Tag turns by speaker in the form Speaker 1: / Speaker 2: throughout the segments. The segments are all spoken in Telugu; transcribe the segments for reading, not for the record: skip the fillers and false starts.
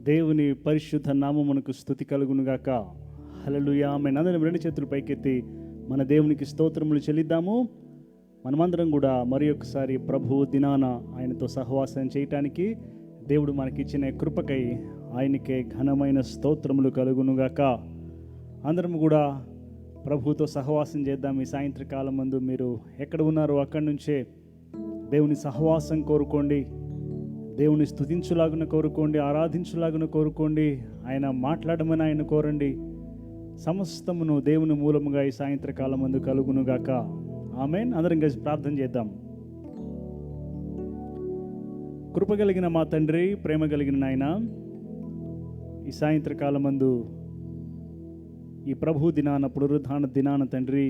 Speaker 1: దేవుని పరిశుద్ధ నామమునకు స్తుతి కలుగునుగాక. హల్లెలూయా. ఆమేన్. అందరం రెండు చేతులు పైకెత్తి మన దేవునికి స్తోత్రములు చెల్లిద్దాము. మనమందరం కూడా మరి ఒకసారి ప్రభు దినాన ఆయనతో సహవాసం చేయటానికి దేవుడు మనకిచ్చిన కృపకై ఆయనకే ఘనమైన స్తోత్రములు కలుగునుగాక. అందరం కూడా ప్రభుతో సహవాసం చేద్దాం. ఈ సాయంత్రకాలం ముందు మీరు ఎక్కడ ఉన్నారో అక్కడి నుంచే దేవుని సహవాసం కోరుకోండి, దేవుని స్తుతించులాగున కోరుకోండి, ఆరాధించులాగున కోరుకోండి, ఆయన మాట్లాడమని ఆయన కోరండి. సమస్తమును దేవుని మూలముగా ఈ సాయంత్రకాలం ముందు కలుగునుగాక. ఆమేన్. అందరం కలిసి ప్రార్థన చేద్దాం. కృప కలిగిన మా తండ్రి, ప్రేమ కలిగిన నాయన, ఈ సాయంత్రకాలం మందు ఈ ప్రభు దినాన, పునరుద్ధాన దినాన తండ్రి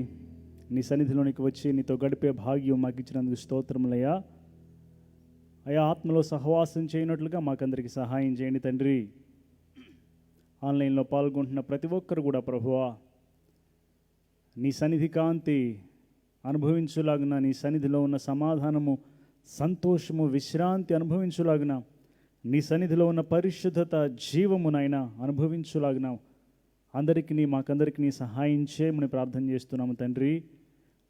Speaker 1: నీ సన్నిధిలోనికి వచ్చి నీతో గడిపే భాగ్యం మాకు ఇచ్చినందుకు స్తోత్రములయ్యా. అయా, ఆత్మలో సహవాసం చేయనట్లుగా మాకందరికి సహాయం చేయండి తండ్రి. ఆన్లైన్లో పాల్గొంటున్న ప్రతి ఒక్కరు కూడా ప్రభువా నీ సన్నిధి కాంతి అనుభవించులాగున, నీ సన్నిధిలో ఉన్న సమాధానము, సంతోషము, విశ్రాంతి అనుభవించులాగున, నీ సన్నిధిలో ఉన్న పరిశుద్ధత, జీవమునైనా అనుభవించులాగున మాకందరికి నీ సహాయం చేయమని ప్రార్థన చేస్తున్నాము తండ్రి.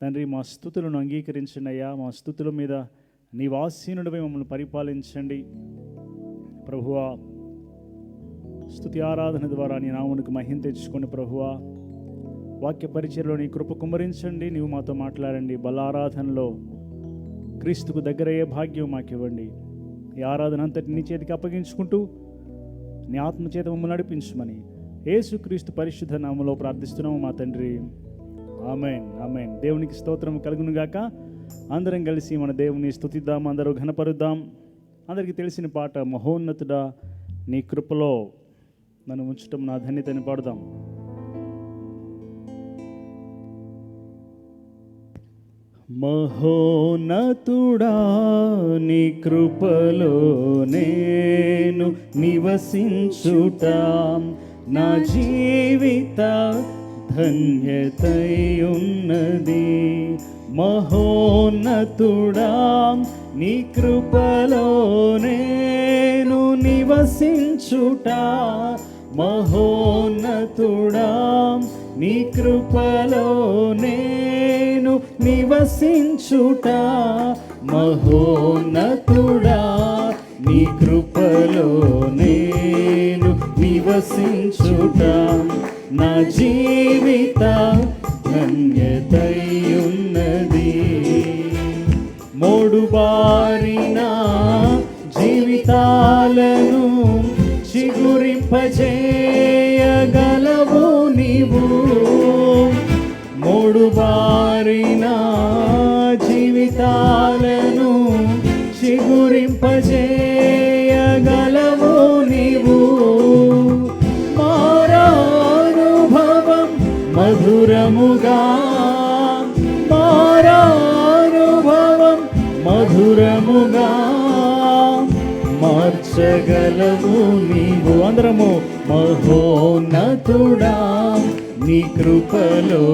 Speaker 1: తండ్రి, మా స్తుతులను అంగీకరించండి అయ్యా. మా స్తుతుల మీద నీ వాసీనుడిపై మమ్మల్ని పరిపాలించండి ప్రభువా. స్తుతి ఆరాధన ద్వారా నీ నామమునకు మహిమ తెచ్చుకోండి ప్రభువా. వాక్య పరిచయలో నీ కృప కుమ్మరించండి, నీవు మాతో మాట్లాడండి. బలారాధనలో క్రీస్తుకు దగ్గరయ్యే భాగ్యం మాకు ఇవ్వండి. ఈ ఆరాధన అంతటి నీ చేతికి అప్పగించుకుంటూ నీ ఆత్మచేత మమ్మల్ని నడిపించమని యేసుక్రీస్తు పరిశుద్ధ నామములో ప్రార్థిస్తున్నాము మా తండ్రి, ఆమేన్ ఆమేన్. దేవునికి స్తోత్రం కలుగును గాక. అందరం కలిసి మన దేవుని స్తుతిద్దాం, అందరూ ఘనపరుద్దాం. అందరికీ తెలిసిన పాట, మహోన్నతుడా నీ కృపలో నన్ను ఉంచటం నా ధన్యతని పాడుదాం. మహోన్నతుడా నీ కృపలో నేను నివసించుట నా జీవిత ధన్యతయున్నది. మహోన్నతుడా నీ కృపలో నేను నివసించుట, మహోన్నతుడా నీ కృపలో నేను నివసించుట, మహోన్నతుడా నీ కృపలో నేను నివసించుట నా జీవిత ధన్యతయున్నది. మోడు బారిన జీవితాలను చిగురింపజేయగలవు నీవు, మోడు బారిన జీవితాలను చిగురింపజేయగలవు నీవు. మారానుభవం మధురముగా, మారానుభవం మధురముగా మార్చగలవు నీవు. అందరము మహోన్నతుడా నీ కృపలో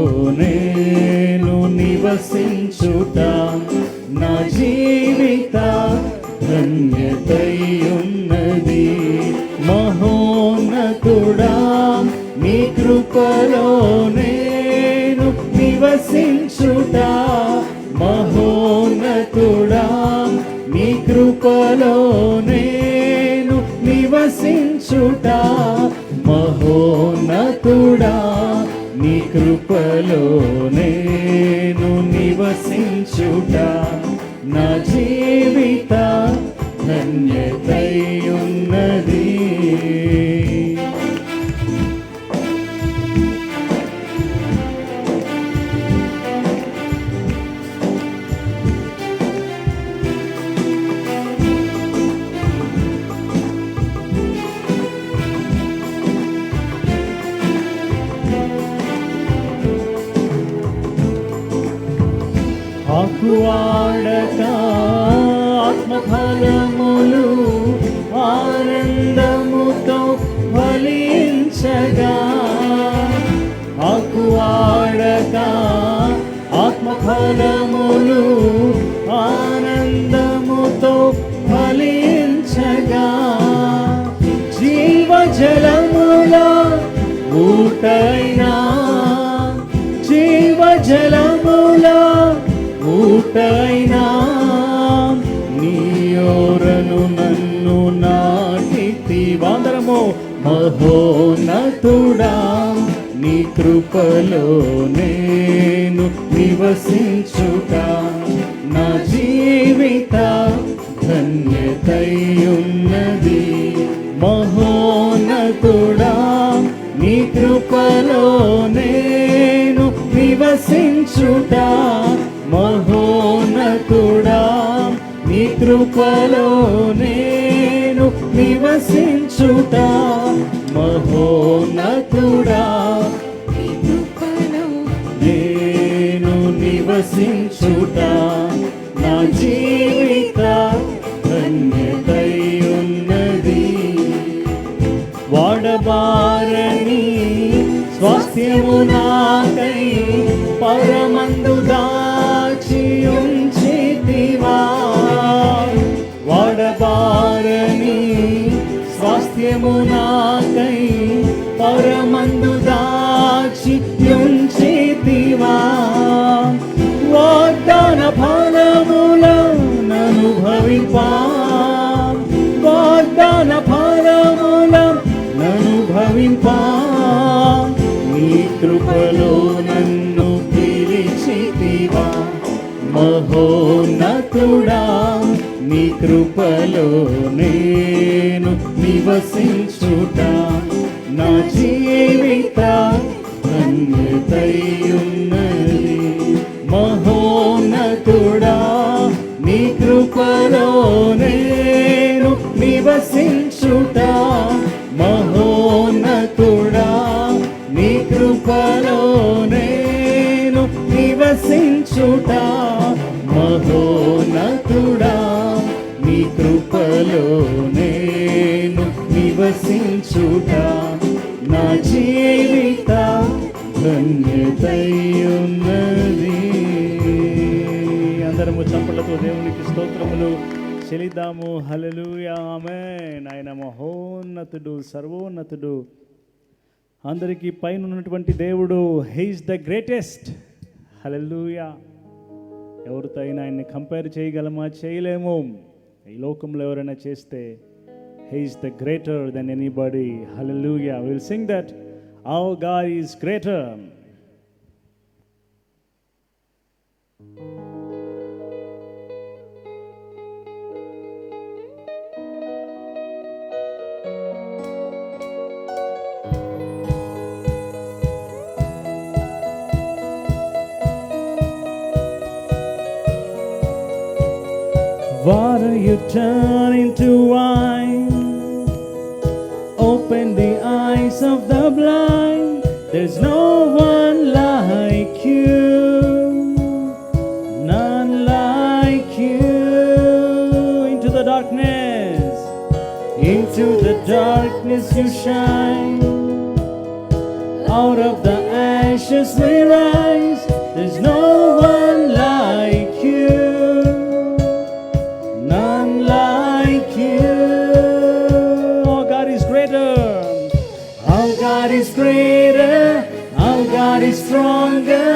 Speaker 1: నేను నివసించుట నా జీవిత ధన్యతయున్నది. మహోన్నతుడా నీ కృపలో నేను నివసించుట, మహోన్నతుడా నీ కృపలో నేను నివసించుట, మహోన్నతుడా నీ కృపలో నేను నివసించుట నా జీవిత ధన్యతయున్నది. ఆకువాడక ఆత్మఫలములు ఆనందముతో ఫలించగా, ఆకువాడక ఆత్మఫలములు ఆనందముతో ఫలించగా, జీవజలముల ఊటైనా, జీవజలముల ఊటైనా నీ ఓరను నన్ను నాటితివా. అందరము మహోన్నతుడా నీ కృపలో నేను నివసించుట నా జీవిత ధన్యతయున్నది. మహోన్నతుడా నీ కృపలో నేను నివసించుట, మహోన్నతుడా నీ కృపలో నేను నివసించుట, మహోన్నతుడా నీ కృపలో నేను నివసించుట నా జీవిత ధన్యతయున్నది. వాడబారని స్వాస్థ్యము నాకై పరమందు దాచి ఉంచితివా, వాడబారని స్వాస్థ్యము నాకై పరమందు దాచి ఉంచితివా. వాగ్దాన ఫలములను అనుభవింపా, వాగ్దాన ఫలములను అనుభవింపా, నీ కృపలో నన్ను పిలిచితివా. మహోన్నతుడా నీ కృపలో నేను నివసించుట నా జీవిత ధన్యతయున్నది. మహోన్నతుడా నీ కృపలో నేను నివసించుట. మహోన్నతుడా నీ కృపలో నేను నివసించుట. మహోన్నతుడా నీ కృపలో నేను నివసించుట. నా జీవిత ధన్యతయున్నది. అందరము చప్పట్లతో దేవునికి స్తోత్రములు చెల్లిద్దాము. హల్లెలూయా, ఆమేన్. ఆయన మహోన్నతుడు, సర్వోన్నతుడు, అందరికీ పైన ఉన్నటువంటి దేవుడు. He is the greatest. హల్లెలూయా. ఎవరితో అయినా ఆయన్ని కంపేర్ చేయగలమా? చేయలేము. ఈ లోకంలో ఎవరైనా చేస్తే he is the greater than anybody. Hallelujah. We will sing that our God is greater. Water you turn into wine, open the eyes of the blind. There's no one like you, none like you. Into the darkness you shine. Out of the ashes we rise. There's no one like you, none like you. Our God is greater. Our God is greater. Our God is stronger.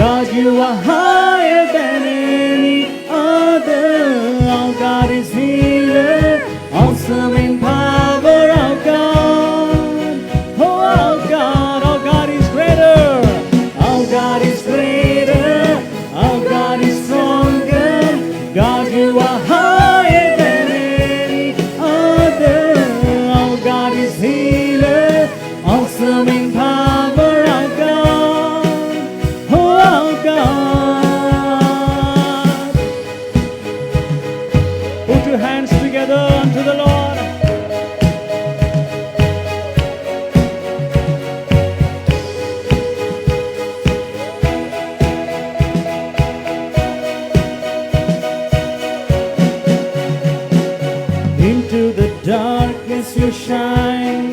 Speaker 1: God, you are higher than any other. Our God is healer, awesome in power. Our God, oh our God is greater. Our God is greater. Our God is stronger. God, you are higher than any other. Our God is healer, awesome in power. Our God, oh our God. Put your hands together unto the Lord. Into the darkness you shine.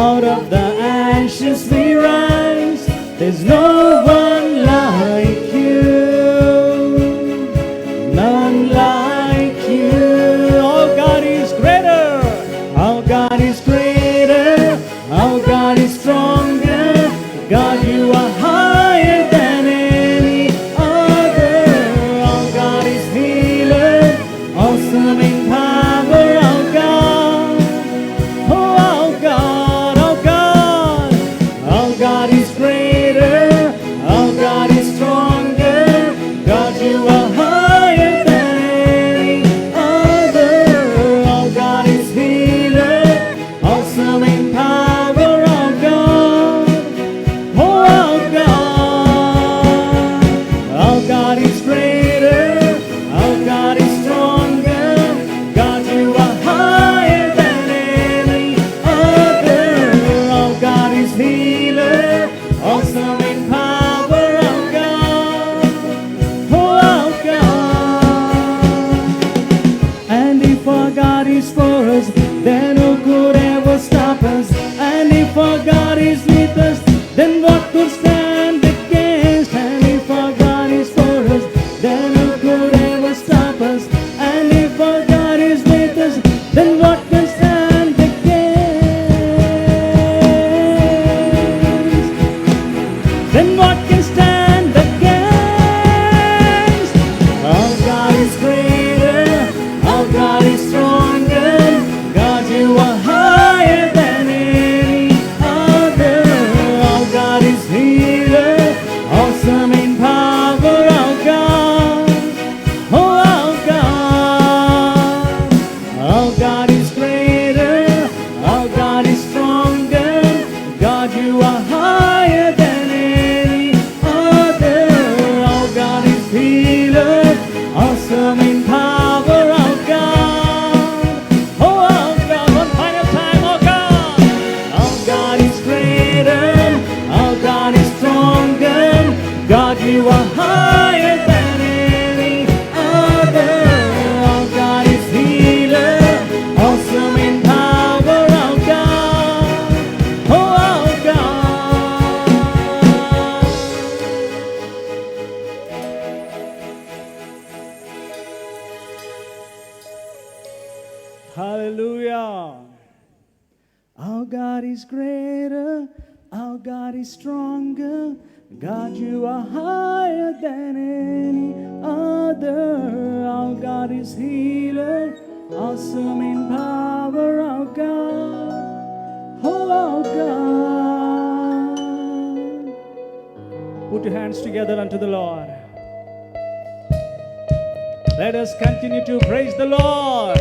Speaker 1: Out of the ashes we rise. There's no one like you, none like you. Our God is greater. Our God is greater. Our God is stronger. God, you are higher than any other. Our God is healer, awesome in power. Our God, oh our God, our God. Our God is greater. Our God is stronger. God, you are higher than any other. Our God is healer, awesome in power. Our God, oh our God. Our God is greater. Our God is stronger. God, you are higher than any other. Our God is healer, awesome in power. Our God, oh our God. And if our God is for us, then who could ever stop us? And if our God is with us, then what could stand against? And if our God is for us, Hallelujah. Our God is greater, our God is stronger. God, you are higher than any other. Our God is healer, awesome in power, our God. Oh, our God. Put your hands together unto the Lord. Let us continue to praise the Lord.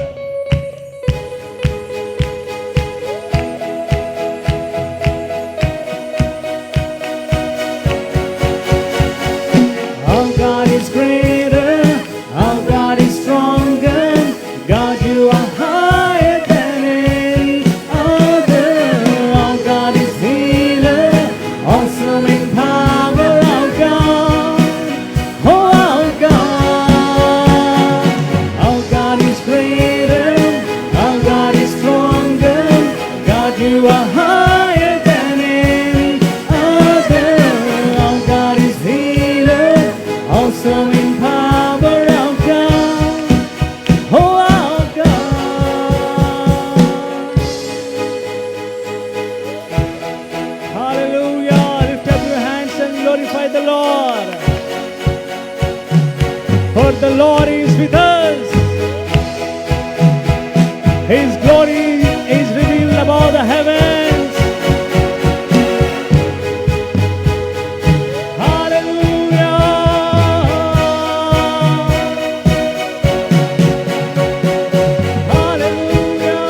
Speaker 1: Our God is greater, our God is stronger. God, you are higher than any other. Our God is healer, awesome in power, our God. Oh, our God. Our God is greater, our God is stronger. God, you are higher than any other. Our God is healer, awesome in power, our God. Oh, our God. Hallelujah. Lift up your hands and glorify the Lord. For the Lord is with us. His glory is revealed above the heavens. Hallelujah. Hallelujah.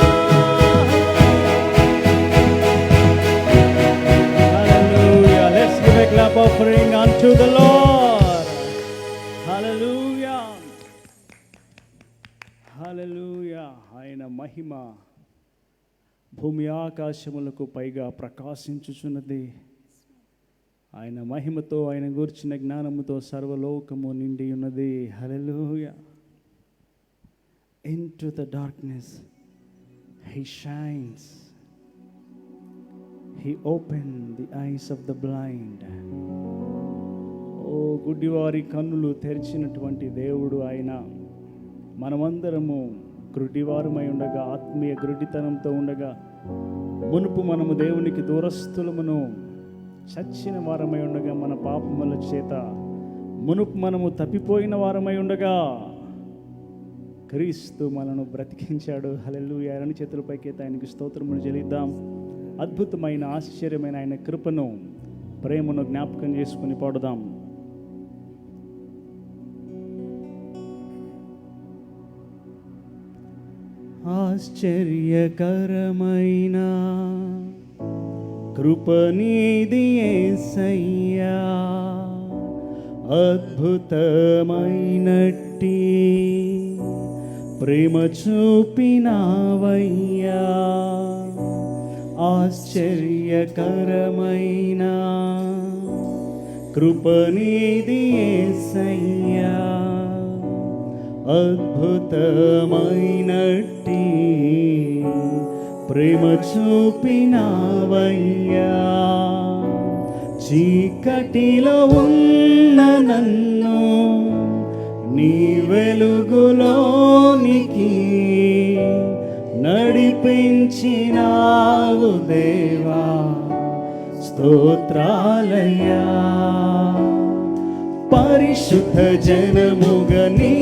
Speaker 1: Hallelujah. Let's give a clap offering unto the Lord. Hallelujah. Hallelujah. ఆయన మహిమ భూమి ఆకాశములకు పైగా ప్రకాశించుచున్నది. ఆయన మహిమతో, ఆయన గూర్చిన జ్ఞానముతో సర్వలోకము నిండి ఉన్నది. హల్లెలూయా. Into the darkness he shines. He opened the eyes of the blind. ఓ గుడ్డివారి కన్నులు తెరిచినటువంటి దేవుడు ఆయన. మనమందరము గ్రుడ్డివారమై ఉండగా, ఆత్మీయ గ్రుడ్డితనంతో ఉండగా, మునుపు మనము దేవునికి దూరస్తులమును, చచ్చిన వారమై ఉండగా, మన పాపముల చేత మునుపు మనము తప్పిపోయిన వారమై ఉండగా క్రీస్తు మనను బ్రతికించాడు. హల్లెలూయా. అన్ని చేతులపైకి ఆయనకి స్తోత్రములు చెల్లిద్దాం. అద్భుతమైన, ఆశ్చర్యమైన ఆయన కృపను, ప్రేమను జ్ఞాపకం చేసుకుని పాడుదాం. ఆశ్చర్యకరమైన కృపనీది యేసయ్యా, అద్భుతమైనట్టి ప్రేమ చూపినావయ్యా. ఆశ్చర్యకరమైన కృపనీది యేసయ్యా, అద్భుతమైనట్టి ప్రేమ చూపినావయ్యా. చీకటిలో ఉన్న నన్ను నీ వెలుగులోనికి నడిపించినావు దేవా, స్తోత్రాలయ్యా. పరిశుద్ధ జనముగా నీ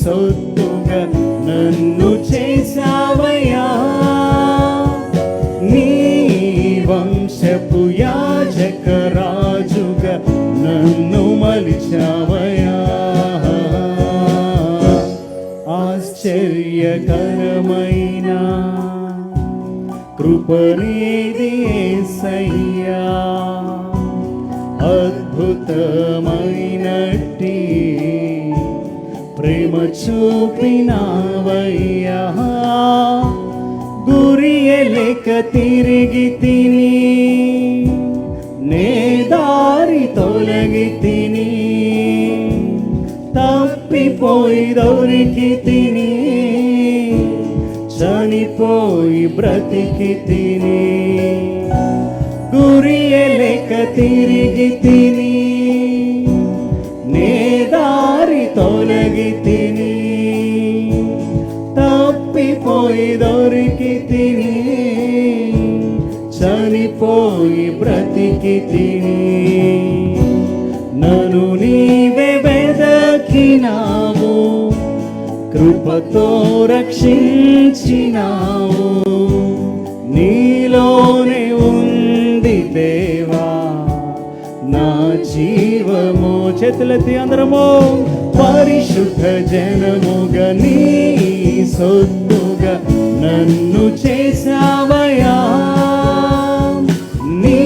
Speaker 1: సొత్తుగా నన్ను చేసావయ్యా. నీ వంశపు యాజక రాజుగా నన్ను మలిచావయ్యా. ఆశ్చర్యకరమైన కృపనీది యేసయ్యా, అద్భుతమైనట్టి ప్రేమ చూపినావయ్యా. గురియలేక తిరిగి తిని, నే దారి తొలగి తిని, తప్పిపోయి దొరికి తిని, చనిపోయి బ్రతికి తిని. గురియలేక తిరిగి తిని, నే దారి తొలగి తిని, తప్పిపోయి వెతికితిని, నన్ను నీవే వెదకినావు, కృపతో రక్షించినావు. నీలోనే ఉంది దేవా నా జీవము. చేతులెత్తి అందరము. పరిశుద్ధ జనముగా నీ సొత్తుగా నన్ను చేసావయా, నీ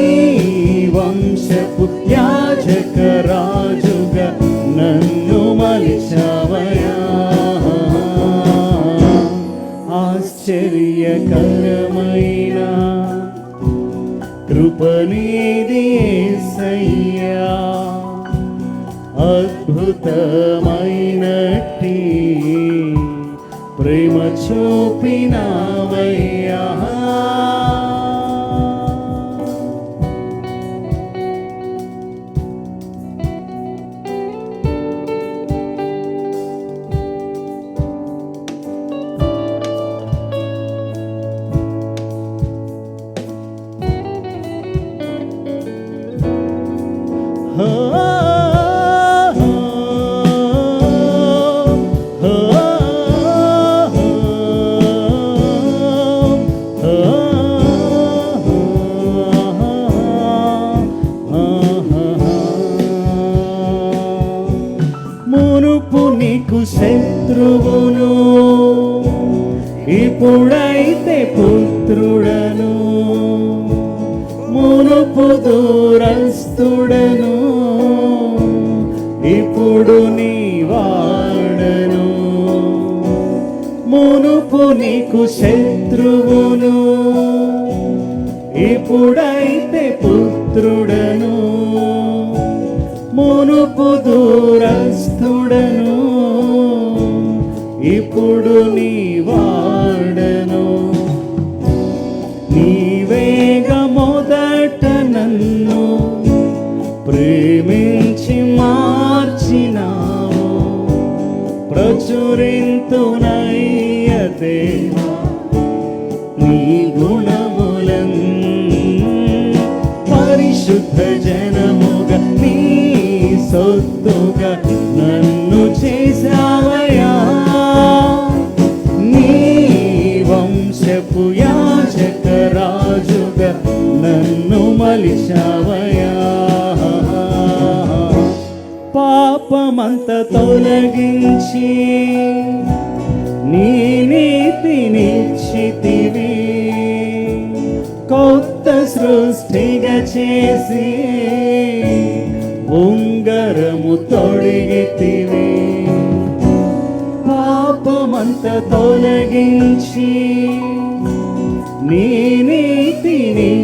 Speaker 1: వంశపు యాజక రాజుగా నన్ను మలిచావయా. ఆశ్చర్యకరమైన కృపనీది యేసయ్యా, అద్భుతమైనట్టి ప్రేమ చూపినావయ్యా. మునుపు నీకు శత్రువును, ఇప్పుడైతే పుత్రుడను, మునుపు దూరస్తుడను, ఇప్పుడు నీ వాడను. మునుపు నీకు శత్రువును, ఇప్పుడైతే పుత్రుడను, మునుపు దూరస్తుడను, ఇప్పుడు నీ వాడను. నీవేగ మొదట నన్ను ప్రేమించి మార్చినావు, ప్రచురింతునయ్య దేవా నీ గుణములను. పరిశుద్ధ జనముగా నీ సొత్తుగా నన్ను చేసావయా, నీ వంశపు యాజక రాజుగా నన్ను మలిచావయా. పాపమంత తొలగించి నీ నీతినిచ్చితివి, కొత్త సృష్టిగా చేసి ఉంగరము తొడిగితివి. పాపమంత తొలగించి నీ నీతినిచ్చితివి,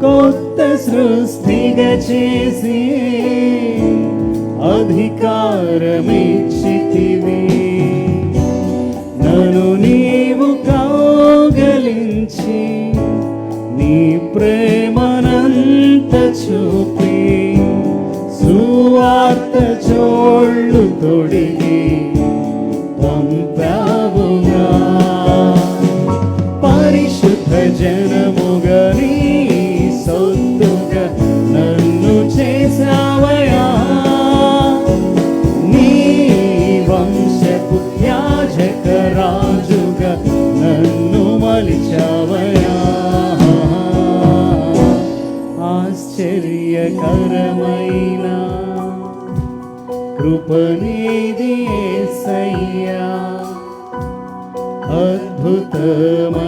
Speaker 1: కొత్త సృష్టిగా చేసి అధికారమిచ్చితివి. నన్ను నీవు కౌగలించి నీ ప్రేమనంత చూపి, సువార్త చోళ్ళు తొడిగి పంపావుగా. పరిశుద్ధ జనముగా నీ సొత్తుగా నన్ను చేసావయా, నీ వంశపు యాజక రాజుగా నన్ను మలిచావయా. ఆశ్చర్యకరమైన కృపనీది యేసయ్యా, అద్భుతమైనట్టి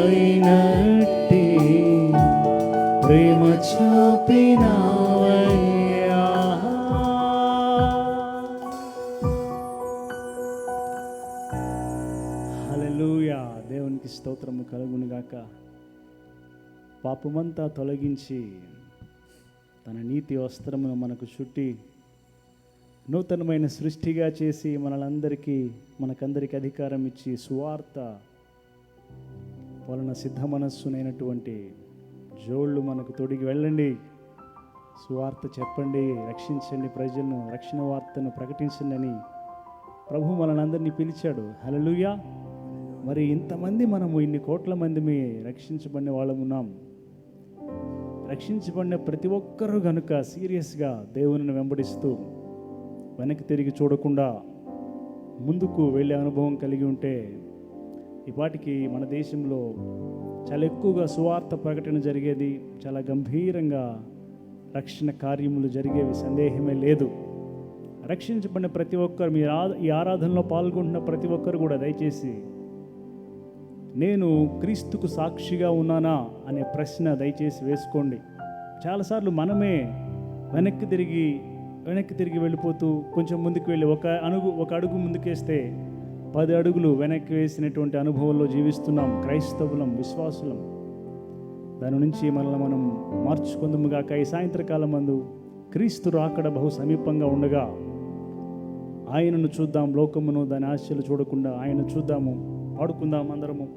Speaker 1: ప్రేమ చూపినావయ్యా. హల్లెలూయా. దేవునికి స్తోత్రము కలుగునుగాక. పాపమంతా తొలగించి తన నీతి వస్త్రమును మనకు చుట్టి నూతనమైన సృష్టిగా చేసి మనకందరికీ అధికారం ఇచ్చి సువార్త వలన సిద్ధ మనస్సునైనటువంటి జోళ్ళు మనకు తొడిగి వెళ్ళండి, సువార్త చెప్పండి, రక్షించండి, ప్రజలను రక్షణ వార్తను ప్రకటించండి అని ప్రభు మనందరినీ పిలిచాడు. హల్లెలూయా. మరి ఇంతమంది మనము ఇన్ని కోట్ల మంది రక్షించబడిన వాళ్ళం ఉన్నాం. రక్షించబడిన ప్రతి ఒక్కరూ కనుక సీరియస్గా దేవునిని వెంబడిస్తూ వెనక్కి తిరిగి చూడకుండా ముందుకు వెళ్ళే అనుభవం కలిగి ఉంటే ఇవాటికి మన దేశంలో చాలా ఎక్కువగా సువార్త ప్రకటన జరిగేది, చాలా గంభీరంగా రక్షణ కార్యములు జరిగేవి, సందేహమే లేదు. రక్షించబడిన ప్రతి ఒక్కరు, ఈ ఆరాధనలో పాల్గొంటున్న ప్రతి ఒక్కరు కూడా దయచేసి నేను క్రీస్తుకు సాక్షిగా ఉన్నానా అనే ప్రశ్న దయచేసి వేసుకోండి. చాలాసార్లు మనమే వెనక్కి తిరిగి వెళ్ళిపోతూ కొంచెం ముందుకు వెళ్ళి ఒక అడుగు ముందుకేస్తే 10 అడుగులు వెనక్కి వేసినటువంటి అనుభవంలో జీవిస్తున్నాం క్రైస్తవులం, విశ్వాసులం. దాని నుంచి మనల్ని మనం మార్చుకుందాముగాక. ఈ సాయంత్రకాలం మందు క్రీస్తు రాకడ బహు సమీపంగా ఉండగా ఆయనను చూద్దాం, లోకమును దాని ఆశలు చూడకుండా ఆయన చూద్దాము. పాడుకుందాం అందరము.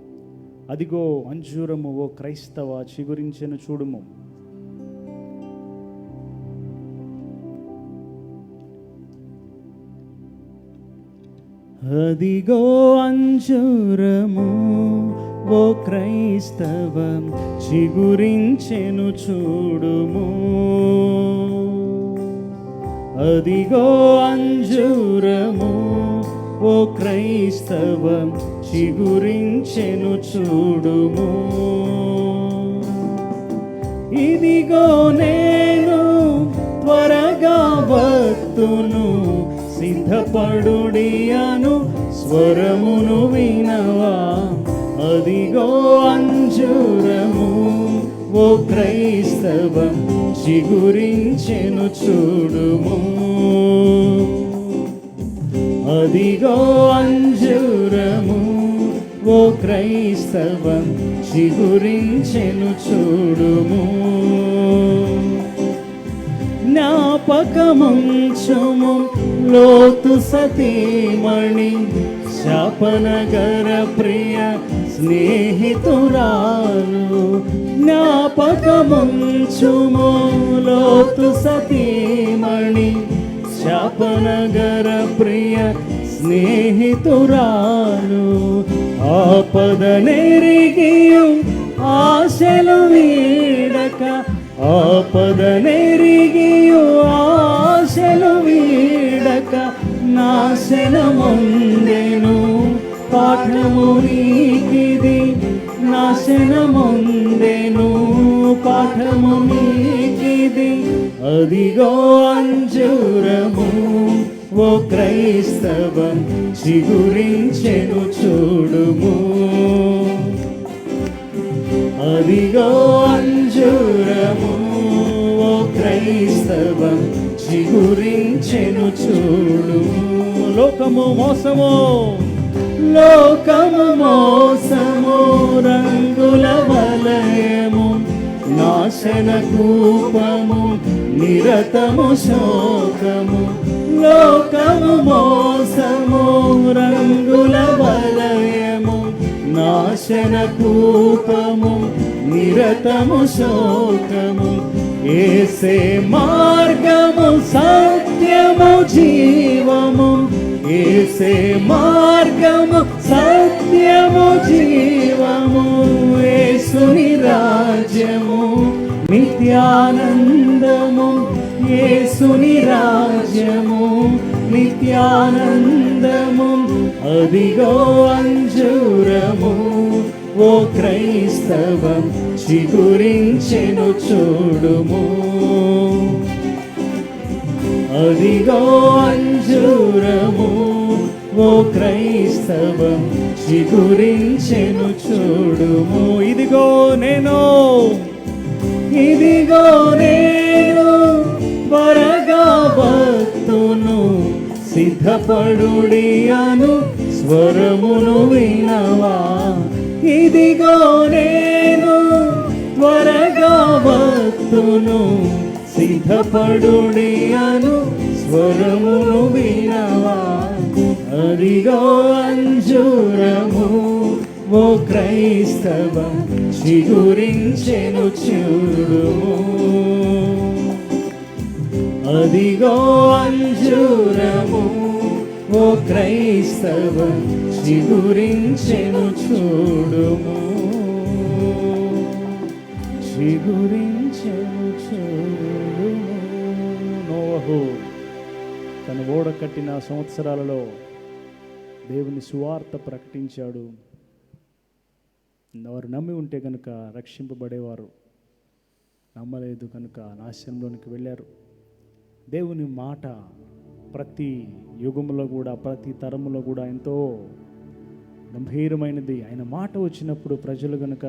Speaker 1: అదిగో అంజూరము ఓ క్రైస్తవ చిగురించెను చూడుము. అదిగో అంజూరము ఓ క్రైస్తవ చిగురించెను చూడుము. అదిగో అంజూరము ఓ క్రైస్తవ చిగురించెను చూడుము. ఇదిగో నేను త్వరగా వత్తును, సిద్ధపడుడి అను స్వరమును వినవా. అదిగో అంజూరము ఓ క్రైస్తవ చిగురించెను చూడుము. అదిగో అంజూరము ఓ క్రైస్తవ చిగురించెను చూడుము. జ్ఞాపకముంచుము లోతు సతీమణి, శాపనగర ప్రియ స్నేహితురాలు. జ్ఞాపకముంచుము లోతు సతీమణి, శాపనగర ప్రియ స్నేహితురాలు. ఆపదనెరిగియు ఆశలు వీడక, ఆపదనెరిగియు ఆశలు వీడక, నాశనమొందెను పాఠము నీకిది. నాశనమొందెను పాఠము నీకిది. అదిగో అంజూరము ఓ క్రైస్తవ చిగురించెను చూడుము. అదిగో అంజూరము ఓ క్రైస్తవ చిగురించెను చూడుము. లోకము మోసము, లోకము మోసము, రంగుల వలయము, నాశన కూపము, నిరతము శోకము. లోకము మోసము, రంగుల వలయము, నాశన కూపము, నిరతము శోకము. యేసే మార్గము, సత్యము, జీవము. యేసే మార్గము, సత్యము, జీవము. యేసుని రాజ్యము నిత్యానందము. యేసుని రాజ్యము నిత్యానందము. అదిగో అంజూరము ఓ క్రైస్తవ చిగురించెను చూడుము. అదిగో అంజూరము ఓ క్రైస్తవ చిగురించెను చూడుము. ఇదిగో నేను, ఇదిగో నేను త్వరగా వత్తును, సిద్ధపడుడి అను స్వరమును వినవా. ఇదిగో నేను త్వరగా వత్తును, సిద్ధపడుడి అను స్వరమును వినవా. అదిగో అంజూరము ఓ క్రైస్తవ చిగురించెను చూడుము. అదిగో అంజూరము ఓ క్రైస్తవ చిగురించెను చూడుము. చిగురించి నోవహు తన ఓడ కట్టిన సంవత్సరాలలో దేవుని సువార్త ప్రకటించాడు. వారు నమ్మి ఉంటే కనుక రక్షింపబడేవారు, నమ్మలేదు కనుక నాశనంలోనికి వెళ్ళారు. దేవుని మాట ప్రతి యుగంలో కూడా, ప్రతి తరములో కూడా ఎంతో గంభీరమైనది. ఆయన మాట వచ్చినప్పుడు ప్రజలు కనుక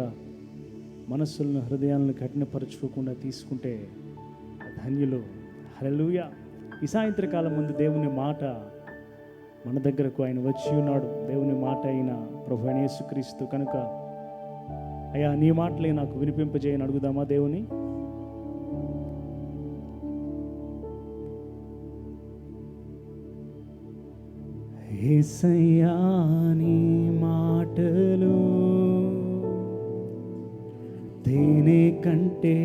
Speaker 1: మనస్సులను, హృదయాలను కఠినపరచుకోకుండా తీసుకుంటే ధన్యులు. హల్లెలూయా. ఈ సాయంత్రకాలం ముందు దేవుని మాట మన దగ్గరకు ఆయన వచ్చి ఉన్నాడు. దేవుని మాట అయిన ప్రభువైన యేసుక్రీస్తు కనుక, అయ్యా నీ మాటలే నాకు వినిపింపజేయని అడుగుదామా దేవుని? యేసయ్యా నీ మాటలు తేనె కంటే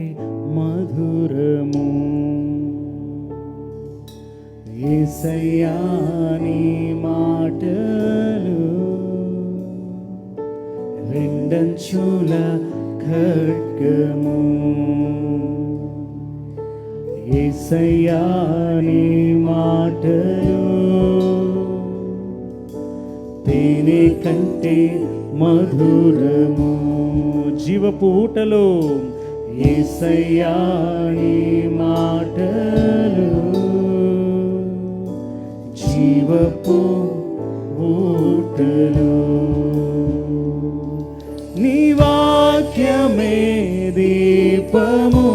Speaker 1: మధురము, యేసయ్యా నీ మాటలు రెండంచుల ఖడ్గము, యేసయ్యా నీ మాటలు తేనె కంటే మధురము, జీవపు ఊటలు. యేసయ్యా నీ మాటలు జీవపు ఊటలు, నీ వాక్యమే దీపము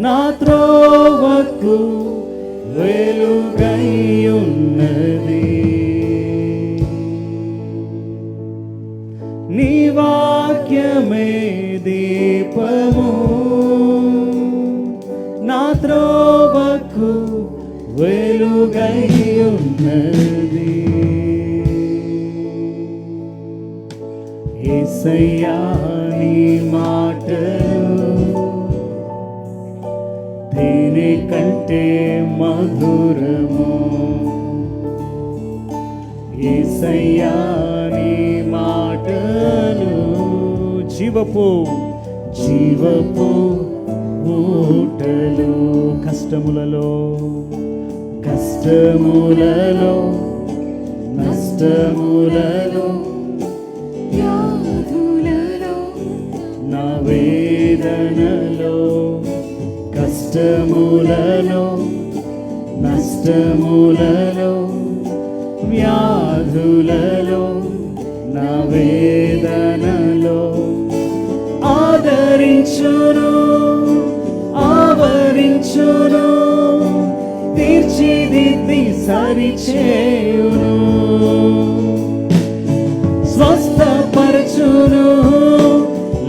Speaker 1: నా త్రోవకు వెలుగైయున్నది, నీ వాక్యమే దీపము నా త్రోవకు వెలుగైయున్నది, యేసయ్యా నీ మాటలు తేనె కంటే మధురము, యేసయ్యా నీ మాటలు జీవపు ఊటలు. కష్టములలో నష్టములలో నా వేదనలో, కష్టములలో నష్టములలో వ్యాధులలో నా వేదనలో ఆదరించును తీర్చిదిద్ది సరిచేయును, స్వస్థపరచును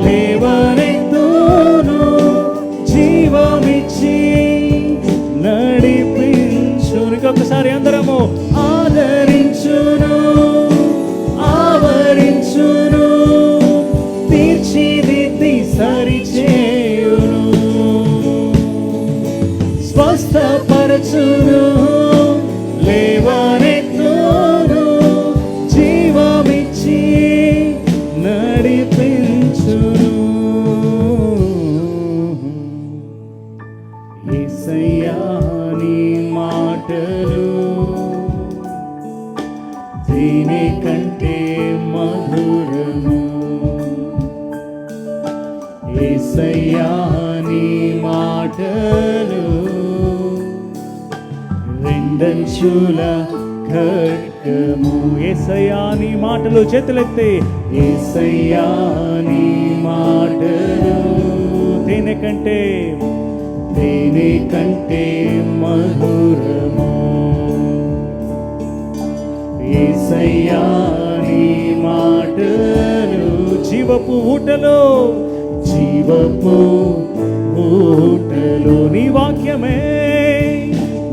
Speaker 1: లేవనెత్తును జీవమిచ్చి నడిపించును. ఇంకొకసారి అందరము ఆదరించును తీర్చిదిద్ది సరిచేయును, స్వస్థపరచును లేవనెత్తును జీవమిచ్చి నడిపించును, యేసయ్యా నీ మాటలు తేనె కంటే మధురము, యేసయ్యా నీ మాటలు రెండంచుల ఖడ్గము, యేసయ్యా నీ మాటలు చేతులెత్తి, యేసయ్యా నీ మాటలు తేనె కంటే మధురము, యేసయ్యా నీ మాటలు జీవపు ఊటలు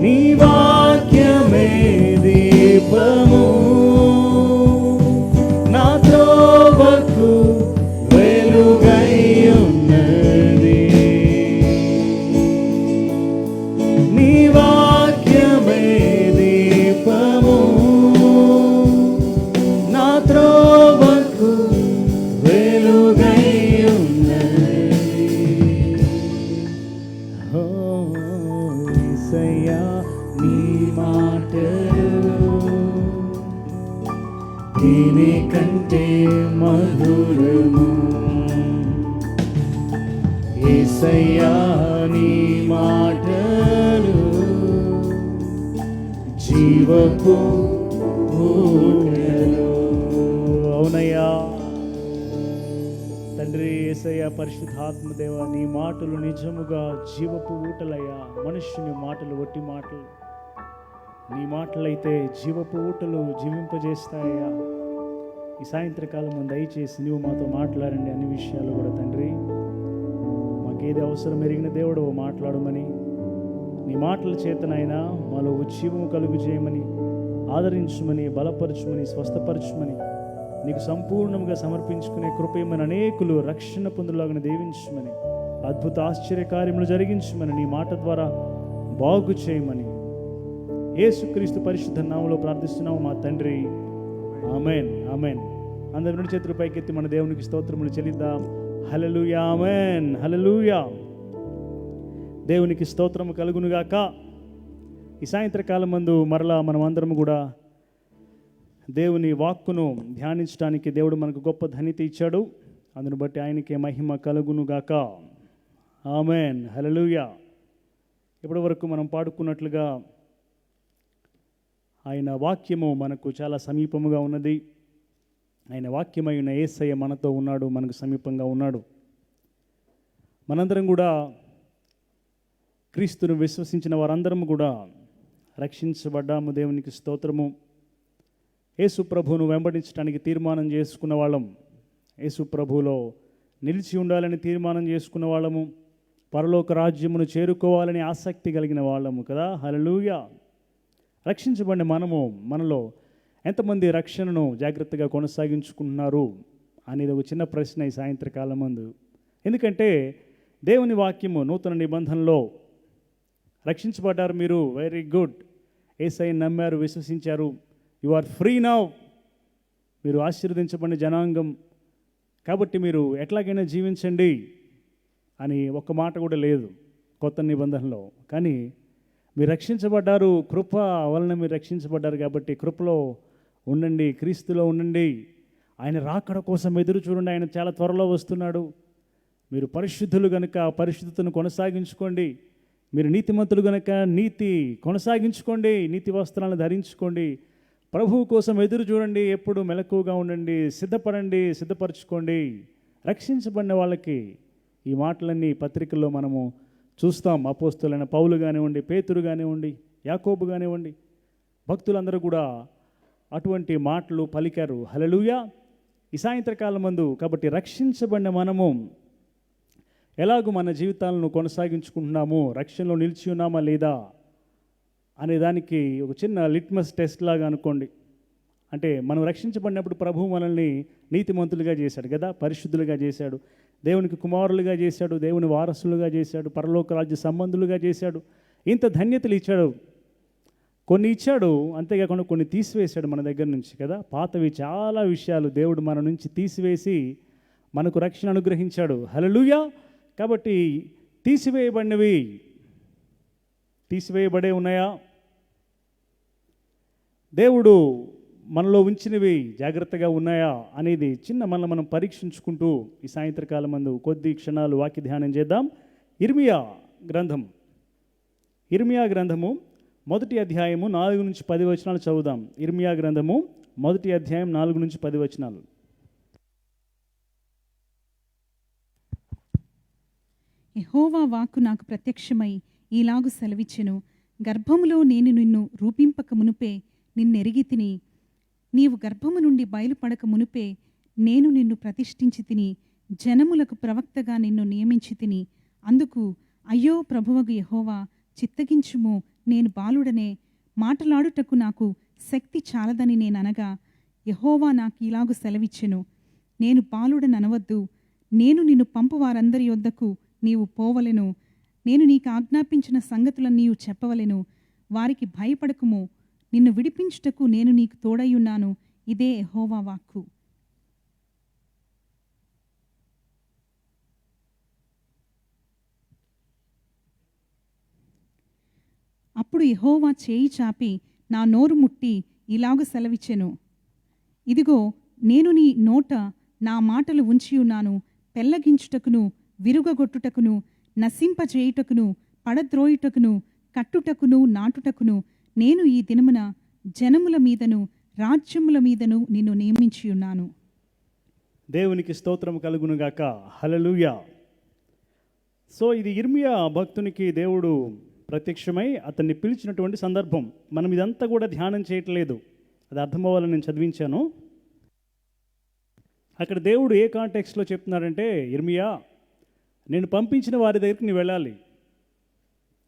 Speaker 1: నీ వాక్యమే దీపము నా త్రోవకు వెలుగైయున్నది, నీ వాక్యమే దీపము నా త్రోవకు వెలుగైయున్నది, నీ మాటలు తేనె కంటే మధురము. యేసయ్యా నీ మాటలు జీవపు ఊటలు. అవునయ్యా తండ్రి యేసయ్యా, పరిశుద్ధాత్మ దేవ, నీ మాటలు నిజముగా జీవపు ఊటలయ్యా. మనుష్యుని మాటలు వట్టి మాటలు, నీ మాటలైతే జీవపు ఊటలు జీవింపజేస్తాయ్యా. ఈ సాయంత్రకాలం దయచేసి నువ్వు మాతో మాట్లాడండి అన్ని విషయాలు కూడా తండ్రి. మాకేది అవసరం ఎరిగిన దేవుడు మాట్లాడమని, నీ మాటల చేతనైనా మాలో ఉజ్జీవము కలుగు చేయమని, ఆదరించమని, బలపరచుమని, స్వస్థపరచుమని, నీకు సంపూర్ణంగా సమర్పించుకునే కృపయమని, అనేకులు రక్షణ పొందులాగా దీవించమని, అద్భుత ఆశ్చర్యకార్యములు జరిగించమని, నీ మాట ద్వారా బాగు చేయమని యేసుక్రీస్తు పరిశుద్ధ నామములో ప్రార్థిస్తున్నాము మా తండ్రి. ఆమేన్, ఆమేన్. అందరి రెండు చేతుల పైకెత్తి మన దేవునికి స్తోత్రములు చెల్లిద్దాం. హల్లెలూయా, ఆమేన్, హల్లెలూయా. దేవునికి స్తోత్రము కలుగునుగాక. ఈ సాయంత్రకాలం మందు మరలా మనం అందరం కూడా దేవుని వాక్కును ధ్యానించడానికి దేవుడు మనకు గొప్ప ధన్యత ఇచ్చాడు. అందును బట్టి ఆయనకే మహిమ కలుగునుగాక. ఆమేన్, హల్లెలూయా. ఇప్పటి వరకు మనం పాడుకున్నట్లుగా ఆయన వాక్యము మనకు చాలా సమీపముగా ఉన్నది. ఆయన వాక్యమైన యేసయ్య మనతో ఉన్నాడు, మనకు సమీపంగా ఉన్నాడు. మనందరం కూడా క్రీస్తును విశ్వసించిన వారందరం కూడా రక్షించబడ్డాము. దేవునికి స్తోత్రము. యేసు ప్రభువును వెంబడించడానికి తీర్మానం చేసుకున్న వాళ్ళం, యేసు ప్రభువులో నిలిచి ఉండాలని తీర్మానం చేసుకున్న వాళ్ళము, పరలోక రాజ్యమును చేరుకోవాలని ఆసక్తి కలిగిన వాళ్ళము కదా. హల్లెలూయా. రక్షించబడిన మనలో ఎంతమంది రక్షణను జాగ్రత్తగా కొనసాగించుకుంటున్నారు అనేది ఒక చిన్న ప్రశ్న ఈ సాయంత్రకాలం మందు. ఎందుకంటే దేవుని వాక్యము నూతన నిబంధనలో రక్షించబడ్డారు మీరు, వెరీ గుడ్. యేసయ్యను నమ్మారు, విశ్వసించారు, యు ఆర్ ఫ్రీ నౌ. మీరు ఆశీర్వదించబడిన జనాంగం కాబట్టి మీరు ఎట్లాగైనా జీవించండి అని ఒక్క మాట కూడా లేదు కొత్త నిబంధనలో. కానీ మీరు రక్షించబడ్డారు, కృప వలన మీరు రక్షించబడ్డారు కాబట్టి కృపలో ఉండండి, క్రీస్తులో ఉండండి. ఆయన రాకడ కోసం ఎదురు చూడండి, ఆయన చాలా త్వరలో వస్తున్నాడు. మీరు పరిశుద్ధులు కనుక పరిశుద్ధతను కొనసాగించుకోండి, మీరు నీతిమంతులు కనుక నీతి కొనసాగించుకోండి, నీతి వస్త్రాలను ధరించుకోండి, ప్రభువు కోసం ఎదురు చూడండి, ఎప్పుడు మెలకువగా ఉండండి, సిద్ధపడండి, సిద్ధపరచుకోండి. రక్షించబడిన వాళ్ళకి ఈ మాటలన్నీ పత్రికల్లో మనము చూస్తాం. అపోస్తులైన పౌలు కానివ్వండి, పేతురు కానివ్వండి, యాకోబు కానివ్వండి, భక్తులందరూ కూడా అటువంటి మాటలు పలికారు. హల్లెలూయా. ఈ సాయంత్రకాలం మందు కాబట్టి రక్షించబడిన మనము ఎలాగూ మన జీవితాలను కొనసాగించుకుంటున్నాము, రక్షణలో నిలిచి ఉన్నామా లేదా అనే దానికి ఒక చిన్న లిట్మస్ టెస్ట్ లాగా అనుకోండి. అంటే మనం రక్షించబడినప్పుడు ప్రభువు మనల్ని నీతిమంతులుగా చేశాడు కదా, పరిశుద్ధులుగా చేశాడు, దేవునికి కుమారులుగా చేశాడు, దేవుని వారసులుగా చేశాడు, పరలోక రాజ్య సంబంధులుగా చేశాడు. ఇంత ధన్యతలు ఇచ్చాడు. కొన్ని ఇచ్చాడు, అంతేకాకుండా కొన్ని తీసివేశాడు మన దగ్గర నుంచి కదా. పాతవి చాలా విషయాలు దేవుడు మన నుంచి తీసివేసి మనకు రక్షణ అనుగ్రహించాడు. హల్లెలూయా. కాబట్టి తీసివేయబడే ఉన్నాయా? దేవుడు మనలో ఉంచినవి జాగ్రత్తగా ఉన్నాయా అనేది చిన్న మనం పరీక్షించుకుంటూ ఈ సాయంత్రకాలం మందు కొద్ది క్షణాలు వాక్య ధ్యానం చేద్దాం. ఇర్మియా గ్రంథము 1వ అధ్యాయము 4 నుంచి 10 వచనాలు చదువుదాం. ఇర్మియా గ్రంథము 1వ అధ్యాయం 4 నుంచి 10 వచనాలు.
Speaker 2: యెహోవా వాక్కు నాకు ప్రత్యక్షమై ఈలాగు సెలవిచ్చెను. గర్భములో నేను నిన్ను రూపింపక మునుపే నిన్నెరిగి తిని, నీవు గర్భము నుండి బయలుపడక మునుపే నేను నిన్ను ప్రతిష్ఠించి తిని, జనములకు ప్రవక్తగా నిన్ను నియమించి తిని. అందుకు అయ్యో ప్రభువగు యెహోవా, చిత్తగించుము, నేను బాలుడనే, మాటలాడుటకు నాకు శక్తి చాలదని నేననగా, యెహోవా నాకు ఇలాగు సెలవిచ్చెను, నేను బాలుడననవద్దు, నేను నిన్ను పంపు వారందరి యొద్దకు నీవు పోవలెను, నేను నీకు ఆజ్ఞాపించిన సంగతులను నీవు చెప్పవలెను, వారికి భయపడకుము, నిన్ను విడిపించుటకు నేను నీకు తోడయ్యున్నాను, ఇదే యెహోవా వాక్కు. అప్పుడు యెహోవా చేయి చాపి నా నోరు ముట్టి ఇలాగు సెలవిచ్చెను, ఇదిగో నేను నీ నోట నా మాటలు ఉంచియున్నాను. పెల్లగించుటకును, విరుగగొట్టుటకును, నశింపజేయుటకును, పడద్రోయుటకును, కట్టుటకును, నాటుటకును నేను ఈ దినమున జనముల మీదను రాజ్యముల మీదను నిన్ను నియమించియున్నాను.
Speaker 1: దేవునికి స్తోత్రం కలుగునుగాక. హల్లెలూయా. సో ఇది ఇర్మియా భక్తునికి దేవుడు ప్రత్యక్షమై అతన్ని పిలిచినటువంటి సందర్భం. మనం ఇదంతా కూడా ధ్యానం చేయట్లేదు, అది అర్థమవ్వాలని నేను చదివించాను. అక్కడ దేవుడు ఏ కాంటెక్స్ట్లో చెప్తున్నాడంటే, ఇర్మియా, నేను పంపించిన వారి దగ్గరికి నీ వెళ్ళాలి,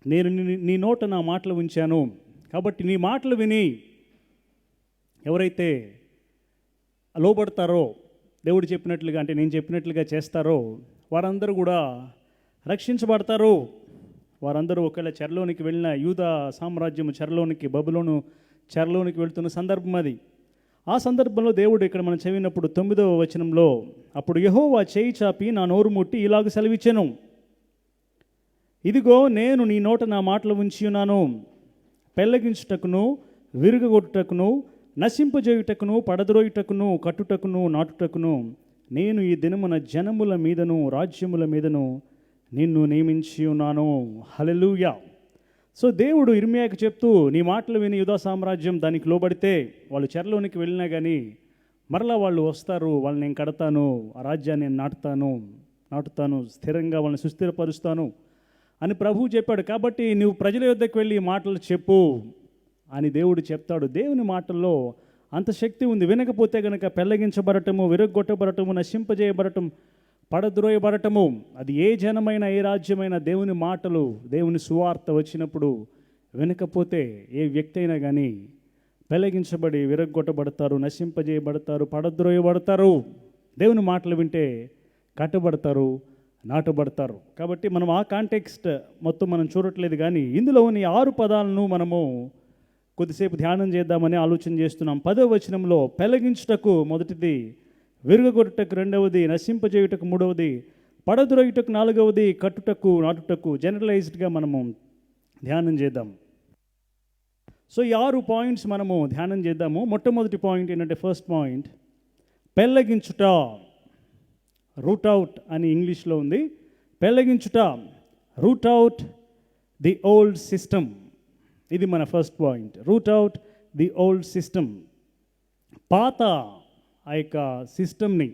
Speaker 1: నేను నీ నోట నా మాటలు ఉంచాను, కాబట్టి నీ మాటలు విని ఎవరైతే లోబడతారో, దేవుడు చెప్పినట్లుగా అంటే నేను చెప్పినట్లుగా చేస్తారో వారందరూ కూడా రక్షించబడతారు. వారందరూ ఒకవేళ చెరలోనికి వెళ్ళిన యూదా సామ్రాజ్యం చెరలోనికి, బబులోను చెరలోనికి వెళ్తున్న సందర్భం అది. ఆ సందర్భంలో దేవుడు ఇక్కడ మనం చదివినప్పుడు 9వ వచనంలో, అప్పుడు యెహోవా చేయి చాపి నా నోరు ముట్టి ఇలాగ సెలవిచ్చెను, ఇదిగో నేను నీ నోట నా మాటలు ఉంచి ఉన్నాను. పెళ్ళగించుటకును, విరుగగొట్టుటకును, నశింపజేయుటకును, పడద్రోయుటకును, కట్టుటకును, నాటుటకును నేను ఈ దినమున జనముల మీదను రాజ్యముల మీదను నిన్ను నియమించి ఉన్నాను. హల్లెలూయా. సో దేవుడు ఇర్మియాకి చెప్తూ, నీ మాటలు విని యూదా సామ్రాజ్యం దానికి లోబడితే వాళ్ళు చెరలోనికి వెళ్ళినా కానీ మరలా వాళ్ళు వస్తారు, వాళ్ళని నేను కడతాను, ఆ రాజ్యాన్ని నేను నాటుతాను, స్థిరంగా వాళ్ళని సుస్థిరపరుస్తాను అని ప్రభువు చెప్పాడు. కాబట్టి నువ్వు ప్రజల యొద్దకు వెళ్ళి ఈ మాటలు చెప్పు అని దేవుడు చెప్తాడు. దేవుని మాటల్లో అంత శక్తి ఉంది. వినకపోతే కనుక పెళ్ళగించబడటము, విరగొట్టబడటము, నశింపజేయబడటం, పడద్రోయబడటము, అది ఏ జనమైన ఏ రాజ్యమైన దేవుని మాటలు, దేవుని సువార్త వచ్చినప్పుడు వినకపోతే ఏ వ్యక్తి అయినా కానీ పెళ్ళగించబడి విరగొట్టబడతారు, నశింపజేయబడతారు, పడద్రోయబడతారు. దేవుని మాటలు వింటే కట్టబడతారు, నాటబడతారు. కాబట్టి మనం ఆ కాంటెక్స్ట్ మొత్తం మనం చూడట్లేదు, కానీ ఇందులోని 6 పదాలను మనము కొద్దిసేపు ధ్యానం చేద్దామని ఆలోచన చేస్తున్నాం. 10వ వచనంలో పెళ్ళగించుటకు మొదటిది, విరుగగొట్టుటకు రెండవది, నశింపజేయుటకు మూడవది, పడద్రోయుటకు నాలుగవది, కట్టుటకు నాటుటకు జనరలైజ్డ్గా మనము ధ్యానం చేద్దాం. సో ఈ 6 పాయింట్స్ మనము ధ్యానం చేద్దాము. మొట్టమొదటి పాయింట్ ఏంటంటే, ఫస్ట్ పాయింట్ పెళ్ళగించుట, రూట్ అవుట్ అని ఇంగ్లీష్లో ఉంది. పెళ్ళగించుట, root out the old system. ఇది మన first point, root out the old system. పాత ఆ యొక్క సిస్టమ్ని,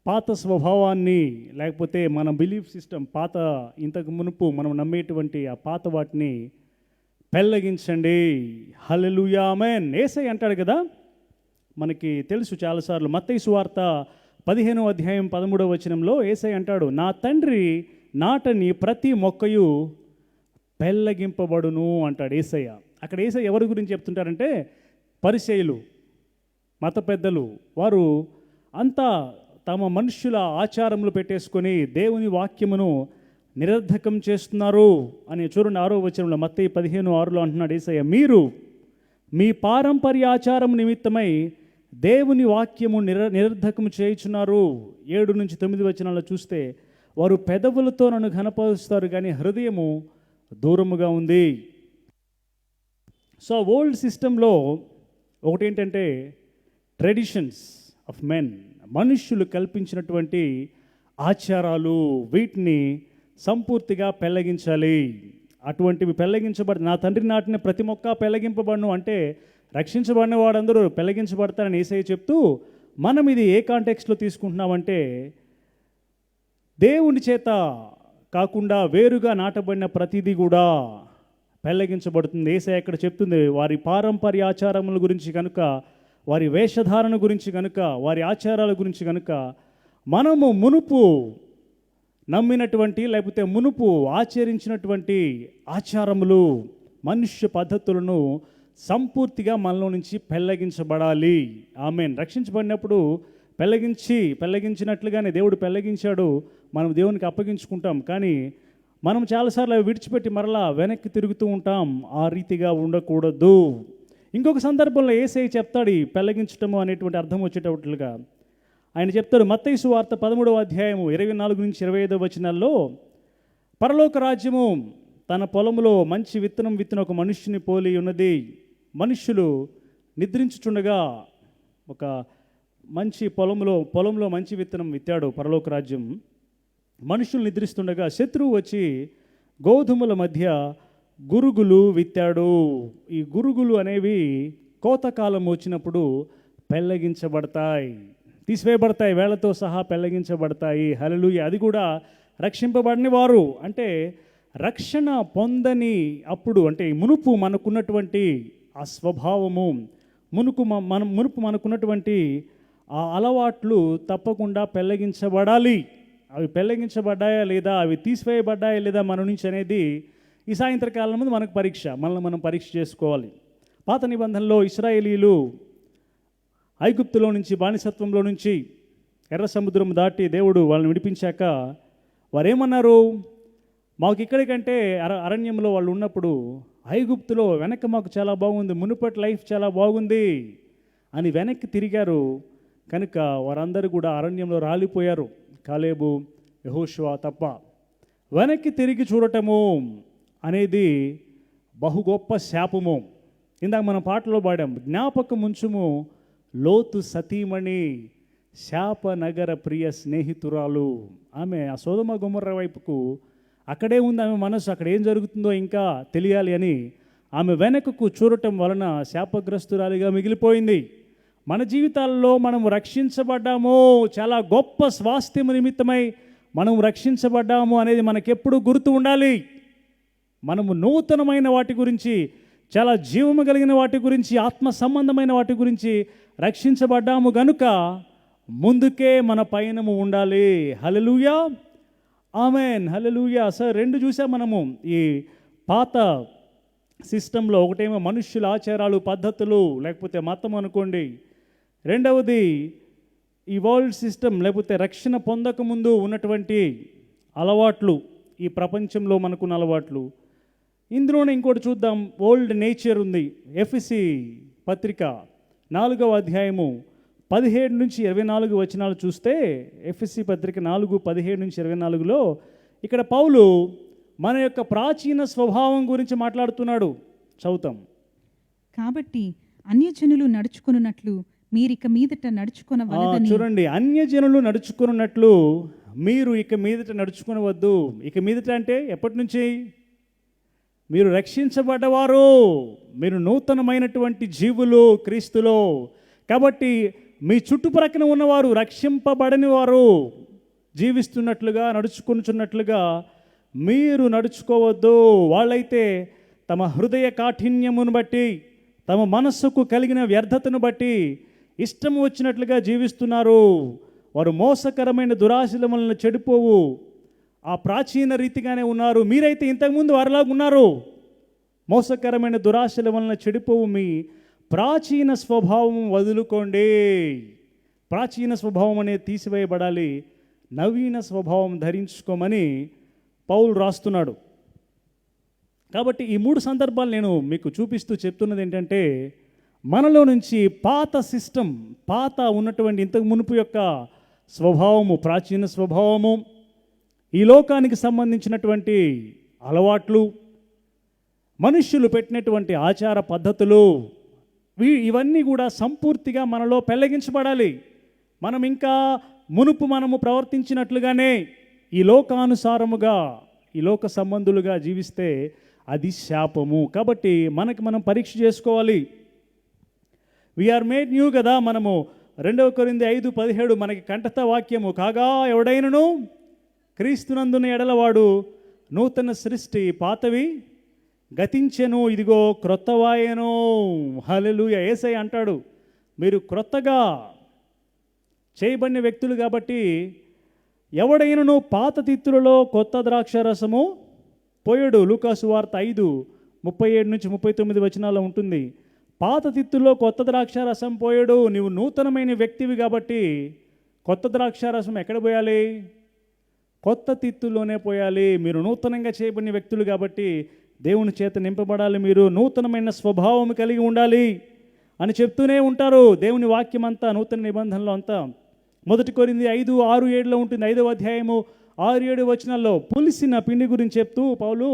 Speaker 1: పాత స్వభావాన్ని, లేకపోతే మన బిలీఫ్ సిస్టమ్, పాత ఇంతకు మునుపు మనం నమ్మేటువంటి ఆ పాత వాటిని పెళ్ళగించండి. హల్లెలూయా, ఆమేన్. యేసయ్య అంటాడు కదా, మనకి తెలుసు చాలాసార్లు, మత్తయి సువార్త 15వ అధ్యాయం 13వ వచనంలో యేసయ్య అంటాడు, నా తండ్రి నాటని ప్రతి మొక్కయు పెళ్ళగింపబడును అంటాడు యేసయ్య. అక్కడ యేసయ్య ఎవరి గురించి చెప్తుంటారంటే, పరిసయ్యులు, మత పెద్దలు, వారు అంతా తమ మనుష్యుల ఆచారములు పెట్టేసుకొని దేవుని వాక్యమును నిరర్ధకం చేస్తున్నారు అని. చూడండి 6వ వచనంలో, మత్తయి 15:6లో అంటున్నాడు యేసయ్య, మీరు మీ పారంపర్య ఆచారం నిమిత్తమై దేవుని వాక్యము నిరర్ధకము చేయుచున్నారు. 7-9 వచనాల్లో చూస్తే, వారు పెదవులతో నన్ను ఘనపరుస్తారు కానీ హృదయము దూరముగా ఉంది. సో ఓల్డ్ సిస్టంలో ఒకటి ఏంటంటే, ట్రెడిషన్స్ ఆఫ్ మెన్, మనుష్యులు కల్పించినటువంటి ఆచారాలు, వీటిని సంపూర్తిగా పెళ్ళగించాలి. అటువంటివి పెళ్ళగించబడి, నా తండ్రి నాటిన ప్రతి మొక్క పెళ్ళగింపబడును అంటే రక్షించబడిన వాడందరూ పెళ్ళగించబడతారని యేసయ్య చెప్తూ, మనం ఇది ఏ కాంటెక్స్ట్లో తీసుకుంటున్నామంటే, దేవుని చేత కాకుండా వేరుగా నాటబడిన ప్రతిదీ కూడా పెళ్ళగించబడుతుంది. యేసయ్య ఇక్కడ చెప్తుంది, వారి పారంపర్య ఆచారముల గురించి కనుక, వారి వేషధారణ గురించి కనుక, వారి ఆచారాల గురించి కనుక, మనము మునుపు నమ్మినటువంటి లేకపోతే మునుపు ఆచరించినటువంటి ఆచారములు, మనుష్య పద్ధతులను సంపూర్తిగా మనలో నుంచి పెళ్ళగించబడాలి. ఆమేన్. రక్షించబడినప్పుడు పెళ్ళగించినట్లుగానే దేవుడు పెళ్ళగించాడు, మనం దేవునికి అప్పగించుకుంటాం. కానీ మనం చాలాసార్లు అవి విడిచిపెట్టి మరలా వెనక్కి తిరుగుతూ ఉంటాం. ఆ రీతిగా ఉండకూడదు. ఇంకొక సందర్భంలో యేసయ్య చెప్తాడు ఈ పెళ్ళగించటము అనేటువంటి అర్థం వచ్చేటట్లుగా. ఆయన చెప్తాడు, మత్తయి సువార్త 13వ అధ్యాయము 24-25 వచనాల్లో, పరలోక రాజ్యము తన పొలంలో మంచి విత్తనం విత్తిన ఒక మనుష్యుని పోలి ఉన్నది. మనుష్యులు నిద్రించుచుండగా ఒక మంచి పొలంలో మంచి విత్తనం విత్తాడు పరలోక రాజ్యం. మనుషులు నిద్రిస్తుండగా శత్రువు వచ్చి గోధుమల మధ్య గురుగులు విత్తాడు. ఈ గురుగులు అనేవి కోతకాలం వచ్చినప్పుడు పెళ్ళగించబడతాయి, తీసివేయబడతాయి, వేళ్లతో సహా పెళ్ళగించబడతాయి. హల్లెలూయా. అది కూడా రక్షింపబడని వారు, అంటే రక్షణ పొందని అప్పుడు, అంటే మునుపు మనకున్నటువంటి ఆ స్వభావము, మునుపు మనకున్నటువంటి ఆ అలవాట్లు తప్పకుండా పెళ్ళగించబడాలి. అవి పెళ్ళగించబడ్డాయా లేదా, అవి తీసివేయబడ్డాయా లేదా మన నుంచి అనేది ఈ సాయంత్రకాలం ముందు మనకు పరీక్ష, మనల్ని మనం పరీక్ష చేసుకోవాలి. పాత నిబంధనలో ఇశ్రాయేలీలు ఐగుప్తులో నుంచి, బానిసత్వంలో నుంచి ఎర్ర సముద్రం దాటి దేవుడు వాళ్ళని విడిపించాక వారేమన్నారు, మాకు ఇక్కడికంటే అరణ్యంలో వాళ్ళు ఉన్నప్పుడు ఐగుప్తులో వెనక మాకు చాలా బాగుంది, మునుపటి లైఫ్ చాలా బాగుంది అని వెనక్కి తిరిగారు. కనుక వారందరూ కూడా అరణ్యంలో రాలిపోయారు, కాలేబు, యెహోషువ తప్ప. వెనక్కి తిరిగి చూడటము అనేది బహు గొప్ప శాపము. ఇందాక మనం పాటలో పాడాం, జ్ఞాపకం ఉంచుము లోతు సతీమణి, శాప నగర ప్రియ స్నేహితురాలు. ఆమె ఆ సొదొమ గొమొర్రా వైపుకు అక్కడే ఉంది ఆమె మనసు, అక్కడ ఏం జరుగుతుందో ఇంకా తెలియాలి అని ఆమె వెనకకు చూడటం వలన శాపగ్రస్తురాలిగా మిగిలిపోయింది. మన జీవితాల్లో మనం రక్షించబడ్డాము, చాలా గొప్ప స్వాస్థ్యం నిమిత్తమై మనం రక్షించబడ్డాము అనేది మనకెప్పుడు గుర్తు ఉండాలి. మనము నూతనమైన వాటి గురించి, చాలా జీవము కలిగిన వాటి గురించి, ఆత్మ సంబంధమైన వాటి గురించి రక్షించబడ్డాము గనుక ముందుకే మన పయనము ఉండాలి. హల్లెలూయా, ఆమేన్, హల్లెలూయా. సార్, రెండు చూసాం మనము ఈ పాత సిస్టంలో. ఒకటేమో మనుష్యుల ఆచారాలు, పద్ధతులు, లేకపోతే మతం అనుకోండి. రెండవది ఈ వరల్డ్ సిస్టమ్, లేకపోతే రక్షణ పొందకముందు ఉన్నటువంటి అలవాట్లు, ఈ ప్రపంచంలో మనకున్న అలవాట్లు. ఇందులోనే ఇంకోటి చూద్దాం, ఓల్డ్ నేచర్ ఉంది. ఎఫెసీ పత్రిక 4వ అధ్యాయము 17 నుంచి 24 వచనాలు చూస్తే, ఎఫెసీ పత్రిక 4:17 నుంచి 24లో ఇక్కడ పౌలు మన యొక్క ప్రాచీన స్వభావం గురించి మాట్లాడుతున్నాడు. చదువుతాం.
Speaker 2: కాబట్టి అన్యజనులు నడుచుకొనున్నట్లు మీరిక మీదట నడుచుకొనవలదని.
Speaker 1: చూడండి, అన్యజనులు నడుచుకున్నట్లు మీరు ఇక మీదట నడుచుకునవద్దు. ఇక మీదట అంటే ఎప్పటి నుంచి? మీరు రక్షించబడ్డవారు, మీరు నూతనమైనటువంటి జీవులు క్రీస్తులో. కాబట్టి మీ చుట్టుప్రక్కన ఉన్నవారు రక్షింపబడని వారు జీవిస్తున్నట్లుగా, నడుచుకుంటున్నట్లుగా మీరు నడుచుకోవద్దు. వాళ్ళైతే తమ హృదయ కాఠిన్యమును బట్టి, తమ మనస్సుకు కలిగిన వ్యర్థతను బట్టి ఇష్టం వచ్చినట్లుగా జీవిస్తున్నారు. వారు మోసకరమైన దురాశల వలన చెడిపోవు ఆ ప్రాచీన రీతిగానే ఉన్నారు. మీరైతే ఇంతకుముందు వారిలాగా ఉన్నారు. మోసకరమైన దురాశల వలన చెడిపోవు మీ ప్రాచీన స్వభావం వదులుకోండి. ప్రాచీన స్వభావం అనేది తీసివేయబడాలి, నవీన స్వభావం ధరించుకోమని పౌలు రాస్తున్నాడు. కాబట్టి ఈ 3 సందర్భాలు నేను మీకు చూపిస్తూ చెప్తున్నది ఏంటంటే, మనలో నుంచి పాత సిస్టమ్, పాత ఉన్నటువంటి ఇంతకు మునుపు యొక్క స్వభావము, ప్రాచీన స్వభావము, ఈ లోకానికి సంబంధించినటువంటి అలవాట్లు, మనుష్యులు పెట్టినటువంటి ఆచార పద్ధతులు, ఇవన్నీ కూడా సంపూర్తిగా మనలో పెళ్ళగించబడాలి. మనం ఇంకా మునుపు మనము ప్రవర్తించినట్లుగానే ఈ లోకానుసారముగా, ఈ లోక సంబంధులుగా జీవిస్తే అది శాపము. కాబట్టి మనకి మనం పరీక్ష చేసుకోవాలి. వీఆర్ మేడ్ న్యూ కదా. మనము 2 కొరింథీ 5:17 మనకి కంఠత వాక్యము, కాగా ఎవడైనను క్రీస్తునందున ఎడలవాడు నూతన సృష్టి, పాతవి గతించెను, ఇదిగో క్రొత్తవాయెను. హల్లెలూయా. యేసయ్య అంటాడు, మీరు క్రొత్తగా చేయబడిన వ్యక్తులు కాబట్టి, ఎవడైనను పాత తిత్తులలో కొత్త ద్రాక్ష రసము పోయడు. లూకాసు వార్త 5:37 నుంచి 39 వచనాల్లో ఉంటుంది. పాత తిత్తుల్లో కొత్త ద్రాక్ష రసం పోయడు. నీవు నూతనమైన వ్యక్తివి కాబట్టి కొత్త ద్రాక్ష రసం ఎక్కడ పోయాలి? కొత్త తిత్తుల్లోనే పోయాలి. మీరు నూతనంగా చేయబడిన వ్యక్తులు కాబట్టి దేవుని చేత నింపబడాలి. మీరు నూతనమైన స్వభావం కలిగి ఉండాలి అని చెప్తూనే ఉంటారు. దేవుని వాక్యం అంతా, నూతన నిబంధనలో అంతా 1 కొరింథీ 5:6-7లో ఉంటుంది. 5వ అధ్యాయము 6-7 వచనాల్లో పులిసిన పిండి గురించి చెప్తూ పౌలు,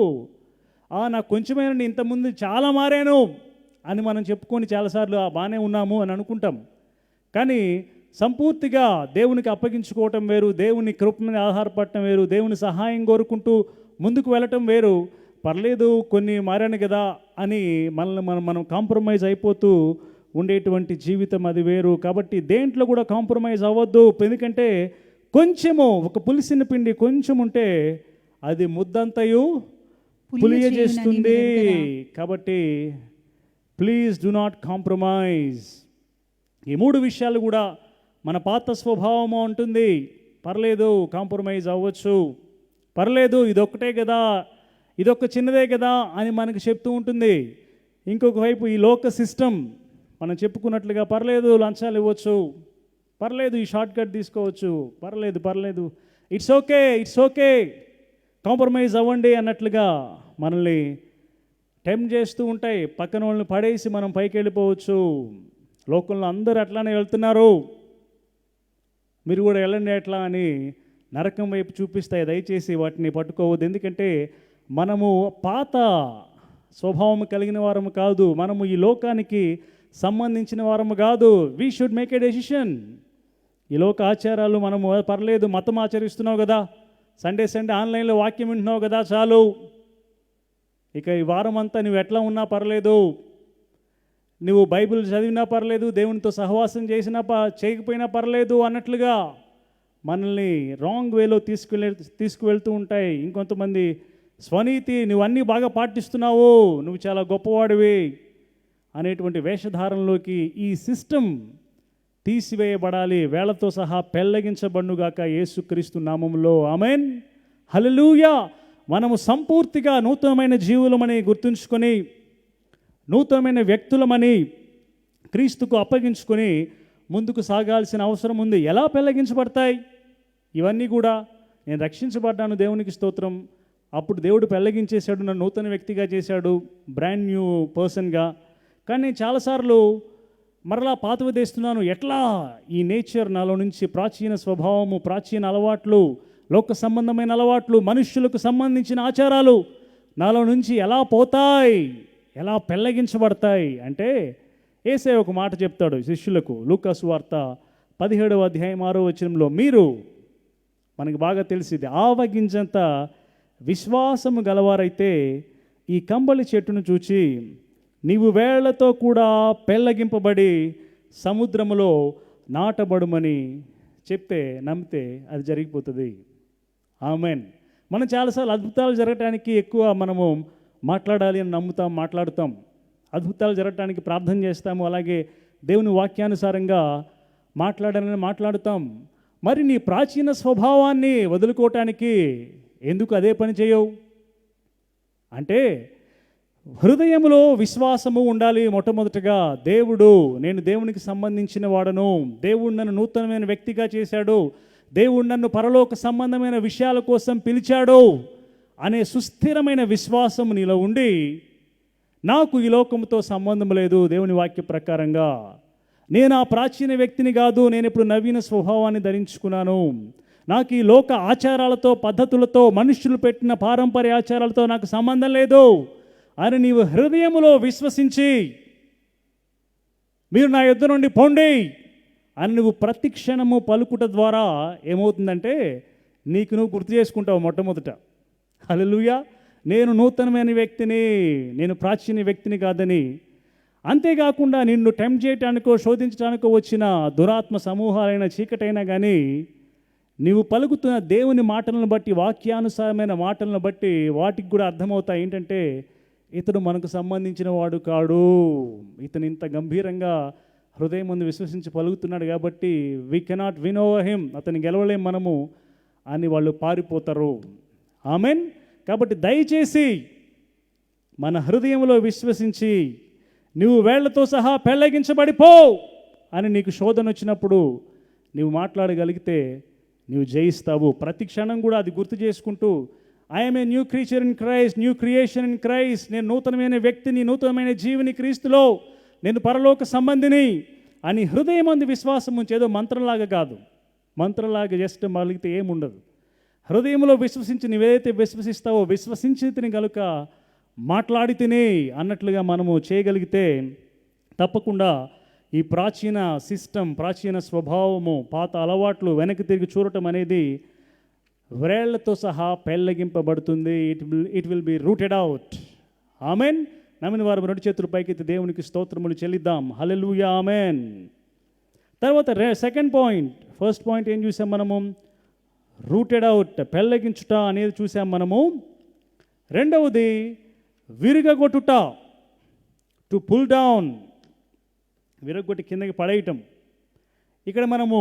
Speaker 1: నాకు కొంచెమేనండి, ఇంతకుముందు చాలా మారాను అని మనం చెప్పుకొని చాలాసార్లు బాగానే ఉన్నాము అని అనుకుంటాం. కానీ సంపూర్తిగా దేవునికి అప్పగించుకోవటం వేరు, దేవుని కృప మీద ఆధారపడటం వేరు, దేవుని సహాయం కోరుకుంటూ ముందుకు వెళ్ళటం వేరు. పర్లేదు కొన్ని మారాను కదా అని మనల్ని మనం కాంప్రమైజ్ అయిపోతూ ఉండేటువంటి జీవితం అది వేరు. కాబట్టి దేంట్లో కూడా కాంప్రమైజ్ అవ్వద్దు. ఎందుకంటే కొంచెము ఒక పులిసిన పిండి కొంచెం ఉంటే అది ముద్దంతయు పులియ చేస్తుంది. కాబట్టి ప్లీజ్ డు నాట్ కాంప్రమైజ్. ఈ 3 విషయాలు కూడా మన పాత స్వభావము ఉంటుంది. పర్లేదు కాంప్రమైజ్ అవ్వచ్చు, పర్లేదు ఇదొక్కటే కదా, ఇదొక్క చిన్నదే కదా అని మనకు చెప్తూ ఉంటుంది. ఇంకొక వైపు ఈ లోక సిస్టమ్ మనం చెప్పుకున్నట్లుగా పర్లేదు లంచాలు ఇవ్వచ్చు, పర్లేదు ఈ షార్ట్ కట్ తీసుకోవచ్చు, పర్లేదు ఇట్స్ ఓకే కాంప్రమైజ్ అవ్వండి అన్నట్లుగా మనల్ని టెంప్ట్ చేస్తూ ఉంటాయి. పక్కన వాళ్ళని పడేసి మనం పైకి వెళ్ళిపోవచ్చు. లోకంలో అందరూ అట్లానే వెళ్తున్నారు, మీరు కూడా వెళ్ళండి ఎట్లా అని నరకం వైపు చూపిస్తాయి. దయచేసి వాటిని పట్టుకోవద్దు. ఎందుకంటే మనము పాత స్వభావం కలిగిన వారము కాదు, మనము ఈ లోకానికి సంబంధించిన వారము కాదు. We should make a decision. ఈ లోక ఆచారాలు మనము పర్లేదు, మతం ఆచరిస్తున్నావు కదా, సండే ఆన్లైన్లో వాక్యం వింటున్నావు కదా, చాలు, ఇక ఈ వారం అంతా నువ్వు ఎట్లా ఉన్నా పర్లేదు, నువ్వు బైబిల్ చదివినా పర్లేదు, దేవునితో సహవాసం చేసినా చేయకపోయినా పర్లేదు అన్నట్లుగా మనల్ని రాంగ్ వేలో తీసుకువెళ్తూ ఉంటాయి. ఇంకొంతమంది స్వనీతి, నువ్వు అన్నీ బాగా పాటిస్తున్నావు, నువ్వు చాలా గొప్పవాడివి అనేటువంటి వేషధారంలోకి ఈ సిస్టమ్ తీసివేయబడాలి. వేళతో సహా పెళ్ళగించబడుగాక యేసుక్రీస్తు నామములో. ఆమేన్, హల్లెలూయా. మనము సంపూర్తిగా నూతనమైన జీవులమని గుర్తుంచుకొని, నూతనమైన వ్యక్తులమని క్రీస్తుకు అప్పగించుకొని ముందుకు సాగాల్సిన అవసరం ఉంది. ఎలా పెళ్ళగించబడతాయి ఇవన్నీ కూడా? నేను రక్షించబడ్డాను, దేవునికి స్తోత్రం, అప్పుడు దేవుడు పెళ్ళగించేశాడు, నన్ను నూతన వ్యక్తిగా చేశాడు, బ్రాండ్ న్యూ పర్సన్గా. కానీ చాలాసార్లు మరలా పాతవదేస్తున్నాను. ఎట్లా ఈ నేచర్ నాలో నుంచి, ప్రాచీన స్వభావము, ప్రాచీన అలవాట్లు, లోక సంబంధమైన అలవాట్లు, మనుష్యులకు సంబంధించిన ఆచారాలు నాలో నుంచి ఎలా పోతాయి, ఎలా పెళ్ళగించబడతాయి అంటే యేసయ్య ఒక మాట చెప్తాడు శిష్యులకు. లూకా సువార్త 17వ అధ్యాయం 6వ వచనంలో, మీరు, మనకి బాగా తెలిసింది, ఆవగింజంత విశ్వాసము గలవారైతే ఈ కంబళి చెట్టును చూచి నీవు వేళ్లతో కూడా పెళ్ళగింపబడి సముద్రములో నాటబడుమని చెప్తే నమ్మితే అది జరిగిపోతుంది. ఆమేన్. మనం చాలాసార్లు అద్భుతాలు జరగటానికి ఎక్కువ మనము మాట్లాడాలి అని మాట్లాడుతాం, అద్భుతాలు జరగటానికి ప్రార్థన చేస్తాము, అలాగే దేవుని వాక్యానుసారంగా మాట్లాడాలని మాట్లాడుతాం. మరి నీ ప్రాచీన స్వభావాన్ని వదులుకోవటానికి ఎందుకు అదే పని చేయవు అంటే, హృదయంలో విశ్వాసము ఉండాలి. మొట్టమొదటిగా దేవుడు, నేను దేవునికి సంబంధించిన వాడను, దేవుడు నన్ను నూతనమైన వ్యక్తిగా చేశాడు, దేవుడు నన్ను పరలోక సంబంధమైన విషయాల కోసం పిలిచాడు అనే సుస్థిరమైన విశ్వాసం నీలో ఉండి, నాకు ఈ లోకంతో సంబంధం లేదు, దేవుని వాక్య ప్రకారంగా నేను ఆ ప్రాచీన వ్యక్తిని కాదు, నేను ఇప్పుడు నవీన స్వభావాన్ని ధరించుకున్నాను, నాకు ఈ లోక ఆచారాలతో, పద్ధతులతో, మనుష్యులు పెట్టిన పారంపర్య ఆచారాలతో నాకు సంబంధం లేదు అని నీవు హృదయములో విశ్వసించి, మీరు నా యుద్ధ నుండి పొండి అని నువ్వు ప్రతి క్షణము పలుకుట ద్వారా ఏమవుతుందంటే, నీకు నువ్వు గుర్తు చేసుకుంటావు మొట్టమొదట, హల్లెలూయా, నేను నూతనమైన వ్యక్తిని, నేను ప్రాచీన వ్యక్తిని కాదని. అంతేకాకుండా నిన్ను టెంప్ట్ చేయటానికో శోధించడానికో వచ్చిన దురాత్మ సమూహాలైన చీకటైనా కానీ నీవు పలుకుతున్న దేవుని మాటలను బట్టి, వాక్యానుసారమైన మాటలను బట్టి వాటికి కూడా అర్థమవుతాయి ఏంటంటే, ఇతడు మనకు సంబంధించిన వాడు కాడు, ఇతను ఇంత గంభీరంగా హృదయం ముందు విశ్వసించి పలుకుతున్నాడు కాబట్టి we cannot win over him, అతన్ని గెలవలేం మనము అని వాళ్ళు పారిపోతారు. ఆమెన్. కాబట్టి దయచేసి మన హృదయంలో విశ్వసించి నువ్వు వేళ్లతో సహా పెళ్ళగించబడిపో అని నీకు శోధన వచ్చినప్పుడు నువ్వు మాట్లాడగలిగితే నువ్వు జయిస్తావు. ప్రతి క్షణం కూడా అది గుర్తు చేసుకుంటూ, I'm a new creature in Christ, new creation in Christ, నేను నూతనమైన వ్యక్తిని, నూతనమైన జీవిని క్రీస్తులో, నేను పరలోక సంబంధిని అని హృదయం అందు విశ్వాసం ఉంచి, ఏదో మంత్రంలాగా కాదు, మంత్రంలాగా జస్ట్ మలిగితే ఏముండదు. హృదయంలో విశ్వసించి నువ్వేదైతే విశ్వసిస్తావో, విశ్వసించితిని కనుక మాట్లాడితేనే అన్నట్లుగా మనము చేయగలిగితే తప్పకుండా ఈ ప్రాచీన సిస్టమ్, ప్రాచీన స్వభావము, పాత అలవాట్లు వెనక్కి తిరిగి చూడటం అనేది వ్రేళ్లతో సహా పెళ్ళగింపబడుతుంది. It will be rooted out. ఆమెన్. నమ్మిన వారు రెండు చేతులు పైకెత్తి దేవునికి స్తోత్రములు చెల్లిద్దాం. హల్లెలూయా, ఆమెన్. తర్వాత సెకండ్ పాయింట్, ఫస్ట్ పాయింట్ ఏం చూసాం మనము? రూటెడ్ అవుట్, పెళ్ళగించుట అనేది చూసాం మనము. రెండవది విరగగొట్టుట, టు పుల్ డౌన్, విరగొట్టి కిందకి పడేయటం. ఇక్కడ మనము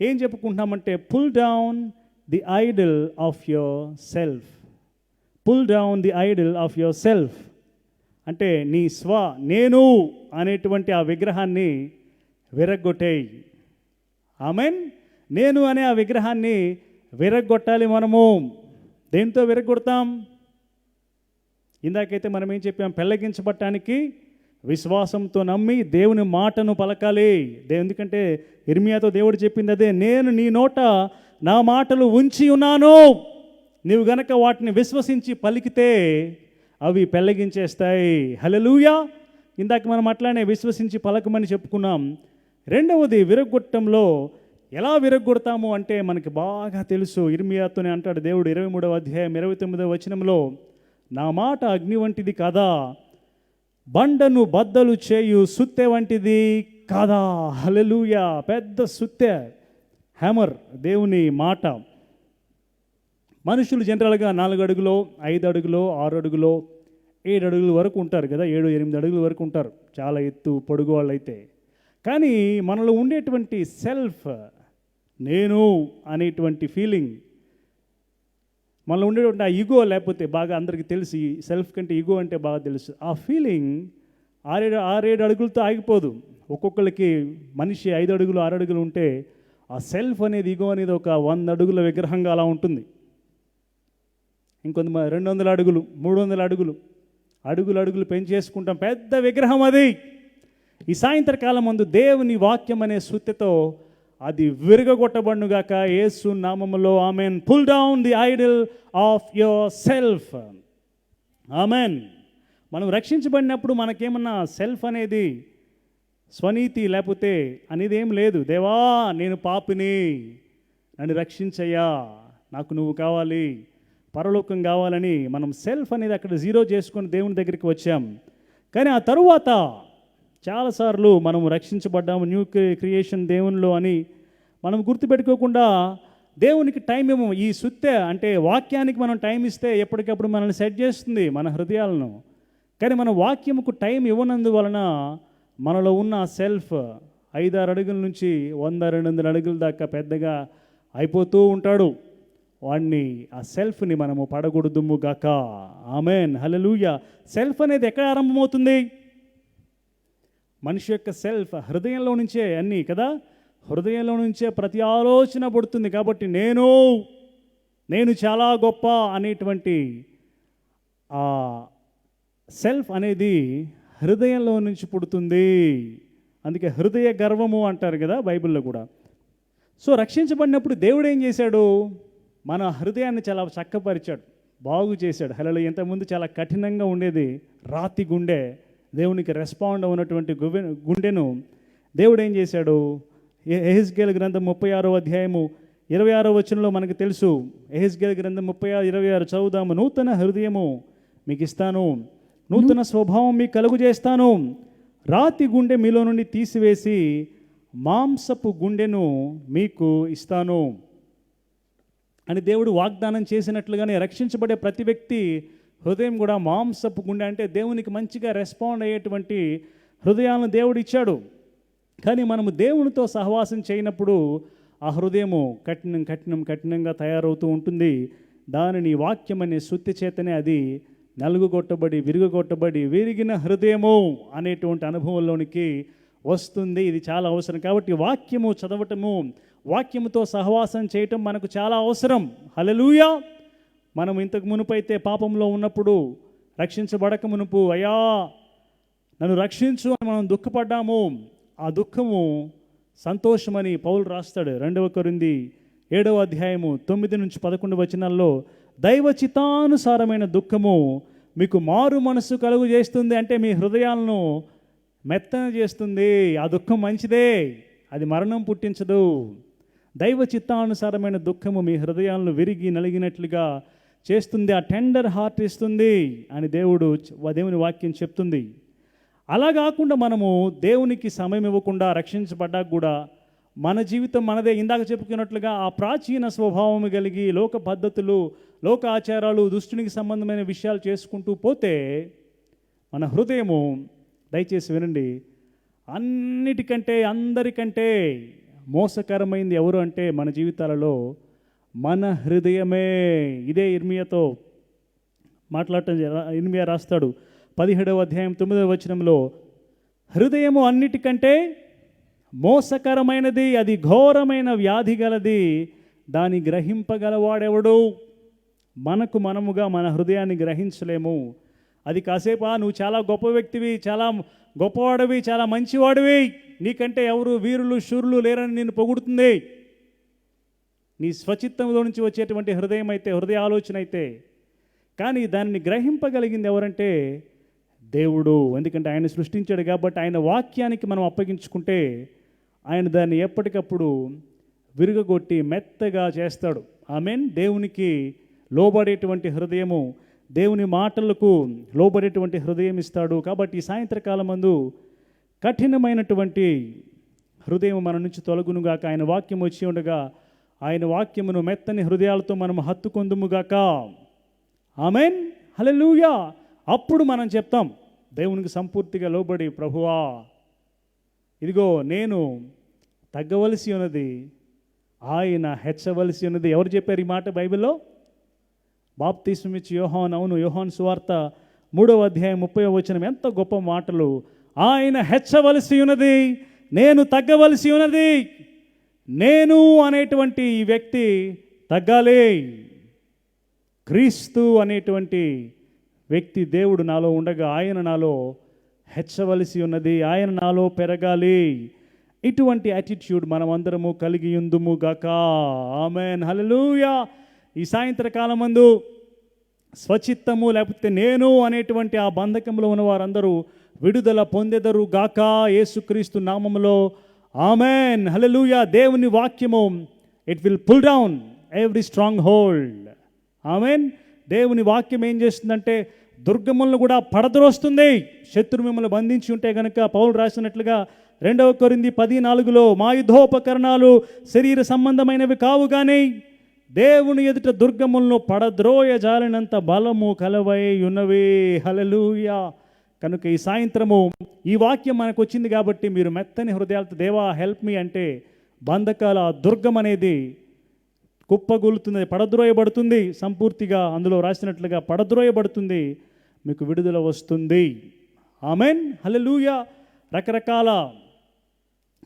Speaker 1: ఏం చెప్పుకుంటున్నామంటే pull down the idol of yourself. Pull down the idol of yourself అంటే నీ నేను అనేటువంటి ఆ విగ్రహాన్ని విరగొట్టేయి. ఆమెన్. నేను అనే ఆ విగ్రహాన్ని విరగొట్టాలి. మనము దేంతో విరగొడతాం? ఇందాకైతే మనం ఏం చెప్పాం? పెళ్ళగించబడటానికి విశ్వాసంతో నమ్మి దేవుని మాటను పలకాలి. ఎందుకంటే ఇర్మియాతో దేవుడు చెప్పింది అదే, నేను నీ నోట నా మాటలు ఉంచి ఉన్నాను, నీవు గనక వాటిని విశ్వసించి పలికితే అవి పెళ్ళగించేస్తాయి. హల్లెలూయా. ఇందాక మనం అట్లానే విశ్వసించి పలకమని చెప్పుకున్నాం. రెండవది విరగొట్టంలో ఎలా విరగొడతాము అంటే మనకి బాగా తెలుసు. ఇర్మియాతోనే అంటాడు దేవుడు 23వ అధ్యాయం 29వ వచనంలో, నా మాట అగ్ని వంటిది కాదా, బండను బద్దలు చేయు సుత్తె వంటిది కాదా. హల్లెలూయా. పెద్ద సుత్తె, హ్యామర్, దేవుని మాట. మనుషులు జనరల్గా 4 అడుగులో, 5 అడుగులో, 6 అడుగులో, 7 అడుగుల వరకు ఉంటారు కదా, 7-8 అడుగుల వరకు ఉంటారు చాలా ఎత్తు పొడుగు వాళ్ళు అయితే. కానీ మనలో ఉండేటువంటి సెల్ఫ్, నేను అనేటువంటి ఫీలింగ్, మనలో ఉండేటువంటి ఆ ఈగో, లేకపోతే బాగా అందరికీ తెలిసి సెల్ఫ్ కంటే ఈగో అంటే బాగా తెలుసు, ఆ ఫీలింగ్ 6-7 అడుగులతో ఆగిపోదు. ఒక్కొక్కరికి మనిషి 5 అడుగులు 6 అడుగులు ఉంటే ఆ సెల్ఫ్ అనేది, ఈగో అనేది ఒక 100 అడుగుల విగ్రహంగా అలా ఉంటుంది. ఇంకొంత 200 అడుగులు, 300 అడుగులు, అడుగులు పెంచేసుకుంటాం. పెద్ద విగ్రహం అది. ఈ సాయంత్రకాలం ముందు దేవుని వాక్యం అనే సుత్తెతో అది విరగొట్టబడునుగాక యేసు నామములో. Amen. Pull down the idol of yourself. Amen. మనం రక్షించబడినప్పుడు మనకేమన్నా సెల్ఫ్ అనేది స్వనీతి లేకపోతే అనేది ఏం లేదు. దేవా నేను పాపిని, నన్ను రక్షించయ్యా, నాకు నువ్వు కావాలి, పరలోకం కావాలని మనం సెల్ఫ్ అనేది అక్కడ జీరో చేసుకొని దేవుని దగ్గరికి వచ్చాం. కానీ ఆ తరువాత చాలాసార్లు మనం రక్షించబడ్డాము, న్యూ క్రియేషన్ దేవునిలో అని మనం గుర్తుపెట్టుకోకుండా దేవునికి టైం ఏమో, ఈ సుత్తె అంటే వాక్యానికి మనం టైం ఇస్తే ఎప్పటికప్పుడు మనల్ని సెట్ చేస్తుంది మన హృదయాలను. కానీ మన వాక్యముకు టైం ఇవ్వనందువలన మనలో ఉన్న సెల్ఫ్ 5-6 అడుగుల నుంచి 100-200 అడుగుల దాకా పెద్దగా అయిపోతూ ఉంటాడు. వాడిని, ఆ సెల్ఫ్ని మనము పడగొడుదుము గాక. ఆమెన్. హల్లెలూయా. సెల్ఫ్ అనేది ఎక్కడ ఆరంభమవుతుంది? మనిషి యొక్క సెల్ఫ్ హృదయంలో నుంచే అన్నీ కదా, హృదయంలో నుంచే ప్రతి ఆలోచన పుడుతుంది. కాబట్టి నేను చాలా గొప్ప అనేటువంటి ఆ సెల్ఫ్ అనేది హృదయంలో నుంచి పుడుతుంది. అందుకే హృదయ గర్వము అంటారు కదా బైబిల్లో కూడా. సో రక్షించబడినప్పుడు దేవుడు ఏం చేశాడు? మన హృదయాన్ని చాలా చక్కపరిచాడు, బాగు చేశాడు. హల్లెలూయా. ఇంతకుముందు చాలా కఠినంగా ఉండేది రాతి గుండె, దేవునికి రెస్పాండ్ అవునటువంటి గుండెను దేవుడు ఏం చేశాడు? యెహెజ్కేలు గ్రంథం 36వ అధ్యాయము 26వ వచనంలో మనకు తెలుసు. యెహెజ్కేలు గ్రంథం 36:26 చదువుదాము. నూతన హృదయము మీకు ఇస్తాను, నూతన స్వభావం మీకు కలుగు చేస్తాను, రాతి గుండె మీలో నుండి తీసివేసి మాంసపు గుండెను మీకు ఇస్తాను అని దేవుడు వాగ్దానం చేసినట్లుగానే రక్షించబడే ప్రతి వ్యక్తి హృదయం కూడా మాంసపు గుండె, అంటే దేవునికి మంచిగా రెస్పాండ్ అయ్యేటువంటి హృదయాలను దేవుడు ఇచ్చాడు. కానీ మనము దేవునితో సహవాసం చేయనప్పుడు ఆ హృదయము కఠినంగా తయారవుతూ ఉంటుంది. దానిని వాక్యం అనే సుత్తి చేతనే అది నలుగుగొట్టబడి విరిగిన హృదయము అనేటువంటి అనుభవంలోనికి వస్తుంది. ఇది చాలా అవసరం. కాబట్టి వాక్యము చదవటము, వాక్యముతో సహవాసం చేయటం మనకు చాలా అవసరం. హల్లెలూయా. మనం ఇంతకు మునుపైతే పాపంలో ఉన్నప్పుడు, రక్షించబడక మునుపు అయ్యా నన్ను రక్షించు అని మనం దుఃఖపడ్డాము. ఆ దుఃఖము సంతోషమని పౌలు రాస్తాడు 2 కొరింథీ 7వ అధ్యాయము 9-11 వచనాల్లో, దైవ చిత్తానుసారమైన దుఃఖము మీకు మారు మనస్సు కలుగు చేస్తుంది అంటే మీ హృదయాలను మెత్తన చేస్తుంది. ఆ దుఃఖం మంచిదే, అది మరణం పుట్టించదు. దైవ చిత్తానుసారమైన దుఃఖము మీ హృదయాలను విరిగి నలిగినట్లుగా చేస్తుంది, ఆ టెండర్ హార్ట్ ఇస్తుంది అని దేవుని వాక్యం చెప్తుంది. అలా కాకుండా మనము దేవునికి సమయం ఇవ్వకుండా రక్షించబడ్డాక కూడా మన జీవితం మనదే, ఇందాక చెప్పుకున్నట్లుగా ఆ ప్రాచీన స్వభావం కలిగి లోక పద్ధతులు, లోక ఆచారాలు, దుష్టునికి సంబంధమైన విషయాలు చేసుకుంటూ పోతే మన హృదయము, దయచేసి వినండి, అన్నిటికంటే అందరికంటే మోసకరమైంది ఎవరు అంటే మన జీవితాలలో మన హృదయమే. ఇదే ఇర్మియాతో మాట్లాడటం ఇర్మియా రాస్తాడు 17వ అధ్యాయం 9వ వచనంలో, హృదయము అన్నిటికంటే మోసకరమైనది, అది ఘోరమైన వ్యాధి గలది, దాన్ని గ్రహింపగలవాడెవడు? మనకు మనముగా మన హృదయాన్ని గ్రహించలేము. అది కాసేపు నువ్వు చాలా గొప్ప వ్యక్తివి, చాలా గొప్పవాడివి, చాలా మంచివాడివి, నీకంటే ఎవరు వీరులు శూరులు లేరని నిన్ను పొగుడుతుంది. నీ స్వచిత్తంలో నుంచి వచ్చేటువంటి హృదయం అయితే, హృదయ ఆలోచన అయితే. కానీ దాన్ని గ్రహింపగలిగింది ఎవరంటే దేవుడు. ఎందుకంటే ఆయన సృష్టించాడు కాబట్టి ఆయన వాక్యానికి మనం అప్పగించుకుంటే ఆయన దాన్ని ఎప్పటికప్పుడు విరుగగొట్టి మెత్తగా చేస్తాడు. ఆమేన్. దేవునికి లోబడేటువంటి హృదయము, దేవుని మాటలకు లోబడేటువంటి హృదయం ఇస్తాడు. కాబట్టి ఈ సాయంత్రకాలం మందు కఠినమైనటువంటి హృదయం మన నుంచి తొలగునుగాక. ఆయన వాక్యం వచ్చి ఉండగా ఆయన వాక్యమును మెత్తని హృదయాలతో మనం హత్తుకొందుముగాక. ఆమేన్. హల్లెలూయా. అప్పుడు మనం చెప్తాం దేవునికి సంపూర్తిగా లోబడి, ప్రభువా ఇదిగో నేను తగ్గవలసి ఉన్నది, ఆయన హెచ్చవలసి ఉన్నది. ఎవరు చెప్పారు ఈ మాట బైబిల్లో? బాప్తిస్మం ఇచ్చి యోహాను. అవును, యోహాను సువార్త 3వ అధ్యాయం 30వ వచనం. ఎంత గొప్ప మాటలు! ఆయన హెచ్చవలసి ఉన్నది, నేను తగ్గవలసి ఉన్నది. నేను అనేటువంటి ఈ వ్యక్తి తగ్గాలి. క్రీస్తు అనేటువంటి వ్యక్తి దేవుడు నాలో ఉండగా ఆయన నాలో హెచ్చవలసి ఉన్నది, ఆయన నాలో పెరగాలి. ఇటువంటి యాటిట్యూడ్ మనం అందరము కలిగి ఉందుము గాక. ఆమేన్. హల్లెలూయా. ఈ సాయంత్రకాలం మందు స్వచిత్తము లేకపోతే నేను అనేటువంటి ఆ బంధకంలో ఉన్న వారందరూ విడుదల పొందెదరు గాక యేసుక్రీస్తు నామములో. ఆమేన్. హల్లెలూయా. దేవుని వాక్యము it will pull down every stronghold. ఆమేన్. దేవుని వాక్యం ఏం చేస్తుందంటే దుర్గములను కూడా పడద్రోస్తుంది. శత్రు మిమ్మల్ని బంధించి ఉంటే కనుక పౌలు రాసినట్లుగా 2వ కొరింథీ 10:4లో మా యుద్ధోపకరణాలు శరీర సంబంధమైనవి కావు కానీ దేవుని ఎదుట దుర్గములను పడద్రోయజాలినంత బలము కలవై ఉన్నవి. హల్లెలూయా. కనుక ఈ సాయంత్రము ఈ వాక్యం మనకు వచ్చింది కాబట్టి మీరు మెత్తని హృదయాలతో దేవా హెల్ప్ మీ అంటే బంధకాల దుర్గం అనేది కుప్పగూలుతుంది, పడద్రోయబడుతుంది. సంపూర్తిగా అందులో రాసినట్లుగా పడద్రోయబడుతుంది, మీకు విడుదల వస్తుంది. ఆమేన్. హల్లెలూయా. రకరకాల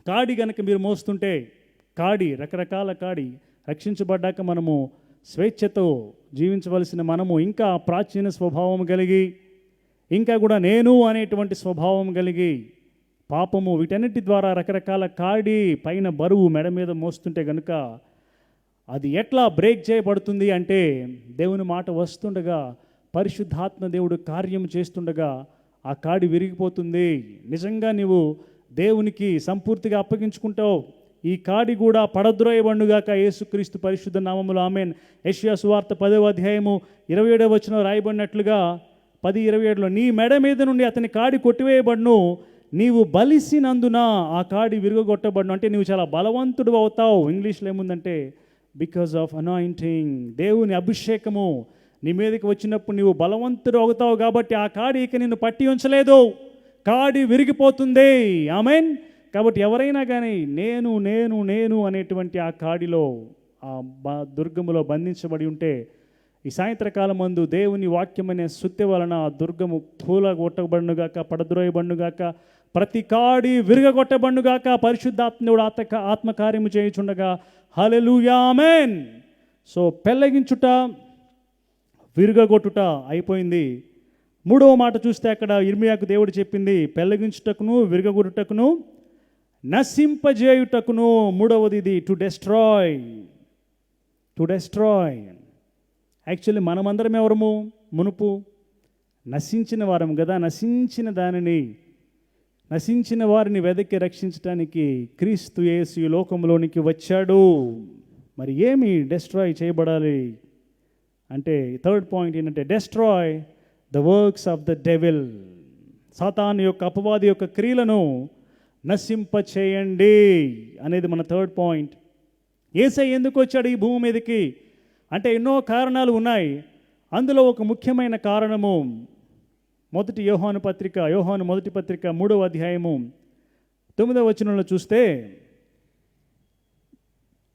Speaker 1: కాడి గనక మీరు మోస్తుంటే, రకరకాల కాడి రక్షించబడ్డాక మనము స్వేచ్ఛతో జీవించవలసిన మనము ఇంకా ప్రాచీన స్వభావం కలిగి, ఇంకా కూడా నేను అనేటువంటి స్వభావం కలిగి పాపము వీటన్నిటి ద్వారా రకరకాల కాడి పైన బరువు మెడ మీద మోస్తుంటే కనుక అది ఎట్లా బ్రేక్ చేయబడుతుంది అంటే దేవుని మాట వస్తుండగా, పరిశుద్ధాత్మ దేవుడు కార్యం చేస్తుండగా ఆ కాడి విరిగిపోతుంది. నిజంగా నీవు దేవునికి సంపూర్తిగా అప్పగించుకుంటావు, ఈ కాడి కూడా పడద్రోయబడుగాక యేసుక్రీస్తు పరిశుద్ధ నామములో. ఆమేన్. యెషయా సువార్త 10వ అధ్యాయము 27వ వచనం రాయబడినట్లుగా 10:27లో నీ మెడ మీద నుండి అతని కాడి కొట్టివేయబడును, నీవు బలిసినందున ఆ కాడి విరుగొట్టబడును. అంటే నీవు చాలా బలవంతుడు అవుతావు. ఇంగ్లీష్లో ఏముందంటే బికాజ్ ఆఫ్ అనాయింటింగ్. దేవుని అభిషేకము నీ మీదకి వచ్చినప్పుడు నీవు బలవంతుడు అవుతావు కాబట్టి ఆ కాడి ఇక నిన్ను పట్టి ఉంచలేదు, కాడి విరిగిపోతుంది. ఆమేన్. కాబట్టి ఎవరైనా కానీ నేను నేను నేను అనేటువంటి ఆ కాడిలో ఆ దుర్గములో బంధించబడి ఉంటే ఈ సాయంత్రకాలం మందు దేవుని వాక్యం అనే సుత్తె వలన ఆ దుర్గము కూలగొట్టబడునుగాక, పడద్రోయబడునుగాక, ప్రతి కాడి విరగొట్టబడునుగాక. పరిశుద్ధాత్ముడు ఆత్మకార్యము చేయుచుండగా. హల్లెలూయా. ఆమేన్. సో పెళ్ళగించుట, విరగొట్టుట అయిపోయింది. 3వ మాట చూస్తే అక్కడ ఇర్మియాకు దేవుడు చెప్పింది పెళ్ళగించుటకును, విరగొట్టుటకును, నశింపజేయుటకును. 3వది ఇది టు డెస్ట్రాయ్. యాక్చువల్లీ మనమందరం ఎవరము? మునుపు నశించిన వారం కదా, నశించిన వారిని వెదకి రక్షించడానికి క్రీస్తు యేసు ఈ లోకంలోనికి వచ్చాడు. మరి ఏమి డెస్ట్రాయ్ చేయబడాలి అంటే, థర్డ్ పాయింట్ ఏంటంటే destroy the works of the devil. సాతాను యొక్క, అపవాది యొక్క క్రియలను నశింపచేయండి అనేది మన థర్డ్ పాయింట్. యేసయ్య ఎందుకు వచ్చాడు ఈ భూమి మీదకి అంటే ఎన్నో కారణాలు ఉన్నాయి. అందులో ఒక ముఖ్యమైన కారణము యోహాను మొదటి పత్రిక 3వ అధ్యాయము 9వ వచనంలో చూస్తే,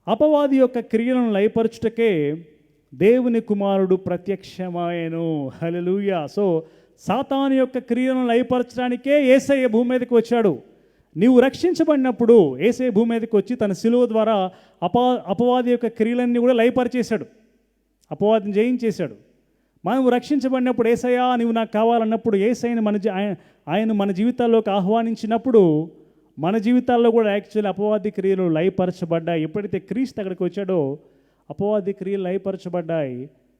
Speaker 1: అపవాది యొక్క క్రియలను లయపరచుటకే దేవుని కుమారుడు ప్రత్యక్షమాయెను. హల్లెలూయా. సో సాతాను యొక్క క్రియలను లయపరచడానికే యేసయ్య భూమి మీదకి వచ్చాడు. నీవు రక్షించబడినప్పుడు యేసయ్య భూమి మీదకి వచ్చి తన శిలువ ద్వారా అపవాది యొక్క క్రియలన్నీ కూడా లయపరిచేశాడు, అపవాదిని జయించేశాడు. మనం రక్షించబడినప్పుడు యేసయ్యా నీవు నాకు కావాలన్నప్పుడు యేసయ్యని ఆయన మన జీవితాల్లోకి ఆహ్వానించినప్పుడు మన జీవితాల్లో కూడా యాక్చువల్లీ అపవాది క్రియలు లయపరచబడ్డాయి. ఎప్పుడైతే క్రీస్తు అక్కడికి వచ్చాడో అపవాది క్రియలు లయపరచబడ్డాయి.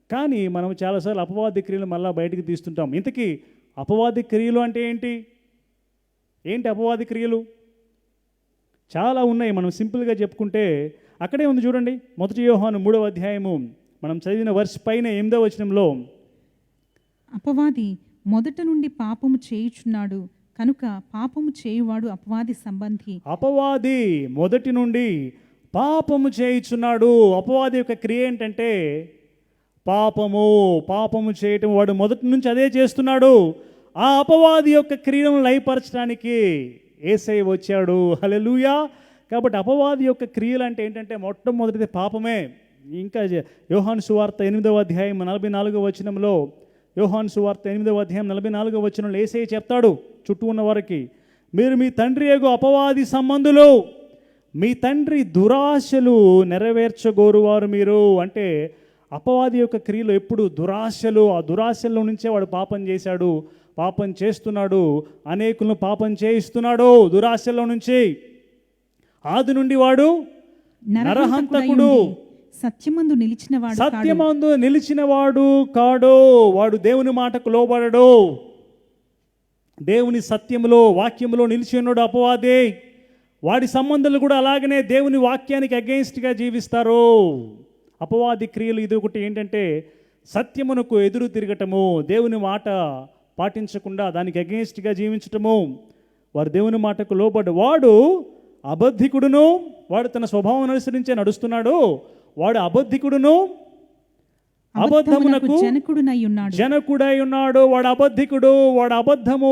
Speaker 1: కానీ మనం చాలాసార్లు అపవాది క్రియలు మళ్ళీ బయటికి తీస్తుంటాం. ఇంతకీ అపవాది క్రియలు అంటే ఏంటి అపవాది క్రియలు? చాలా ఉన్నాయి. మనం సింపుల్గా చెప్పుకుంటే అక్కడే ఉంది చూడండి, 1 యోహాను 3వ అధ్యాయము మనం చదివిన వర్ష పైన 8వ వచనంలో,
Speaker 2: అపవాది మొదట నుండి పాపము చేయుచున్నాడు కనుక పాపము చేయువాడు అపవాది సంబంధి.
Speaker 1: అపవాది మొదటి నుండి పాపము చేయుచున్నాడు. అపవాది యొక్క క్రియ ఏంటంటే పాపము చేయటం. వాడు మొదటి నుంచి అదే చేస్తున్నాడు. ఆ అపవాది యొక్క క్రియను లయపరచడానికి యేసయ్య వచ్చాడు. హల్లెలూయా. కాబట్టి అపవాది యొక్క క్రియలు అంటే ఏంటంటే మొట్టమొదటిది పాపమే. ఇంకా యోహాను సువార్త 8వ అధ్యాయం 44వ వచనంలో, యోహాను సువార్త 8వ అధ్యాయం 44వ వచనంలో యేసయ్య చెప్తాడు చుట్టూ ఉన్న వారికి, మీరు మీ తండ్రి యొక్క అపవాది సంబంధులు, మీ తండ్రి దురాశలు నెరవేర్చగోరువారు మీరు. అంటే అపవాది యొక్క క్రియలు ఎప్పుడు దురాశలు. ఆ దురాశల్లో నుంచే వాడు పాపం చేశాడు, పాపం చేస్తున్నాడు, అనేకులను పాపం చేయిస్తున్నాడు దురాశల్లో నుంచి. ఆది నుండి వాడు నరహంతకుడు,
Speaker 2: సత్యమందు
Speaker 1: నిలిచినవాడు కాడు. వాడు దేవుని మాటకు లోబడడు, దేవుని సత్యములో వాక్యములో నిలిచి ఉన్నాడు అపవాది. వాడి సంబంధాలు కూడా అలాగనే దేవుని వాక్యానికి అగెయిన్స్ట్గా జీవిస్తారు. అపవాది క్రియలు ఇది ఒకటి ఏంటంటే సత్యమునకు ఎదురు తిరగటము, దేవుని మాట పాటించకుండా దానికి అగెయిన్స్ట్గా జీవించటము. వారు దేవుని మాటకు లోబడ్డ వాడు అబద్ధికుడును, వాడు తన స్వభావం అనుసరించే నడుస్తున్నాడు. వాడు అబద్ధికుడును, అబద్ధమునకు జనకుడై ఉన్నాడు. వాడు అబద్ధికుడు, వాడు అబద్ధము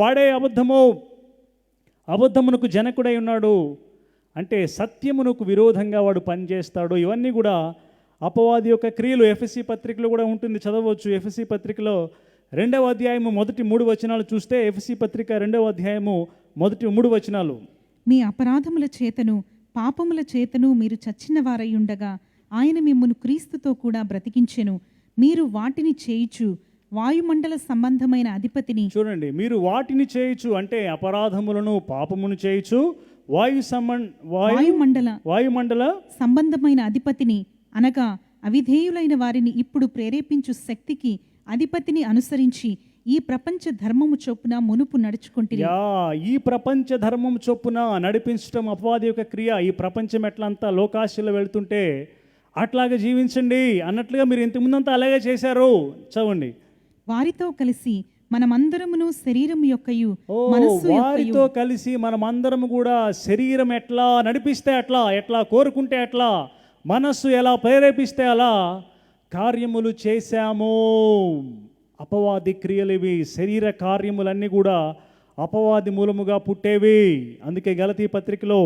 Speaker 1: వాడే అబద్ధమునకు జనకుడై ఉన్నాడు. అంటే సత్యమునకు విరోధంగా వాడు పనిచేస్తాడు. ఇవన్నీ కూడా అపవాది యొక్క క్రియలు. ఎఫెసీ పత్రికలో కూడా ఉంటుంది, చదవచ్చు. ఎఫెసీ పత్రికలో 2వ అధ్యాయము మొదటి 3 వచనాలు చూస్తే, ఎఫెసీ పత్రిక 2వ అధ్యాయము మొదటి 3 వచనాలు,
Speaker 2: మీ అపరాధముల చేతను పాపముల చేతను మీరు చచ్చిన వారై ఉండగా ఆయన మిమ్మును క్రీస్తుతో కూడా బ్రతికించెను. మీరు వాటిని చేయుచు వాయుమండల సంబంధమైన అధిపతిని.
Speaker 1: చూడండి, మీరు వాటిని చేయుచు అంటే అపరాధములను పాపమును చేయుచు వాయుమండల
Speaker 2: సంబంధమైన అధిపతిని అనగా అవిధేయులైన వారిని ఇప్పుడు ప్రేరేపించు శక్తికి అధిపతిని అనుసరించి ఈ ప్రపంచ ధర్మము చొప్పున మునుపు నడుచుకుంటే.
Speaker 1: ఈ ప్రపంచ ధర్మము చొప్పున నడిపించడం అపవాది యొక్క క్రియ. ఈ ప్రపంచం ఎట్లంతా లోకాశలో వెళ్తుంటే అట్లాగే జీవించండి అన్నట్లుగా మీరు ఇంతకుముందంతా అలాగే చేశారు. చదవండి,
Speaker 2: వారితో కలిసి మనమందరమును శరీరం యొక్కయు
Speaker 1: వారితో కలిసి మనమందరము కూడా శరీరం ఎట్లా నడిపిస్తే ఎట్లా కోరుకుంటే అట్లా, మనస్సు ఎలా ప్రేరేపిస్తే అలా కార్యములు చేశాము. అపవాది క్రియలు ఇవి. శరీర కార్యములన్నీ కూడా అపవాది మూలముగా పుట్టేవి. అందుకే గలతీ పత్రికలో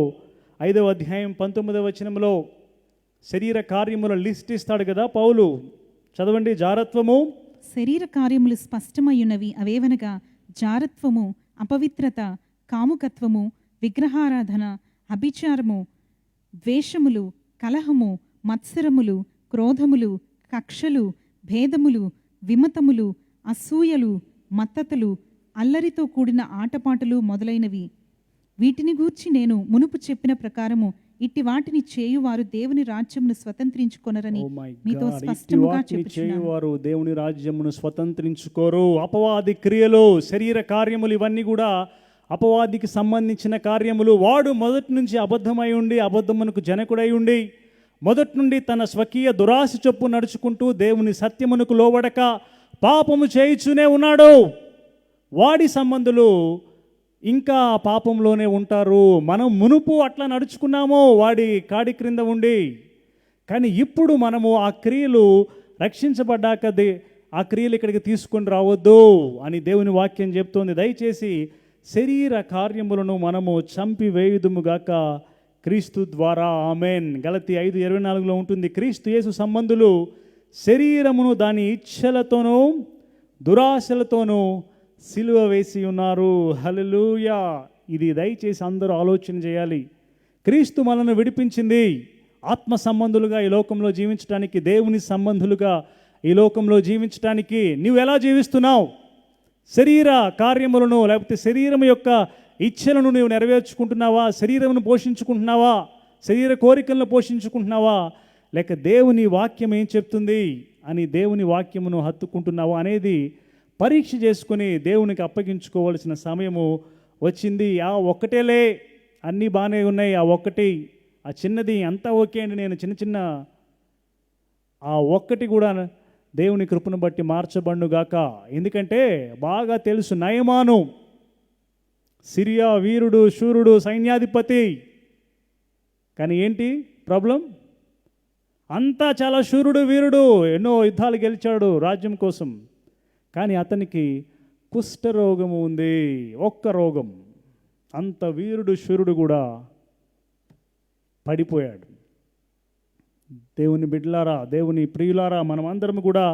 Speaker 1: 5వ అధ్యాయం 19వ వచనంలో శరీర కార్యముల లిస్ట్ ఇస్తాడు కదా పౌలు. చదవండి, జారత్వము.
Speaker 2: శరీర కార్యములు స్పష్టమయ్యున్నవి, అవేవనగా జారత్వము, అపవిత్రత, కాముకత్వము, విగ్రహారాధన, అభిచారము, ద్వేషములు, కలహము, మత్సరములు, క్రోధములు, కక్షలు, భేదములు, విమతములు, అసూయలు, మత్తతలు, అల్లరితో కూడిన ఆటపాటలు మొదలైనవి. వీటిని గూర్చి నేను మునుపు చెప్పిన ప్రకారము ఇట్టి వాటిని చేయువారు దేవుని రాజ్యమును స్వతంత్రించుకొనరని
Speaker 1: Oh my
Speaker 2: మీతో
Speaker 1: God, ఇట్టి
Speaker 2: స్పష్టముగా
Speaker 1: వాటిని
Speaker 2: చెప్పుచున్నాను.
Speaker 1: చేయువారు దేవుని రాజ్యమును స్వతంత్రించుకోరు. అపవాది క్రియలు, శరీర కార్యములు ఇవన్నీ కూడా అపవాదికి సంబంధించిన కార్యములు. వాడు మొదటి నుంచి అబద్ధమై ఉండి, అబద్ధమునకు జనకుడై ఉండి, మొదటి నుండి తన స్వకీయ దురాశ చొప్పు నడుచుకుంటూ దేవుని సత్యమునకు లోబడక పాపము చేయుచునే ఉన్నాడు. వాడి సంబంధులు ఇంకా పాపంలోనే ఉంటారు. మనం మునుపు అట్లా నడుచుకున్నాము వాడి కాడి క్రింద ఉండి. కానీ ఇప్పుడు మనము ఆ క్రియలు రక్షించబడ్డాక ఆ క్రియలు ఇక్కడికి తీసుకొని రావద్దు అని దేవుని వాక్యం చెప్తోంది. దయచేసి శరీర కార్యములను మనము చంపివేయుదుముగాక క్రీస్తు ద్వారా. ఆమెన్. గలతీ 5:24 ఉంటుంది, క్రీస్తు యేసు సంబంధులు శరీరమును దాని ఇచ్ఛలతోనూ దురాశలతోనూ సిలువ వేసి ఉన్నారు. హల్లెలూయా. ఇది దయచేసి అందరూ ఆలోచన చేయాలి. క్రీస్తు మనల్ని విడిపించింది ఆత్మ సంబంధులుగా ఈ లోకంలో జీవించడానికి, దేవుని సంబంధులుగా ఈ లోకంలో జీవించడానికి. నువ్వు ఎలా జీవిస్తున్నావు? శరీర కార్యములను లేకపోతే శరీరం యొక్క ఇచ్ఛలను నువ్వు నెరవేర్చుకుంటున్నావా? శరీరమును పోషించుకుంటున్నావా? శరీర కోరికలను పోషించుకుంటున్నావా? లేక దేవుని వాక్యం ఏం చెప్తుంది అని దేవుని వాక్యమును హత్తుకుంటున్నావా అనేది పరీక్ష చేసుకుని దేవునికి అప్పగించుకోవాల్సిన సమయము వచ్చింది. ఆ ఒక్కటేలే, అన్నీ బాగానే ఉన్నాయి, ఆ ఒక్కటి, ఆ చిన్నది అంతా ఓకే అండి, నేను చిన్న ఆ ఒక్కటి కూడా దేవుని కృపను బట్టి మార్చబడుగాక. ఎందుకంటే బాగా తెలుసు, నయమాను సిరియా వీరుడు, శూరుడు, సైన్యాధిపతి. కానీ ఏంటి ప్రాబ్లం? అంతా చాలా శూరుడు, వీరుడు, ఎన్నో యుద్ధాలు గెలిచాడు రాజ్యం కోసం. కానీ అతనికి కుష్ఠరోగము ఉంది, ఒక్క రోగం. అంత వీరుడు, శూరుడు కూడా పడిపోయాడు. దేవుని బిడ్డలారా, దేవుని ప్రియులారా, మనమందరం కూడా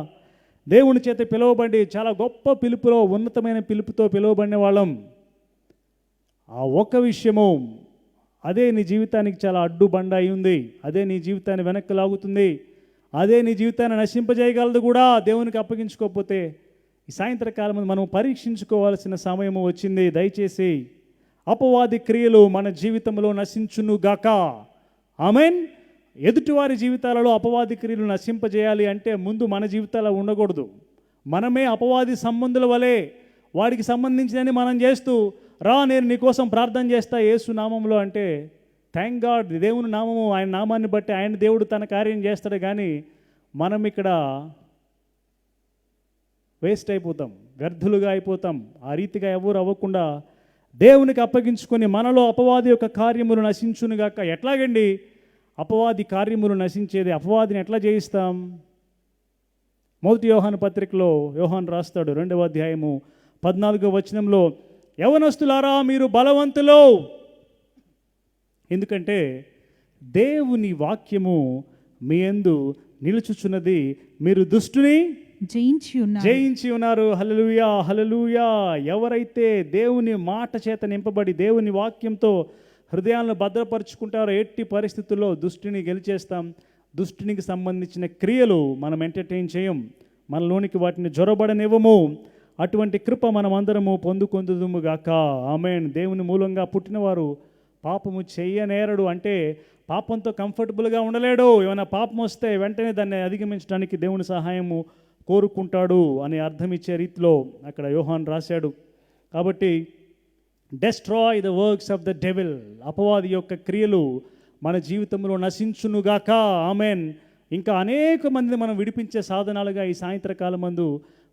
Speaker 1: దేవుని చేత పిలువబడి చాలా గొప్ప పిలుపులో, ఉన్నతమైన పిలుపుతో పిలువబడిన వాళ్ళం. ఆ ఒక్క విషయము అదే నీ జీవితానికి చాలా అడ్డుబండ అయి ఉంది. అదే నీ జీవితాన్ని వెనక్కి లాగుతుంది. అదే నీ జీవితాన్ని నశింపజేయగలదు కూడా దేవునికి అప్పగించుకోకపోతే. ఈ సాయంత్రకాలం మనం పరీక్షించుకోవాల్సిన సమయము వచ్చింది. దయచేసి అపవాది క్రియలు మన జీవితంలో నశించునుగాక. ఆమెన్. ఎదుటివారి జీవితాలలో అపవాది క్రియలు నశింపజేయాలి అంటే ముందు మన జీవితాల్లో ఉండకూడదు. మనమే అపవాది సంబంధుల వలె వాడికి సంబంధించినని మనం చేస్తూ, రా నేను నీకోసం ప్రార్థన చేస్తా యేసు నామంలో అంటే, థ్యాంక్ గాడ్, దేవుని నామము, ఆయన నామాన్ని బట్టి ఆయన దేవుడు తన కార్యం చేస్తాడు. కానీ మనం ఇక్కడ వేస్ట్ అయిపోతాం, వ్యర్థులుగా అయిపోతాం. ఆ రీతిగా ఎవరు అవ్వకుండా దేవునికి అప్పగించుకొని మనలో అపవాది యొక్క కార్యములు నశించునుగాక. ఎట్లాగండి అపవాది కార్యములు నశించేది? అపవాదిని ఎట్లా జయిస్తాం? 1 యోహాను పత్రికలో యోహాను రాస్తాడు 2వ అధ్యాయము 14వ వచనంలో, యవనస్తులారా మీరు బలవంతులు, ఎందుకంటే దేవుని వాక్యము మీ యందు నిలుచుచున్నది, మీరు దుష్టుని జయించి ఉన్నారు. హల్లెలూయా, హల్లెలూయా. ఎవరైతే దేవుని మాట చేత నింపబడి దేవుని వాక్యంతో హృదయాలను భద్రపరుచుకుంటారో ఎట్టి పరిస్థితుల్లో దుష్టిని గెలిచేస్తాం. దుష్టినికి సంబంధించిన క్రియలు మనం ఎంటర్టైన్ చేయం, మనలోనికి వాటిని జొరబడనివ్వము. అటువంటి కృప మనం అందరము పొందుకొందుదుముగాక. ఆమేన్. దేవుని మూలంగా పుట్టినవారు పాపము చెయ్యనేరడు. అంటే పాపంతో కంఫర్టబుల్గా ఉండలేడు. ఏమైనా పాపం వస్తే వెంటనే దాన్ని అధిగమించడానికి దేవుని సహాయము కోరుకుంటాడు అని అర్థం ఇచ్చే రీతిలో అక్కడ యోహాన్ రాశాడు. కాబట్టి destroy the works of the devil, అపవాది యొక్క క్రియలు మన జీవితంలో నశించునుగాక. ఆమెన్. ఇంకా అనేక మంది మనం విడిపించే సాధనాలుగా ఈ సాయంత్రకాలం మందు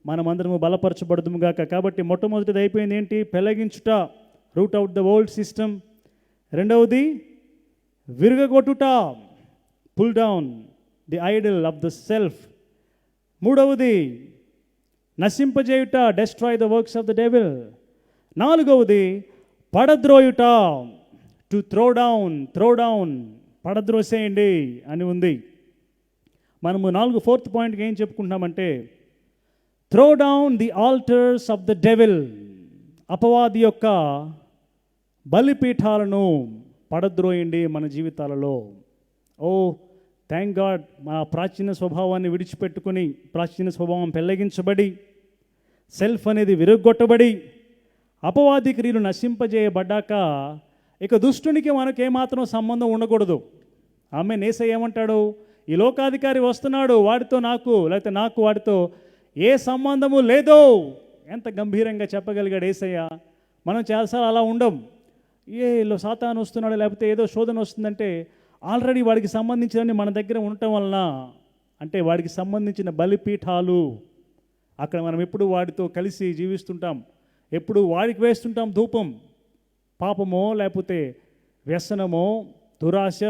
Speaker 1: మనమందరము బలపరచబడుదుముగాక. కాబట్టి మొట్టమొదటిది అయిపోయింది ఏంటి? పెళ్ళగించుట, root out the old system. రెండవది విరగగొట్టుట, pull down the idol of the self. మూడవది నశింపజేయుట, destroy the works of the devil. నాలుగవది పడద్రోయుట, టు త్రో డౌన్, పడద్రోసేయండి అని ఉంది. మనము 4th పాయింట్కి ఏం చెప్పుకుంటున్నామంటే, throw down the altars of the devil, అపవాది యొక్క బలిపీఠాలను పడద్రోయండి మన జీవితాలలో. ఓ థ్యాంక్ గాడ్, మా ప్రాచీన స్వభావాన్ని విడిచిపెట్టుకుని, ప్రాచీన స్వభావం పెళ్ళగించబడి, సెల్ఫ్ అనేది విరగొట్టబడి, అపవాది క్రియలు నశింపజేయబడ్డాక ఇక దుష్టునికి మనకేమాత్రం సంబంధం ఉండకూడదు. ఆమె యేసయ్య ఏమంటాడు, ఈ లోకాధికారి వస్తున్నాడు, వాడితో నాకు లేకపోతే నాకు వాడితో ఏ సంబంధము లేదు. ఎంత గంభీరంగా చెప్పగలిగాడు యేసయ్య. మనం చాలాసార్లు అలా ఉండం. సాతాను వస్తున్నాడు లేకపోతే ఏదో శోధన వస్తుందంటే ఆల్రెడీ వాడికి సంబంధించినవి మన దగ్గర ఉండటం వలన, అంటే వాడికి సంబంధించిన బలిపీఠాలు అక్కడ మనం ఎప్పుడు వాడితో కలిసి జీవిస్తుంటాం, ఎప్పుడు వాడికి వేస్తుంటాం ధూపం. పాపమో లేకపోతే వ్యసనమో దురాశ,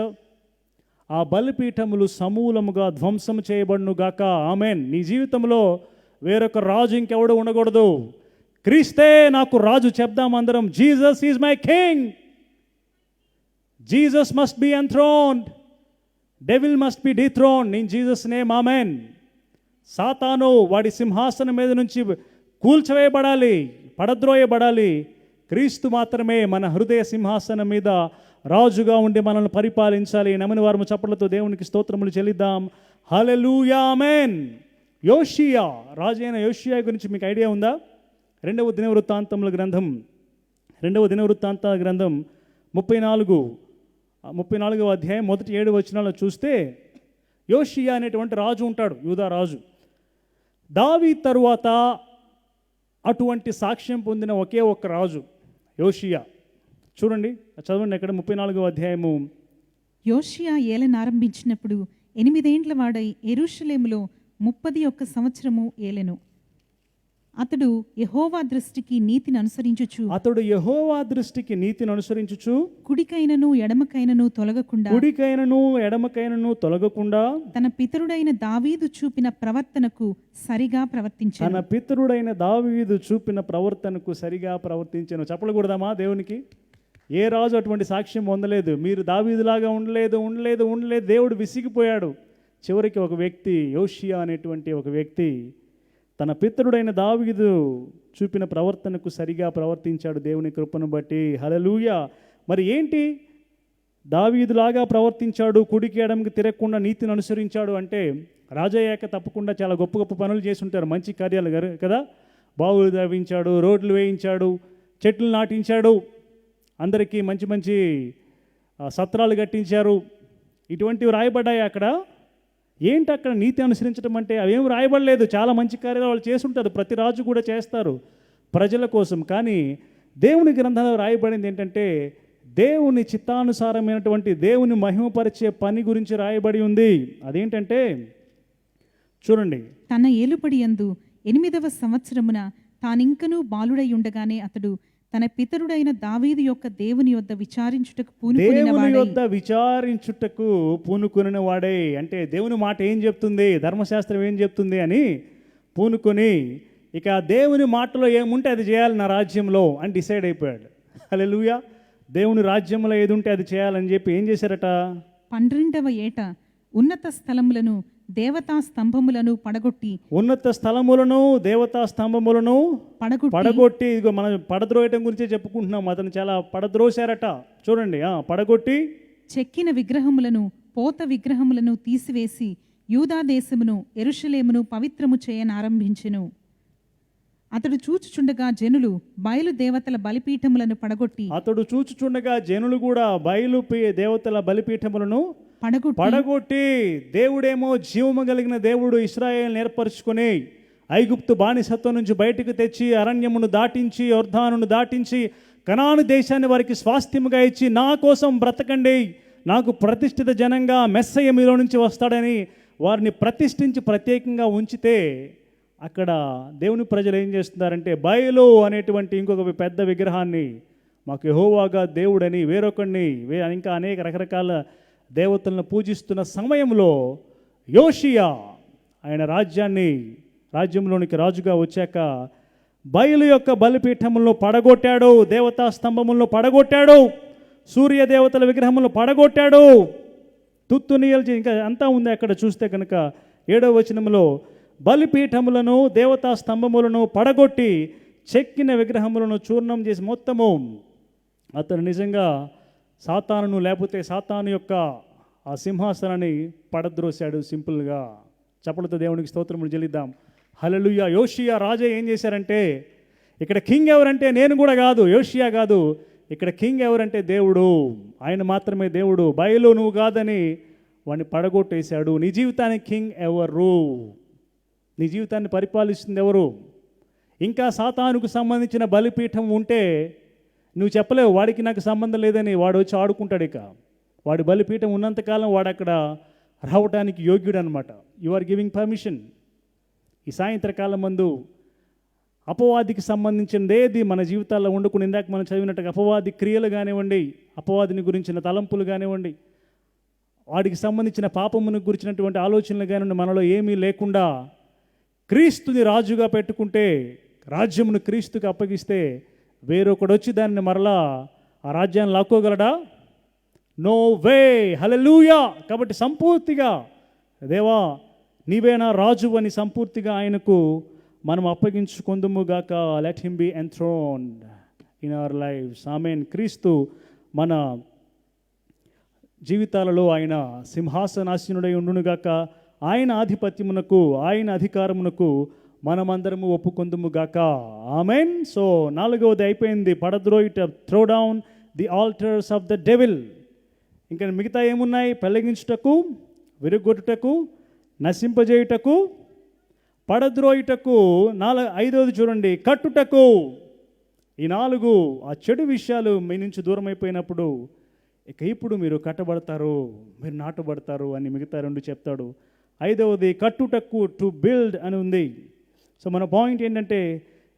Speaker 1: ఆ బలిపీఠములు సమూలముగా ధ్వంసం చేయబడును గాక. ఆమెన్. నీ జీవితంలో వేరొక రాజు ఇంకెవడు ఉండకూడదు. క్రీస్తే నాకు రాజు చెప్దాం అందరం. Jesus is my king. Jesus must be enthroned. Devil must be dethroned in Jesus name. ఆమెన్. సాతాను వాడి సింహాసనం మీద నుంచి కూల్చివేయబడాలి, పడద్రోయబడాలి. క్రీస్తు మాత్రమే మన హృదయ సింహాసనం మీద రాజుగా ఉండి మనల్ని పరిపాలించాలి. నమ్మిన వారము చప్పట్లతో దేవునికి స్తోత్రములు చెల్లిద్దాం. హల్లెలూయా. ఆమేన్. యోషియా, రాజు అయిన యోషియా గురించి మీకు ఐడియా ఉందా? రెండవ దినవృత్తాంతముల గ్రంథం 34వ అధ్యాయం 1-7 వచనాల్లో చూస్తే యోషియా అనేటువంటి రాజు ఉంటాడు, యూదా రాజు. దావీదు తరువాత అటువంటి సాక్ష్యం పొందిన ఒకే ఒక్క రాజు యోషియా. చూడండి, చదవండి అక్కడ 34వ అధ్యాయము.
Speaker 2: యోషియా ఏలనారంభించినప్పుడు 8 ఏండ్ల వాడై యెరూషలేములో 31 సంవత్సరము ఏలెను. అతడు యెహోవా దృష్టికి నీతిని అనుసరించుచు కుడికైనను ఎడమకైనను తొలగకుండా తన పితరుడైన దావీదు చూపిన ప్రవర్తనకు సరిగా ప్రవర్తించెను. చెప్పకూడదామా దేవునికి? ఏ రాజు అటువంటి సాక్ష్యం పొందలేదు. మీరు దావీదులాగా ఉండలేదు. దేవుడు విసిగిపోయాడు. చివరికి ఒక వ్యక్తి, యోషియా అనేటువంటి ఒక వ్యక్తి, తన పితరుడైన దావీదు చూపిన ప్రవర్తనకు సరిగా ప్రవర్తించాడు దేవుని కృపను బట్టి. హల్లెలూయా. మరి ఏంటి? దావీదులాగా ప్రవర్తించాడు, కుడికి ఎడమకి తిరగకుండా నీతిని అనుసరించాడు అంటే, రాజయ్యాక తప్పకుండా చాలా గొప్ప గొప్ప పనులు చేసి ఉంటారు, మంచి కార్యాలు కదా. బావులు తవ్వించాడు, రోడ్లు వేయించాడు, చెట్లు నాటించాడు, అందరికీ మంచి మంచి సత్రాలు కట్టించారు. ఇటువంటివి రాయబడ్డాయి అక్కడ. ఏంటి అక్కడ నీతి అనుసరించడం అంటే? అవేం రాయబడలేదు. చాలా మంచి కార్యాలు వాళ్ళు చేస్తుంటారు, ప్రతి రాజు కూడా చేస్తారు ప్రజల కోసం. కానీ దేవుని గ్రంథంలో రాయబడింది ఏంటంటే, దేవుని చిత్తానుసారమైనటువంటి దేవుని మహిమపరిచే పని గురించి రాయబడి ఉంది. అదేంటంటే చూడండి, తన ఏలుబడి యందు 8వ సంవత్సరమున తానింకనూ బాలుడై ఉండగానే అతడు తన పితరుడైన దావీదు యొక్క దేవుని యొద్ద విచారించుటకు పూనుకొనిన వాడే. అంటే దేవుని మాట ఏం చెప్తుంది, ధర్మశాస్త్రం ఏం చెప్తుంది అని పూనుకొని, ఇక దేవుని మాటలో ఏముంటే అది చేయాలి నా రాజ్యంలో అని డిసైడ్ అయిపోయాడు. హల్లెలూయా. దేవుని రాజ్యంలో ఏది ఉంటే అది చేయాలని చెప్పి ఏం చేశారట? 12వ ఏట ఉన్నత స్థలములను దేవతా స్తంభములను పడగొట్టి, ఇదిగో మనం పడద్రోయటం గురించే చెప్పుకుంటున్నాం. అతను చాలా పడద్రోశారట. చూడండి, పడగొట్టి చెక్కిన విగ్రహములను, పోత విగ్రహములను తీసివేసి యూదా దేశమును యెరూషలేమును పవిత్రము చేయనారంభించెను. అతడు చూచుచుండగా జనులు బయలు దేవతల బలిపీఠములను కూడా బయలు దేవతల బలిపీఠములను పడగొట్టి, దేవుడేమో జీవము కలిగిన దేవుడు ఇశ్రాయేలును ఏర్పరచుకొని ఐగుప్తు బానిసత్వం నుంచి బయటకు తెచ్చి అరణ్యమును దాటించి యొర్దానును దాటించి కనాను దేశాన్ని వారికి స్వాస్థ్యముగా ఇచ్చి, నా కోసం బ్రతకండి, నాకు ప్రతిష్ఠిత జనంగా మెస్సయ్య మీలో నుంచి వస్తాడని వారిని ప్రతిష్ఠించి ప్రత్యేకంగా ఉంచితే, అక్కడ దేవుని ప్రజలు ఏం చేస్తున్నారంటే బయలు అనేటువంటి ఇంకొక పెద్ద విగ్రహాన్ని, మాకు యెహోవాగా దేవుడని వేరొకడిని, ఇంకా అనేక రకరకాల దేవతలను పూజిస్తున్న సమయంలో యోషియా ఆయన రాజ్యంలోనికి రాజుగా వచ్చాక బయలు యొక్క బలిపీఠములను పడగొట్టాడు, దేవతా స్తంభములను పడగొట్టాడు, సూర్య దేవతల విగ్రహములను పడగొట్టాడు, తుత్తునీయలు. ఇంకా అంతా ఉంది అక్కడ చూస్తే కనుక 7వ వచనంలో బలిపీఠములను దేవతా స్తంభములను పడగొట్టి చెక్కిన విగ్రహములను చూర్ణం చేసి మొత్తము అతను నిజంగా సాతానును లేకపోతే సాతాను యొక్క ఆ సింహాసనాన్ని పడద్రోశాడు. సింపుల్గా చప్పలతో దేవునికి స్తోత్రములు చెల్లిద్దాం. హల్లెలూయా. యోషియా రాజే ఏం చేశారంటే, ఇక్కడ కింగ్ ఎవరంటే నేను కూడా కాదు, యోషియా కాదు,
Speaker 1: ఇక్కడ కింగ్ ఎవరంటే దేవుడు, ఆయన మాత్రమే దేవుడు. బయలు నువ్వు కాదని వాడిని పడగొట్టేశాడు. నీ జీవితానికి కింగ్ ఎవరు? నీ జీవితాన్ని పరిపాలిస్తుంది ఎవరు? ఇంకా సాతానుకు సంబంధించిన బలిపీఠం ఉంటే నువ్వు చెప్పలేవు వాడికి నాకు సంబంధం లేదని. వాడు వచ్చి ఆడుకుంటాడు. ఇక వాడి బలిపీఠం ఉన్నంతకాలం వాడు అక్కడ రావడానికి యోగ్యుడు అనమాట. You are giving permission. ఈ సాయంత్రకాలం మందు అపవాదికి సంబంధించినదేది మన జీవితాల్లో వండుకుని, ఇందాక మనం చదివినట్టుగా అపవాది క్రియలు కానివ్వండి, అపవాదిని గురించిన తలంపులు కానివ్వండి, వాడికి సంబంధించిన పాపమును గురించినటువంటి ఆలోచనలు కానివ్వండి, మనలో ఏమీ లేకుండా క్రీస్తుని రాజుగా పెట్టుకుంటే, రాజ్యమును క్రీస్తుకి అప్పగిస్తే వేరొకడు వచ్చి దాన్ని మరలా ఆ రాజ్యాన్ని లాక్కోగలడా? No way. హల్లెలూయా. కాబట్టి సంపూర్తిగా దేవా నీవే నా రాజు అని సంపూర్తిగా ఆయనకు మనం అప్పగించుకుందుముగాక. Let him be enthroned in our lifes. ఆమేన్. క్రీస్తు మన జీవితాలలో ఆయన సింహాసనాసీనుడై ఉండునుగాక. ఆయన ఆధిపత్యమునకు, ఆయన అధికారమునకు మనమందరము ఒప్పుకొందుముగాక. ఆమేన్. సో 4వది అయిపోయింది. పడద్రోయుట, throw down the altars of the devil. ఇంకా మిగతా ఏమున్నాయి? పెళ్ళగించుటకు, విరగొట్టుటకు, నశింపజేయుటకు, పడద్రోయుటకు. 5వది చూడండి, కట్టుటకు. ఈ 4 ఆ చెడు విషయాలు మీ నుంచి దూరం అయిపోయినప్పుడు ఇక ఇప్పుడు మీరు కట్టబడతారు, మీరు నాటబడతారు అని మిగతా 2 చెప్తాడు. 5వది కట్టుటకు, టు బిల్డ్ అని ఉంది. సో మన పాయింట్ ఏంటంటే,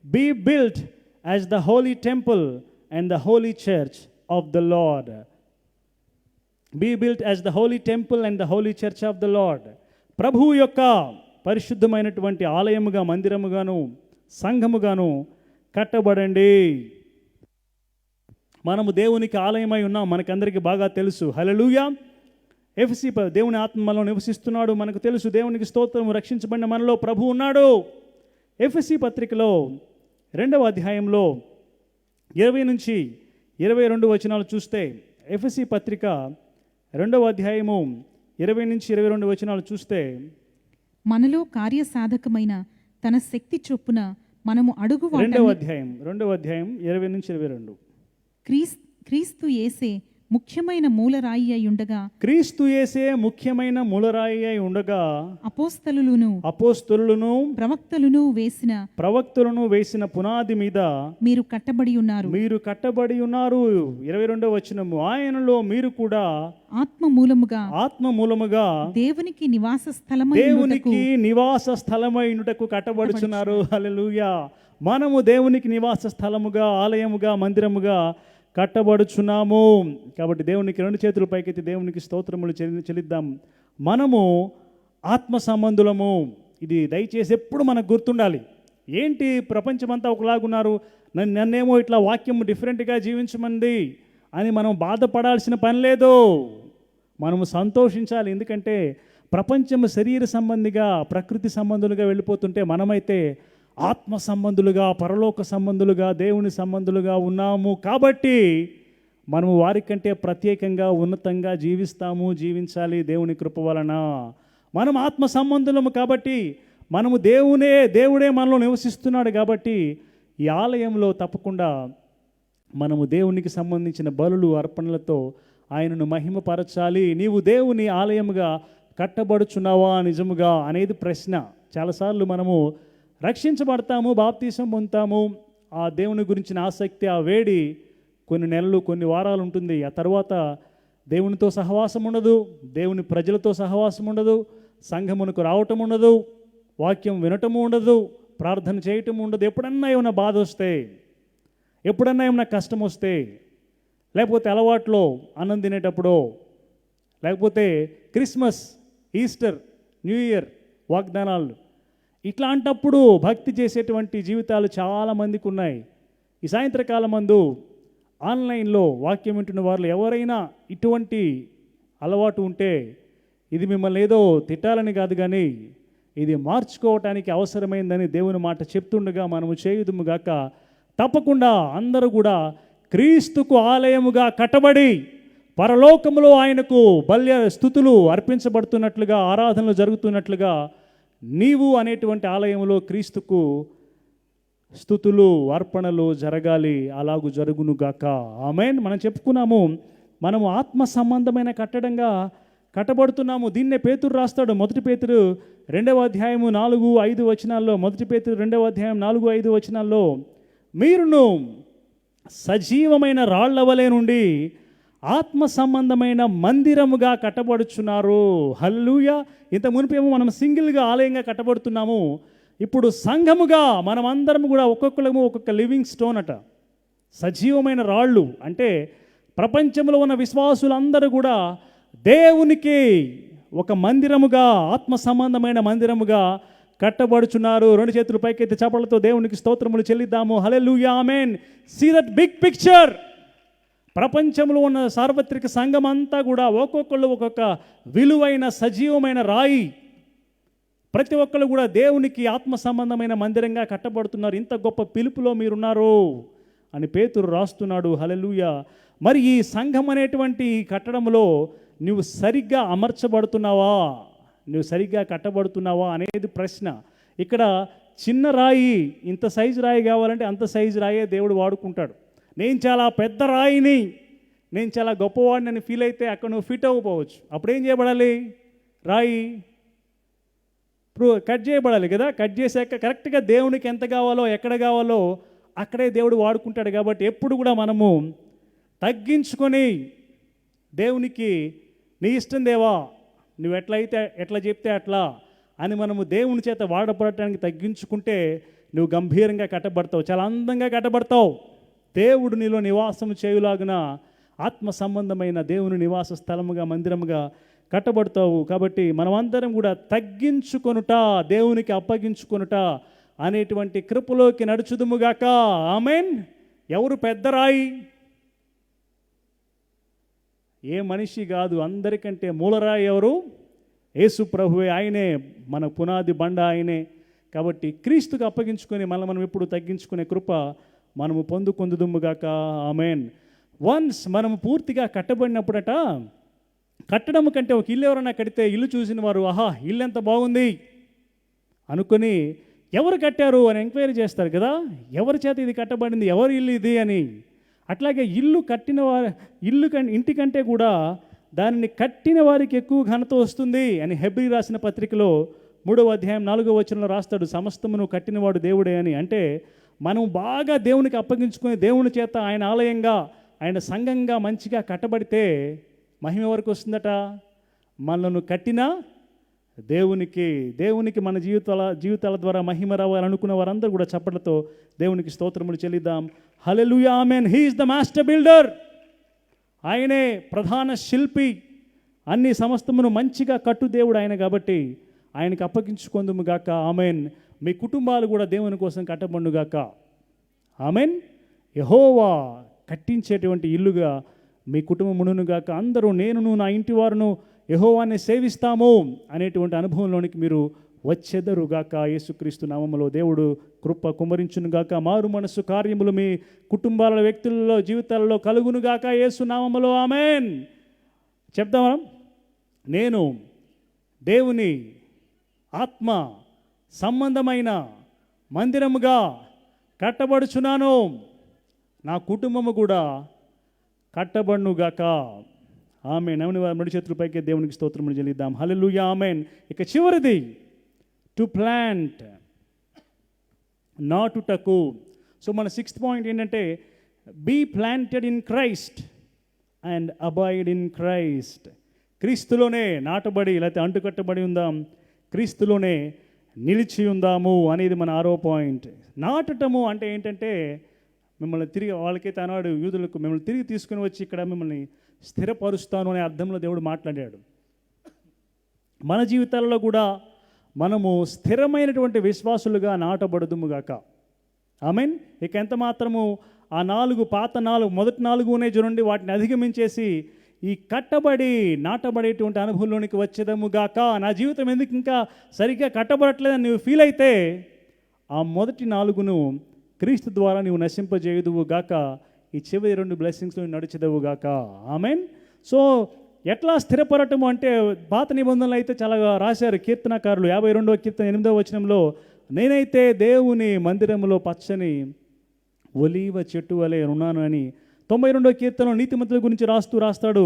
Speaker 1: be built as the holy temple and the holy church of the Lord. Be built as the holy temple and the holy church of the Lord. ప్రభువు యొక్క పరిశుద్ధమైనటువంటి ఆలయముగా, మందిరముగాను, సంఘముగాను కట్టబడండి. మనము దేవునికి ఆలయమై ఉన్నాం, మనకందరికీ బాగా తెలుసు. హల్లెలూయా. ఎఫెసీ దేవుని ఆత్మ మనలో నివసిస్తున్నాడు, మనకు తెలుసు. దేవునికి స్తోత్రం. రక్షించబడిన మనలో ప్రభు ఉన్నాడు. ఎఫెసీ పత్రికలో 2వ అధ్యాయంలో 20 నుంచి 22 వచనాలు చూస్తే, ఎఫెసీ పత్రిక 2వ అధ్యాయము 20 నుంచి 22 వచనాలు చూస్తే,
Speaker 2: మనలో కార్యసాధకమైన తన శక్తి చొప్పున మనము అడుగు
Speaker 1: 2వ అధ్యాయం 20 నుంచి 22.
Speaker 2: క్రీస్తు యేసే ముఖ్యమైన మూలరాయి అయి ఉండగా,
Speaker 1: క్రీస్తు యేసే ముఖ్యమైన మూలరాయి అయి ఉండగా,
Speaker 2: అపోస్తలులను ప్రవక్తలను వేసిన
Speaker 1: పునాది మీద
Speaker 2: మీరు కట్టబడి ఉన్నారు.
Speaker 1: 22వ వచనము, ఆయనలో మీరు కూడా
Speaker 2: ఆత్మ మూలముగా దేవునికి నివాస స్థలమైనటకు
Speaker 1: కట్టబడుచున్నారు. హల్లెలూయా. మనము దేవునికి నివాస స్థలముగా, ఆలయముగా, మందిరముగా కట్టబడుచున్నాము. కాబట్టి దేవునికి 2 చేతులు పైకెత్తి దేవునికి స్తోత్రములు చెల్లిద్దాం. మనము ఆత్మ సంబంధులము. ఇది దయచేసి ఎప్పుడు మనకు గుర్తుండాలి. ఏంటి ప్రపంచమంతా ఒకలాగున్నారు, నన్నేమో ఇట్లా వాక్యం డిఫరెంట్గా జీవించమంది అని మనం బాధపడాల్సిన పని లేదు. మనము సంతోషించాలి. ఎందుకంటే ప్రపంచము శరీర సంబంధిగా, ప్రకృతి సంబంధులుగా వెళ్ళిపోతుంటే మనమైతే ఆత్మ సంబంధులుగా, పరలోక సంబంధులుగా, దేవుని సంబంధులుగా ఉన్నాము. కాబట్టి మనము వారికంటే ప్రత్యేకంగా, ఉన్నతంగా జీవించాలి దేవుని కృప వలన. మనం ఆత్మ సంబంధులము కాబట్టి, మనము దేవుడే మనలో నివసిస్తున్నాడు కాబట్టి ఈ ఆలయంలో తప్పకుండా మనము దేవునికి సంబంధించిన బలులు, అర్పణలతో ఆయనను మహిమపరచాలి. నీవు దేవుని ఆలయముగా కట్టబడుచున్నావా నిజముగా అనేది ప్రశ్న. చాలాసార్లు మనము రక్షించబడతాము, బాప్తీసం పొందుతాము, ఆ దేవుని గురించిన ఆసక్తి, ఆ వేడి కొన్ని నెలలు, కొన్ని వారాలు ఉంటుంది. ఆ తర్వాత దేవునితో సహవాసం ఉండదు, దేవుని ప్రజలతో సహవాసం ఉండదు, సంఘమునకు రావటం ఉండదు, వాక్యం వినటము ఉండదు, ప్రార్థన చేయటం ఉండదు. ఎప్పుడన్నా ఏమైనా బాధ వస్తే, ఎప్పుడన్నా ఏమైనా కష్టం వస్తే, లేకపోతే అలవాట్లో అన్నం తినేటప్పుడు, లేకపోతే క్రిస్మస్, ఈస్టర్, న్యూ ఇయర్ వాగ్దానాలు, ఇట్లాంటప్పుడు భక్తి చేసేటువంటి జీవితాలు చాలామందికి ఉన్నాయి. ఈ సాయంత్రకాలం మందు ఆన్లైన్లో వాక్యం వింటున్న వారు ఎవరైనా ఇటువంటి అలవాటు ఉంటే, ఇది మిమ్మల్ని ఏదో తిట్టాలని కాదు, కానీ ఇది మార్చుకోవటానికి అవసరమైందని దేవుని మాట చెప్తుండగా మనము చేయుదుముగాక. తప్పకుండా అందరూ కూడా క్రీస్తుకు ఆలయముగా కట్టబడి, పరలోకములో ఆయనకు స్తుతులు అర్పించబడుతున్నట్లుగా, ఆరాధనలు జరుగుతున్నట్లుగా నీవు అనేటువంటి ఆలయంలో క్రీస్తుకు స్తుతులు అర్పణలు జరగాలి, అలాగు జరుగునుగాక. ఆమేన్. మనం చెప్పుకున్నాము, మనము ఆత్మ సంబంధమైన కట్టడంగా కట్టబడుతున్నాము. దీన్నే పేతురు రాస్తాడు. మొదటి పేతురు 2వ అధ్యాయము 4-5 వచనాల్లో, మొదటి పేతురు 2వ అధ్యాయం 4-5 వచనాల్లో, మీరును సజీవమైన రాళ్ల వలె నుండి ఆత్మ సంబంధమైన మందిరముగా కట్టబడుచున్నారు. హల్లెలూయా. ఇంత మునిపేమో మనం సింగిల్గా ఆలయంగా కట్టబడుతున్నాము. ఇప్పుడు సంఘముగా మనమందరం కూడా ఒక్కొక్కరము ఒక్కొక్క లివింగ్ స్టోన్ అట. సజీవమైన రాళ్ళు అంటే ప్రపంచంలో ఉన్న విశ్వాసులందరూ కూడా దేవునికి ఒక మందిరముగా, ఆత్మ సంబంధమైన మందిరముగా కట్టబడుచున్నారు. 2 చేతులు పైకెత్తి చప్పట్లతో దేవునికి స్తోత్రములు చెల్లిద్దాము. హల్లెలూయా, ఆమేన్. See that big picture. ప్రపంచంలో ఉన్న సార్వత్రిక సంఘం అంతా కూడా ఒక్కొక్కళ్ళు ఒక్కొక్క విలువైన సజీవమైన రాయి. ప్రతి ఒక్కళ్ళు కూడా దేవునికి ఆత్మ సంబంధమైన మందిరంగా కట్టబడుతున్నారు. ఇంత గొప్ప పిలుపులో మీరున్నారు అని పేతురు రాస్తున్నాడు. హల్లెలూయా. మరి ఈ సంఘం అనేటువంటి కట్టడంలో నువ్వు సరిగ్గా అమర్చబడుతున్నావా, నువ్వు సరిగ్గా కట్టబడుతున్నావా అనేది ప్రశ్న. ఇక్కడ చిన్న రాయి, ఇంత సైజు రాయి కావాలంటే అంత సైజు రాయే దేవుడు వాడుకుంటాడు. నేను చాలా పెద్ద రాయిని, నేను చాలా గొప్పవాడిని అని ఫీల్ అయితే అక్కడ నువ్వు ఫిట్ అవ్వకపోవచ్చు. అప్పుడు ఏం చేయబడాలి? రాయి కట్ చేయబడాలి కదా. కట్ చేశాక కరెక్ట్గా దేవునికి ఎంత కావాలో, ఎక్కడ కావాలో అక్కడే దేవుడు వాడుకుంటాడు. కాబట్టి ఎప్పుడు కూడా మనము తగ్గించుకొని దేవునికి, నీ ఇష్టం దేవా, నువ్వు ఎట్లా చెప్తే అట్లా అని మనము దేవుని చేత వాడబడటానికి తగ్గించుకుంటే నువ్వు గంభీరంగా కట్టబడతావు, చాలా అందంగా కట్టబడతావు. దేవుడు నీలో నివాసం చేయులాగున ఆత్మ సంబంధమైన దేవుని నివాస స్థలముగా, మందిరముగా కట్టబడతావు. కాబట్టి మనమందరం కూడా తగ్గించుకొనుట, దేవునికి అప్పగించుకొనుట అనేటువంటి కృపలోకి నడుచుదుముగాక. ఆమేన్. ఎవరు పెద్ద రాయి? ఏ మనిషి కాదు, అందరికంటే మూలరాయి ఎవరు? యేసు ప్రభువే. ఆయనే మన పునాది బండ, ఆయనే. కాబట్టి క్రీస్తుకు అప్పగించుకొని మనం ఎప్పుడు తగ్గించుకునే కృప మనము పొందుకొందుదుముగాక. ఆమేన్. వన్స్ మనము పూర్తిగా కట్టబడినప్పుడట, కట్టడం కంటే ఒక ఇల్లు ఎవరైనా కడితే ఇల్లు చూసిన వారు, ఆహా ఇల్లు ఎంత బాగుంది అనుకొని ఎవరు కట్టారు అని ఎంక్వైరీ చేస్తారు కదా. ఎవరి చేత ఇది కట్టబడింది, ఎవరి ఇల్లు ఇది అని. అట్లాగే ఇల్లు కట్టిన వారి ఇంటికంటే కూడా దానిని కట్టిన వారికి ఎక్కువ ఘనత వస్తుంది అని హెబ్రీ రాసిన పత్రికలో 3వ అధ్యాయం 4వ వచనంలో రాస్తాడు. సమస్తమును కట్టినవాడు దేవుడే అని. అంటే మనం బాగా దేవునికి అప్పగించుకుని దేవుని చేత ఆయన ఆలయంగా, ఆయన సంఘంగా మంచిగా కట్టబడితే మహిమ ఎవరికి వస్తుందట? మనను కట్టిన దేవునికి మన జీవితాల ద్వారా మహిమ రావాలనుకున్న వారందరూ కూడా చప్పట్లతో దేవునికి స్తోత్రములు చెల్లిద్దాం. హల్లెలూయా, ఆమేన్. He is the master builder. ఆయనే ప్రధాన శిల్పి. అన్ని సమస్తమును మంచిగా కట్టు దేవుడు ఆయన. కాబట్టి ఆయనకు అప్పగించుకొందుముగాక. ఆమేన్. మీ కుటుంబాలు కూడా దేవుని కోసం కట్టబడుగాక. ఆమేన్. యెహోవా కట్టించేటువంటి ఇల్లుగా మీ కుటుంబం ఉండునుగాక. అందరూ నేనును నా ఇంటి వారును యెహోవాని సేవిస్తాము అనేటువంటి అనుభవంలోనికి మీరు వచ్చెదరుగాక. యేసుక్రీస్తు నామములో దేవుడు కృప కుమ్మరించునుగాక. మారు మనసు కార్యములు మీ కుటుంబాల, వ్యక్తులలో, జీవితాలలో కలుగునుగాక యేసు నామములో. ఆమేన్. చెప్దామా? నేను దేవుని ఆత్మ సంబంధమైన మందిరముగా కట్టబడుచున్నాను, నా కుటుంబము కూడా కట్టబడునుగాక. ఆమేన్. నవని వారి 2 చేతుల పైకి దేవునికి స్తోత్రములు చెల్లిద్దాం. హల్లెలూయా, ఆమేన్. ఇక చివరిది, టు ప్లాంట్, నాటుటకు. సో మన 6th పాయింట్ ఏంటంటే, be planted in Christ and abide in Christ. క్రీస్తులోనే నాటబడి లేకపోతే అంటుకట్టబడి ఉందాం, క్రీస్తులోనే నిలిచి ఉందాము అనేది మన 6వ పాయింట్. నాటటము అంటే ఏంటంటే, మిమ్మల్ని తిరిగి, వాళ్ళకైతే అన్నాడు యూదులకు, మిమ్మల్ని తిరిగి తీసుకుని వచ్చి ఇక్కడ మిమ్మల్ని స్థిరపరుస్తాను అనే అర్థంలో దేవుడు మాట్లాడాడు. మన జీవితాలలో కూడా మనము స్థిరమైనటువంటి విశ్వాసులుగా నాటబడుదుముగాక. ఆమేన్. ఇక ఎంత మాత్రము ఆ 4 పాత 4 మొదటి 4 ఉన్నాయి చూడండి, వాటిని అధిగమించేసి ఈ కట్టబడి నాటబడేటువంటి అనుభవంలోనికి వచ్చేదముగాక. నా జీవితం ఎందుకు ఇంకా సరిగ్గా కట్టబడట్లేదని నువ్వు ఫీల్ అయితే, ఆ మొదటి 4ను క్రీస్తు ద్వారా నీవు నశింపజేయుదువుగాక. ఈ చివరి 2 బ్లెస్సింగ్స్లో నడిచెదవుగాక. ఆమేన్. సో ఎట్లా స్థిరపడటము అంటే, పాత నిబంధనలు అయితే చాలా రాశారు కీర్తనకారులు. 52వ కీర్తన 8వ వచనంలో నేనైతే దేవుని మందిరంలో పచ్చని ఒలీవ చెట్టు వలె ఉన్నాను అని 92వ కీర్తనలో నీతిమంతుల గురించి రాస్తాడు.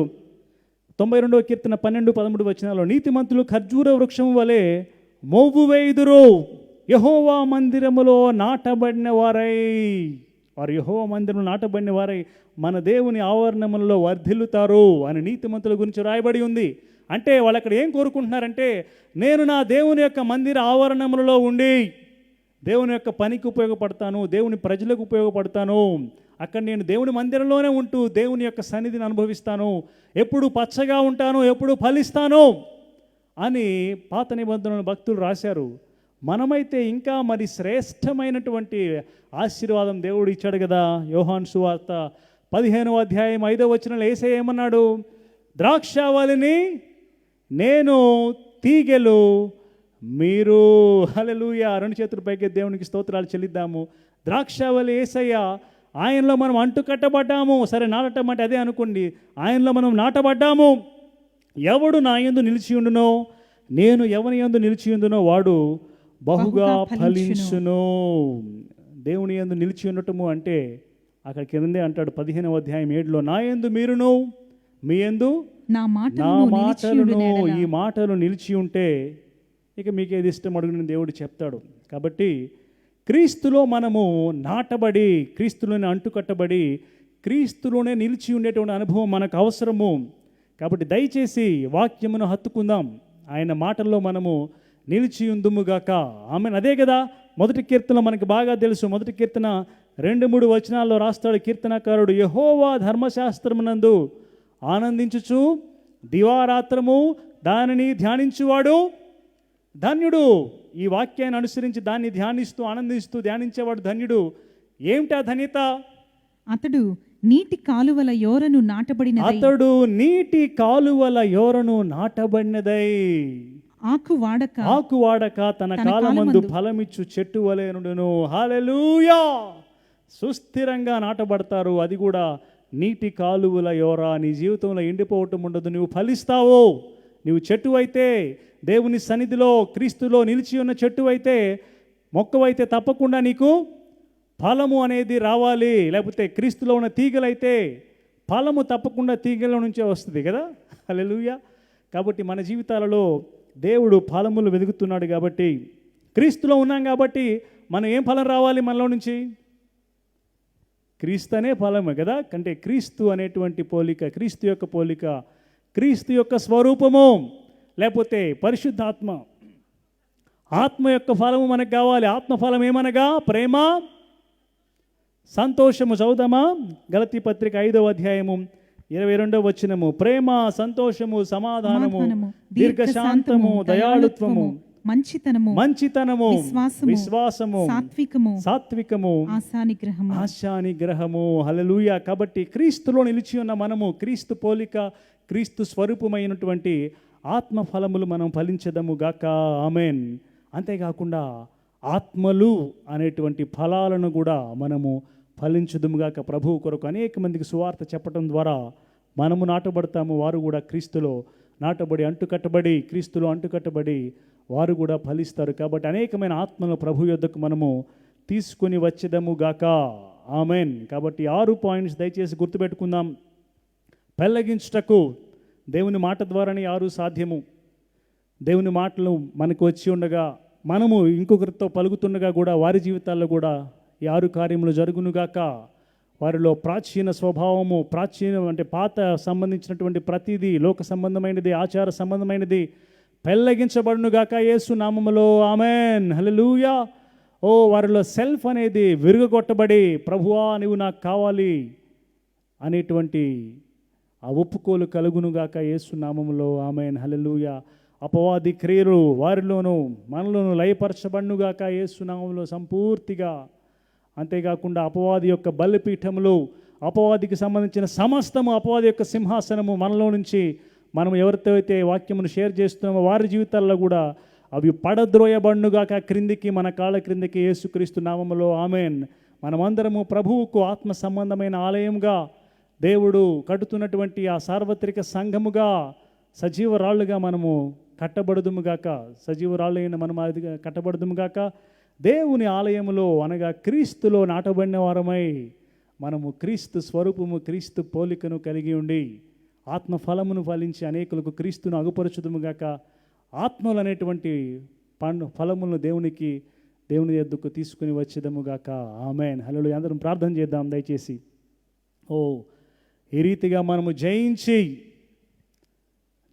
Speaker 1: 92వ కీర్తన 12-13 వచనాల్లో నీతిమంతులు ఖర్జూర వృక్షం వలె మోవు వేయుదురు, యెహోవా మందిరములో నాటబడిన వారై. వారు యెహోవా మందిరంలో నాటబడిన వారై మన దేవుని ఆవరణములలో వర్ధిల్లుతారు అని నీతిమంతుల గురించి రాయబడి ఉంది. అంటే వాళ్ళు అక్కడ ఏం కోరుకుంటున్నారంటే, నేను నా దేవుని యొక్క మందిర ఆవరణములలో ఉండి దేవుని యొక్క పనికి ఉపయోగపడతాను, దేవుని ప్రజలకు ఉపయోగపడతాను, అక్కడ నేను దేవుని మందిరంలోనే ఉంటూ దేవుని యొక్క సన్నిధిని అనుభవిస్తాను, ఎప్పుడు పచ్చగా ఉంటాను, ఎప్పుడు ఫలిస్తాను అని పాత నిబంధనలు భక్తులు రాశారు. మనమైతే ఇంకా మరి శ్రేష్టమైనటువంటి ఆశీర్వాదం దేవుడు ఇచ్చాడు కదా. యోహాను సువార్త 15వ అధ్యాయం 5వ వచనంలో యేసయ్య ఏమన్నాడు? ద్రాక్షావళిని నేను, తీగెలు మీరు. హల్లెలూయా. రెండు చేతుల పైకి దేవునికి స్తోత్రాలు చెల్లిద్దాము. ద్రాక్షావళి యేసయ్య, ఆయనలో మనం అంటు కట్టబడ్డాము. సరే, నాటడం అంటే అదే అనుకోండి. ఆయనలో మనం నాటబడ్డాము. ఎవడు నా యందు నిలిచి ఉండునో, నేను ఎవని యందు నిలిచి ఉండునో వాడు బహుగా ఫలించును. దేవుని యందు నిలిచి ఉండటము అంటే అక్కడ కిందే అంటాడు 15వ అధ్యాయం 7లో, నా యందు మీరును, మీ యందు నా మాటలను, ఈ మాటలు నిలిచి ఉంటే ఇక మీకు ఏది ఇష్టం అడుగునని దేవుడు చెప్తాడు. కాబట్టి క్రీస్తులో మనము నాటబడి, క్రీస్తులోనే అంటుకట్టబడి, క్రీస్తులోనే నిలిచి ఉండేటువంటి అనుభవం మనకు అవసరము. కాబట్టి దయచేసి వాక్యమును హత్తుకుందాం, ఆయన మాటల్లో మనము నిలిచి ఉందుముగాక. ఆమెన్. అదే కదా మొదటి కీర్తన మనకు బాగా తెలుసు. మొదటి కీర్తన 2-3 వచనాల్లో రాస్తాడు కీర్తనకారుడు, యెహోవా ధర్మశాస్త్రమునందు ఆనందించుచు దివారాత్రము దానిని ధ్యానించువాడు ధన్యుడు. ఈ వాక్యాన్ని అనుసరించి దాన్ని ధ్యానిస్తూ ఆనందిస్తూ ధ్యానించేవాడు ధన్యుడు. ఏమిటా ధన్యత?
Speaker 2: అతడు నీటి కాలువల యోరను నాటబడినదై,
Speaker 1: అతడు నీటి కాలువల యోరను నాటబడినదై, ఆకు వాడక తన కాలమందు ఫలమిచ్చు చెట్టు వలెనుండును. హల్లెలూయా. సుస్థిరంగా నాటబడతారు, అది కూడా నీటి కాలువల యోరా. నీ జీవితంలో ఎండిపోవటం ఉండదు, నువ్వు ఫలిస్తావు. నువ్వు చెట్టు అయితే, దేవుని సన్నిధిలో క్రీస్తులో నిలిచి ఉన్న చెట్టు అయితే, మొక్కవైతే తప్పకుండా నీకు ఫలము అనేది రావాలి. లేకపోతే క్రీస్తులో ఉన్న తీగలైతే ఫలము తప్పకుండా తీగల నుంచే వస్తుంది కదా. హల్లెలూయా. కాబట్టి మన జీవితాలలో దేవుడు ఫలములు వెతుకుతున్నాడు. కాబట్టి క్రీస్తులో ఉన్నాం కాబట్టి మనం ఏం ఫలం రావాలి మనలో నుంచి? క్రీస్తు అనే ఫలమే కదా. అంటే క్రీస్తు అనేటువంటి పోలిక, క్రీస్తు యొక్క పోలిక, క్రీస్తు యొక్క స్వరూపము, లేకపోతే పరిశుద్ధాత్మ, ఆత్మ యొక్క ఫలము మనకు కావాలి. ఆత్మ ఫలం ఏమనగా ప్రేమ, సంతోషము. చదువుదామా గలతీ పత్రిక 5వ అధ్యాయము 22వ వచనము. ప్రేమ, సంతోషము, సమాధానము, దీర్ఘశాంతము, దయాళుత్వము, మంచితనము, విశ్వాసము, సాత్వికము, ఆశానిగ్రహము. హల్లెలూయా. కాబట్టి క్రీస్తులో నిలిచి ఉన్న మనము క్రీస్తు పోలిక, క్రీస్తు స్వరూపమైనటువంటి ఆత్మ ఫలములు మనం ఫలించదము గాక. ఆమెన్. అంతేకాకుండా ఆత్మలు అనేటువంటి ఫలాలను కూడా మనము ఫలించుదుముగాక. ప్రభువు కొరకు అనేక మందికి సువార్త చెప్పడం ద్వారా మనము నాటబడతాము, వారు కూడా క్రీస్తులో నాటబడి అంటుకట్టబడి, క్రీస్తులో అంటుకట్టబడి వారు కూడా ఫలిస్తారు. కాబట్టి అనేకమైన ఆత్మలను ప్రభు యొద్దకు మనము తీసుకొని వచ్చేదము గాక. ఆమెన్. కాబట్టి 6 పాయింట్స్ దయచేసి గుర్తుపెట్టుకుందాం. పెళ్ళగించుటకు దేవుని మాట ద్వారానే 6 సాధ్యము. దేవుని మాటలు మనకు వచ్చి ఉండగా, మనము ఇంకొకరితో పలుకుతుండగా కూడా వారి జీవితాల్లో కూడా ఈ 6 కార్యములు జరుగునుగాక. వారిలో ప్రాచీన స్వభావము, అంటే పాత సంబంధించినటువంటి ప్రతిదీ, లోక సంబంధమైనది, ఆచార సంబంధమైనది పెళ్ళగించబడునుగాక యేసు నామములో. ఆమెన్. హల్లెలూయా. వారిలో సెల్ఫ్ అనేది విరుగగొట్టబడి, ప్రభువా నువ్వు నాకు కావాలి అనేటువంటి ఆ ఒప్పుకోలు కలుగునుగాక యేసు నామములో. ఆమెన్. హల్లెలూయా. అపవాది క్రియలు వారిలోనూ మనలోనూ లయపరచబడునుగాక యేసు నామములో సంపూర్తిగా. అంతేకాకుండా అపవాది యొక్క బలిపీఠములు, అపవాదికి సంబంధించిన సమస్తము, అపవాది యొక్క సింహాసనము మనలో నుంచి మనం ఎవరితో అయితే వాక్యమును షేర్ చేస్తున్నామో వారి జీవితాల్లో కూడా అవి పడద్రోయబడునుగాక క్రిందికి, మన కాళ్ళ క్రిందికి యేసుక్రీస్తు నామములో. ఆమెన్. మనమందరము ప్రభువుకు ఆత్మ సంబంధమైన ఆలయంగా, దేవుడు కట్టుతున్నటువంటి ఆ సార్వత్రిక సంఘముగా, సజీవరాళ్ళుగా మనము కట్టబడుదుముగాక. సజీవరాళ్ళు అయిన మనం అది కట్టబడుదుముగాక. దేవుని ఆలయములో అనగా క్రీస్తులో నాటబడిన వారమై మనము క్రీస్తు స్వరూపము, క్రీస్తు పోలికను కలిగి ఉండి ఆత్మ ఫలమును ఫలించి అనేకులకు క్రీస్తును అగుపరచుదుము గాక. ఆత్మలు అనేటువంటి ఫలములను దేవుని యొద్దకు తీసుకుని వచ్చేదము గాక. ఆమేన్. హల్లెలూయా. అందరం ప్రార్థన చేద్దాం దయచేసి. ఈ రీతిగా మనము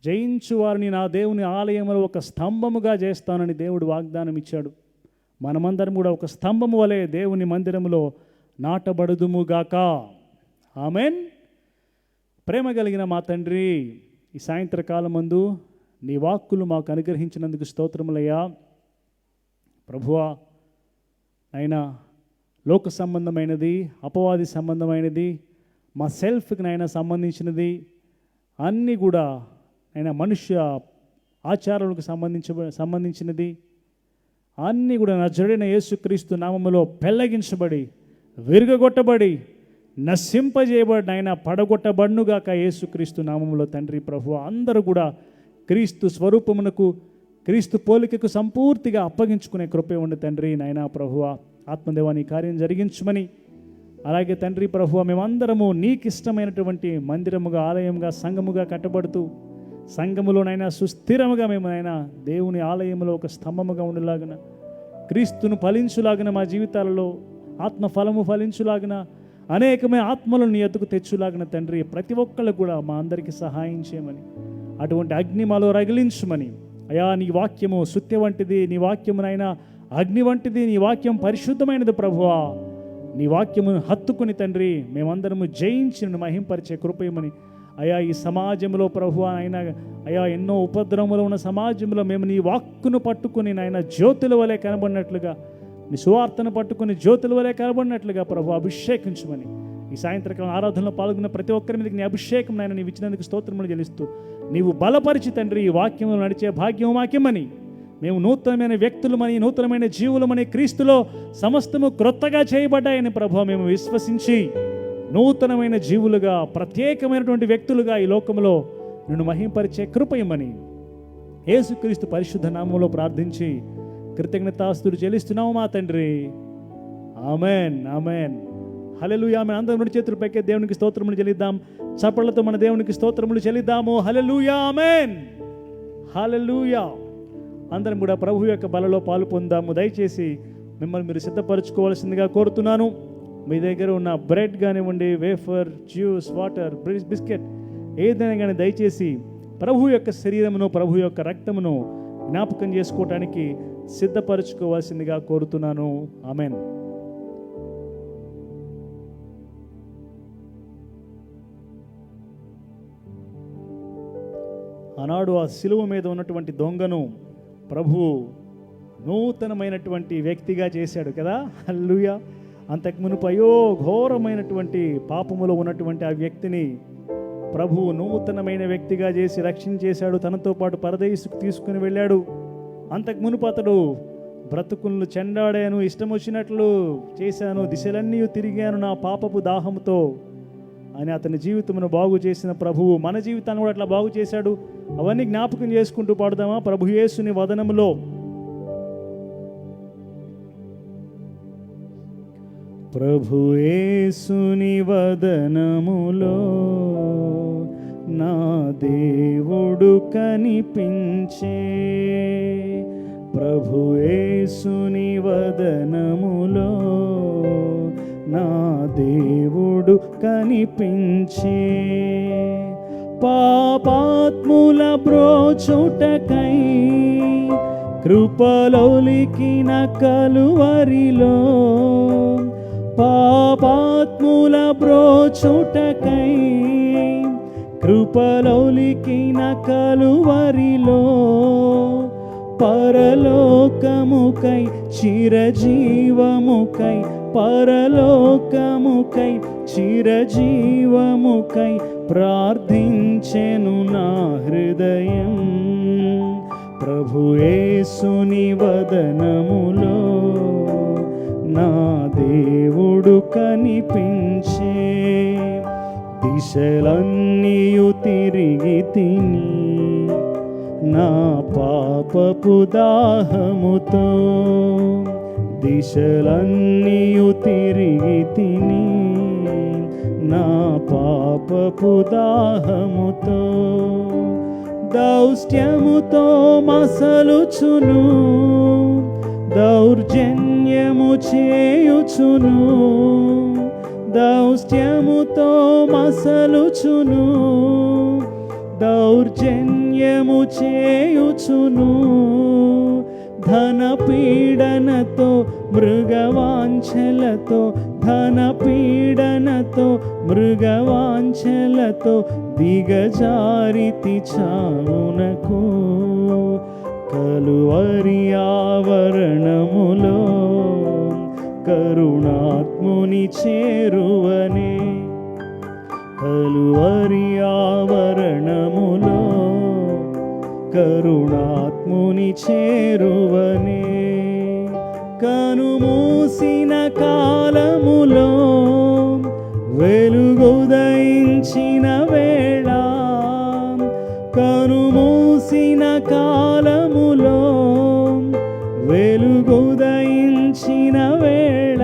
Speaker 1: జయించు వారిని నా దేవుని ఆలయంలో ఒక స్తంభముగా చేస్తానని దేవుడు వాగ్దానం ఇచ్చాడు. మనమందరం కూడా ఒక స్తంభము వలె దేవుని మందిరములో నాటబడుదుముగాక. ఆమేన్. ప్రేమ కలిగిన మా తండ్రి, ఈ సాయంత్రకాలమందు నీ వాక్కులు మాకు అనుగ్రహించినందుకు స్తోత్రములయ్యా. ప్రభువా, అయినా లోక సంబంధమైనది, అపవాది సంబంధమైనది, మా సెల్ఫ్కి నైనా సంబంధించినది అన్నీ కూడా అయినా మనుష్య ఆచారాలకు సంబంధించినది అన్నీ కూడా నజరేయుడైన యేసుక్రీస్తు నామములో పెళ్ళగించబడి, విరుగగొట్టబడి, నశింపజేయబడి ఆయన పడగొట్టబడునుగాక యేసుక్రీస్తు నామములో. తండ్రి ప్రభువా, అందరూ కూడా క్రీస్తు స్వరూపమునకు, క్రీస్తు పోలికకు సంపూర్తిగా అప్పగించుకునే కృపే ఉండి తండ్రి. నాయనా ప్రభువా, ఆత్మదేవాని కార్యం జరిగించమని, అలాగే తండ్రి ప్రభువా, మేమందరము నీకు ఇష్టమైనటువంటి మందిరముగా, ఆలయముగా, సంఘముగా కట్టబడుతూ సంఘములోనైనా సుస్థిరముగా మేము అయినా దేవుని ఆలయంలో ఒక స్తంభముగా ఉండేలాగిన, క్రీస్తును ఫలించులాగిన, మా జీవితాలలో ఆత్మ ఫలము ఫలించులాగిన, అనేకమైన ఆత్మలను నీ ఎద్దుకు తెచ్చులాగిన తండ్రి, ప్రతి ఒక్కళ్ళు కూడా మా అందరికీ సహాయం చేయమని, అటువంటి అగ్ని మాలో రగిలించమని. అయా, నీ వాక్యము సుత్య వంటిది, నీ వాక్యమునైనా అగ్ని వంటిది, నీ వాక్యం పరిశుద్ధమైనది ప్రభువా. నీ వాక్యమును హత్తుకుని తండ్రి మేమందరము జయించి నిన్ను మహింపరిచే కృపయమని. అయా, ఈ సమాజంలో ప్రభువా అయినా అయా, ఎన్నో ఉపద్రవములు ఉన్న సమాజంలో మేము నీ వాక్కును పట్టుకుని నాయన జ్యోతుల వలె కనబడినట్లుగా, నీ సువార్తను పట్టుకుని జ్యోతుల వలె కనబడినట్లుగా ప్రభు అభిషేకించమని, ఈ సాయంత్రకాలం ఆరాధనలో పాల్గొన్న ప్రతి ఒక్కరి మీదకి నీ అభిషేకం నాయన నీవు ఇచ్చినందుకు స్తోత్రములు చెల్లిస్తూ, నీవు బలపరిచి తండ్రి ఈ వాక్యములు నడిచే భాగ్యం మాకిమ్మని, మేము నూతనమైన వ్యక్తులమని, నూతనమైన జీవులమని, క్రీస్తులో సమస్తము క్రొత్తగా చేయబడ్డాయని ప్రభు మేము విశ్వసించి నూతనమైన జీవులుగా, ప్రత్యేకమైనటువంటి వ్యక్తులుగా ఈ లోకంలో నిన్ను మహింపరిచే కృపయమని యేసుక్రీస్తు పరిశుద్ధ నామములో ప్రార్థించి కృతజ్ఞతాస్తుతులు చెల్లిస్తున్నాము మా తండ్రి. ఆమెన్, ఆమెన్. హల్లెలూయా. ఆమెన్. అందరం రెండు చేతులు పైకే దేవునికి స్తోత్రములు చెల్లిద్దాం. చప్పట్లతో మన దేవునికి స్తోత్రములు చెల్లిద్దాము. హల్లెలూయా, ఆమెన్, హల్లెలూయా. అందరం కూడా ప్రభు యొక్క బలలో పాలు పొందాము. దయచేసి మిమ్మల్ని మీరు సిద్ధపరచుకోవాల్సిందిగా కోరుతున్నాను. మీ దగ్గర ఉన్న బ్రెడ్ కానివ్వండి, వేఫర్, జ్యూస్, వాటర్, బిస్కెట్ ఏదైనా కానీ దయచేసి ప్రభు యొక్క శరీరమును, ప్రభు యొక్క రక్తమును జ్ఞాపకం చేసుకోవటానికి సిద్ధపరచుకోవాల్సిందిగా కోరుతున్నాను. ఆమెన్. ఆనాడు ఆ శిలువ మీద ఉన్నటువంటి దొంగను ప్రభు నూతనమైనటువంటి వ్యక్తిగా చేశాడు కదా. హల్లెలూయా. అంతకు మునుపు ఘోరమైనటువంటి పాపములో ఉన్నటువంటి ఆ వ్యక్తిని ప్రభువు నూతనమైన వ్యక్తిగా చేసి రక్షించేశాడు. తనతో పాటు పరదేశుకు తీసుకుని వెళ్ళాడు. అంతకు మునుపు అతడు బ్రతుకులను చెండాడాను, ఇష్టం వచ్చినట్లు చేశాను, దిశలన్నీ తిరిగాను నా పాపపు దాహముతో అని అతని జీవితమును బాగు చేసిన ప్రభువు మన జీవితాన్ని కూడా అట్లా బాగు చేశాడు. అవన్నీ జ్ఞాపకం చేసుకుంటూ పాడుదామా? ప్రభు యేసుని వదనములో. ప్రభు యేసుని వదనములో నా దేవుడు కనిపించే, ప్రభు యేసుని వదనములో నా దేవుడు కనిపించే, పాపాత్ముల బ్రోచుటకై కృపలోలికిన కలువరిలో, పాపాత్ముల బ్రోచుటకై కృపలోలికిన కలువరిలో, పరలోకముకై చిరజీవముకై, పరలోకముకై చిరజీవముకై ప్రార్థించెను నా హృదయం. ప్రభు యేసుని వదనములో నా దేవుడు కనిపించే, దిశలన్నీయు తిరిగి తిని నా పాపపు దాహముతో, దిశలన్నీయు తిరిగి తిని నా పాపపు దాహముతో దౌష్ట్యముతో మసలుచును దౌర్జన్యము చేయుచును దౌష్ట్యముతో మసలుచును దౌర్జన్యము చేయుచును ధన పీడనతో మృగవాంఛలతో ధన పీడనతో మృగవాంఛలతో దిగజారితి చావునకు కలువరి ఆవరణములో కరుణాత్ముని చేరువనే కలువరి ఆవరణములో కరుణాత్ముని చేరువనే కనుమూసిన కాలములో వెలుగుదయించిన వేళ కనుమూసిన కాలములో వెలుగుదయించిన వేళ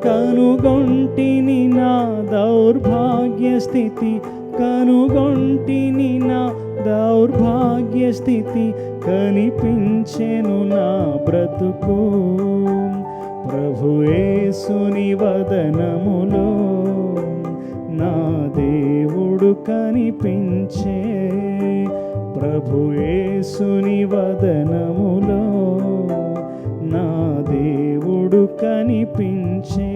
Speaker 1: కనుగొంటిని నా దౌర్భాగ్య స్థితి కనుగొంటిని నా దౌర్భాగ్య స్థితి కనిపించెను నా బ్రతుకు ప్రభు యేసుని వదనములో నా దేవుడు కనిపించే ప్రభు యేసుని వదనములో నా దేవుడు కనిపించే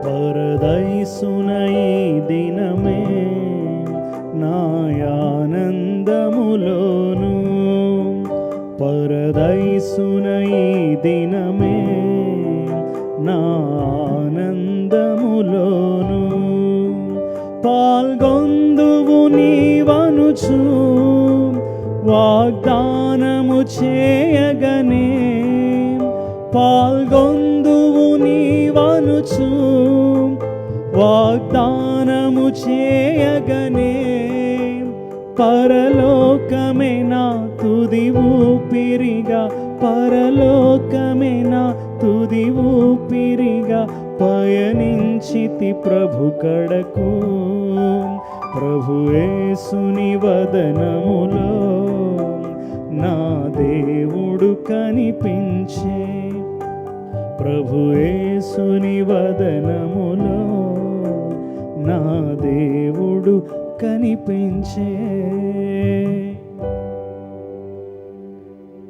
Speaker 1: పరదైసున ఈ దినమే నాయానందములోను పరదైసున ఈ దినమే నా ఆనందములోను పాల్గొందువు నీవనుచు వాగ్దానము చేయగనే పాల్గొందువు నీవనుచు వాగ్దానము చేయగనే పరలోకమే నా తుది ఊపిరిగా పరలోకమే నా తుది ఊపిరిగా పయనించితి ప్రభు కడకు ప్రభు యేసుని వదనములో నా దేవుడు కనిపించే ప్రభు యేసుని వదనములో నా దేవుడు కనిపించే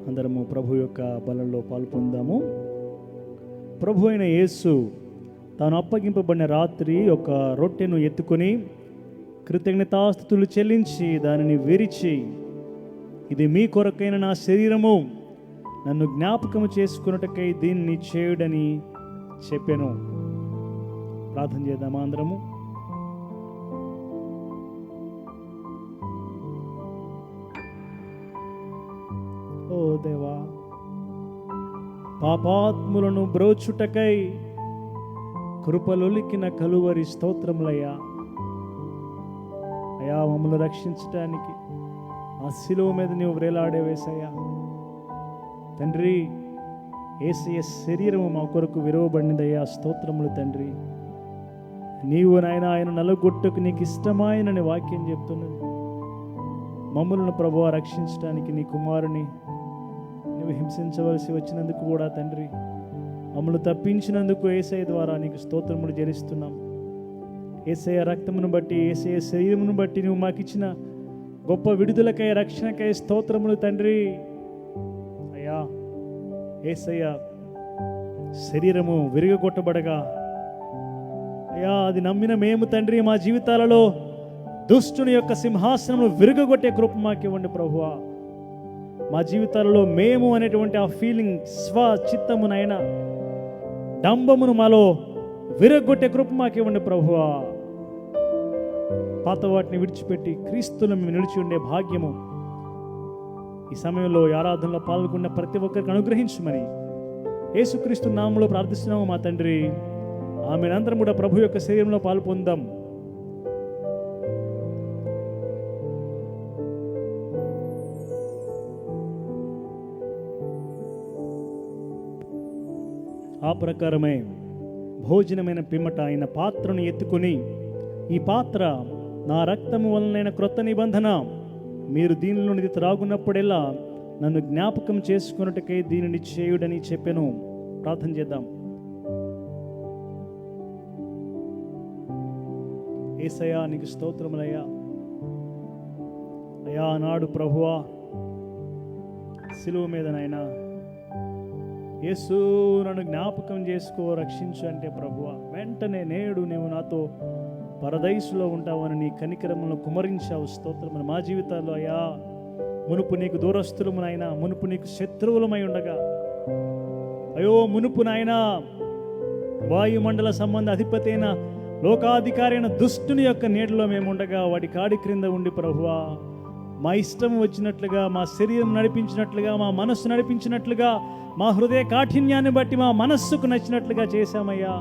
Speaker 1: అందరము ప్రభు యొక్క బలంలో పాల్పొందాము. ప్రభు అయిన యేసు తాను అప్పగింపబడిన రాత్రి ఒక రొట్టెను ఎత్తుకొని కృతజ్ఞతాస్తుతులు చెల్లించి దానిని విరిచి ఇది మీ కొరకైన నా శరీరము నన్ను జ్ఞాపకము చేసుకున్నటకై దీన్ని చేయుడని చెప్పాను. ప్రార్థన చేద్దామా అందరము. ఓ దేవా, పాపాత్ములను బ్రోచుటకై కృపలొలికిన కలువరి స్తోత్రములయ్యా. అయా, మమ్మల్ని రక్షించటానికి ఆ శిలువ మీద నీవు వ్రేలాడే వేసయ్యా. తండ్రి, యేసయ్య శరీరము మా కొరకు విరవబడినదయ్యా. స్తోత్రములు తండ్రి. నీవు నాయన ఆయన నలుగొట్టుకు నీకు ఇష్టమాయనని వాక్యం చెప్తున్నది. మమ్మల్ని ప్రభువా రక్షించడానికి నీ కుమారుని నువ్వు హింసించవలసి వచ్చినందుకు కూడా తండ్రి, మమ్మల్ని తప్పించినందుకు యేసయ్య ద్వారా నీకు స్తోత్రములు చెల్లిస్తున్నాం. యేసయ్య రక్తమును బట్టి, యేసయ్య శరీరమును బట్టి నువ్వు మాకు ఇచ్చిన గొప్ప విడుదలకై, రక్షణకై స్తోత్రములు తండ్రి. అయ్యా, యేసయ్య శరీరము విరగొట్టబడగా అయ్యా, అది నమ్మిన మేము తండ్రి మా జీవితాలలో దుష్టుని యొక్క సింహాసనమును విరగొట్టే కృప మాకు ఇవ్వండి ప్రభువా. మా జీవితాలలో మేము అనేటువంటి ఆ ఫీలింగ్, స్వచిత్తమునైనా డంబమును మాలో విరగొట్టే కృప మాకు ఇవ్వండి ప్రభువా. పాత వాటిని విడిచిపెట్టి క్రీస్తులో మేము నిలిచి ఉండే భాగ్యము ఈ సమయంలో ఈ ఆరాధనలో పాల్గొన్న ప్రతి ఒక్కరికి అనుగ్రహించమని యేసుక్రీస్తు నామములో ప్రార్థిస్తున్నాము మా తండ్రి. ఆమె అందరం కూడా ప్రభు యొక్క శరీరంలో పాలు పొందాం. ఆ ప్రకారమే భోజనమైన పిమ్మట ఆయన పాత్రను ఎత్తుకొని, ఈ పాత్ర నా రక్తము వలనైన క్రొత్త నిబంధన, మీరు దీనిలో ఇది త్రాగున్నప్పుడెల్లా నన్ను జ్ఞాపకం చేసుకున్నట్టుకై దీనిని చేయుడని చెప్పాను. ప్రార్థన చేద్దాం. యేసయ్యా నీకు స్తోత్రములయ్యా. అయ్యా నాడు ప్రభువా సిలువ మీద నాయనా యేసు నన్ను జ్ఞాపకం చేసుకో, రక్షించు అంటే ప్రభువా వెంటనే నేడు నీవు నాతో పరదైసులో ఉంటావని నీ కనికరములను కుమరించావు. స్తోత్రములు మా జీవితాల్లో అయ్యా మునుపు నీకు దూరస్తులము నాయనా, మునుపు నీకు శత్రువులమై ఉండగా, అయ్యో మునుపు నాయనా వాయుమండల సంబంధ అధిపతి అయిన లోకాధికారి అయిన దుష్టుని యొక్క నీడలో మేము ఉండగా వాడి కాడి క్రింద ఉండి ప్రభువా మా ఇష్టం వచ్చినట్లుగా, మా శరీరం నడిపించినట్లుగా, మా మనస్సు నడిపించినట్లుగా, మా హృదయ కాఠిన్యాన్ని బట్టి మా మనస్సుకు నచ్చినట్లుగా చేశామయ్యా.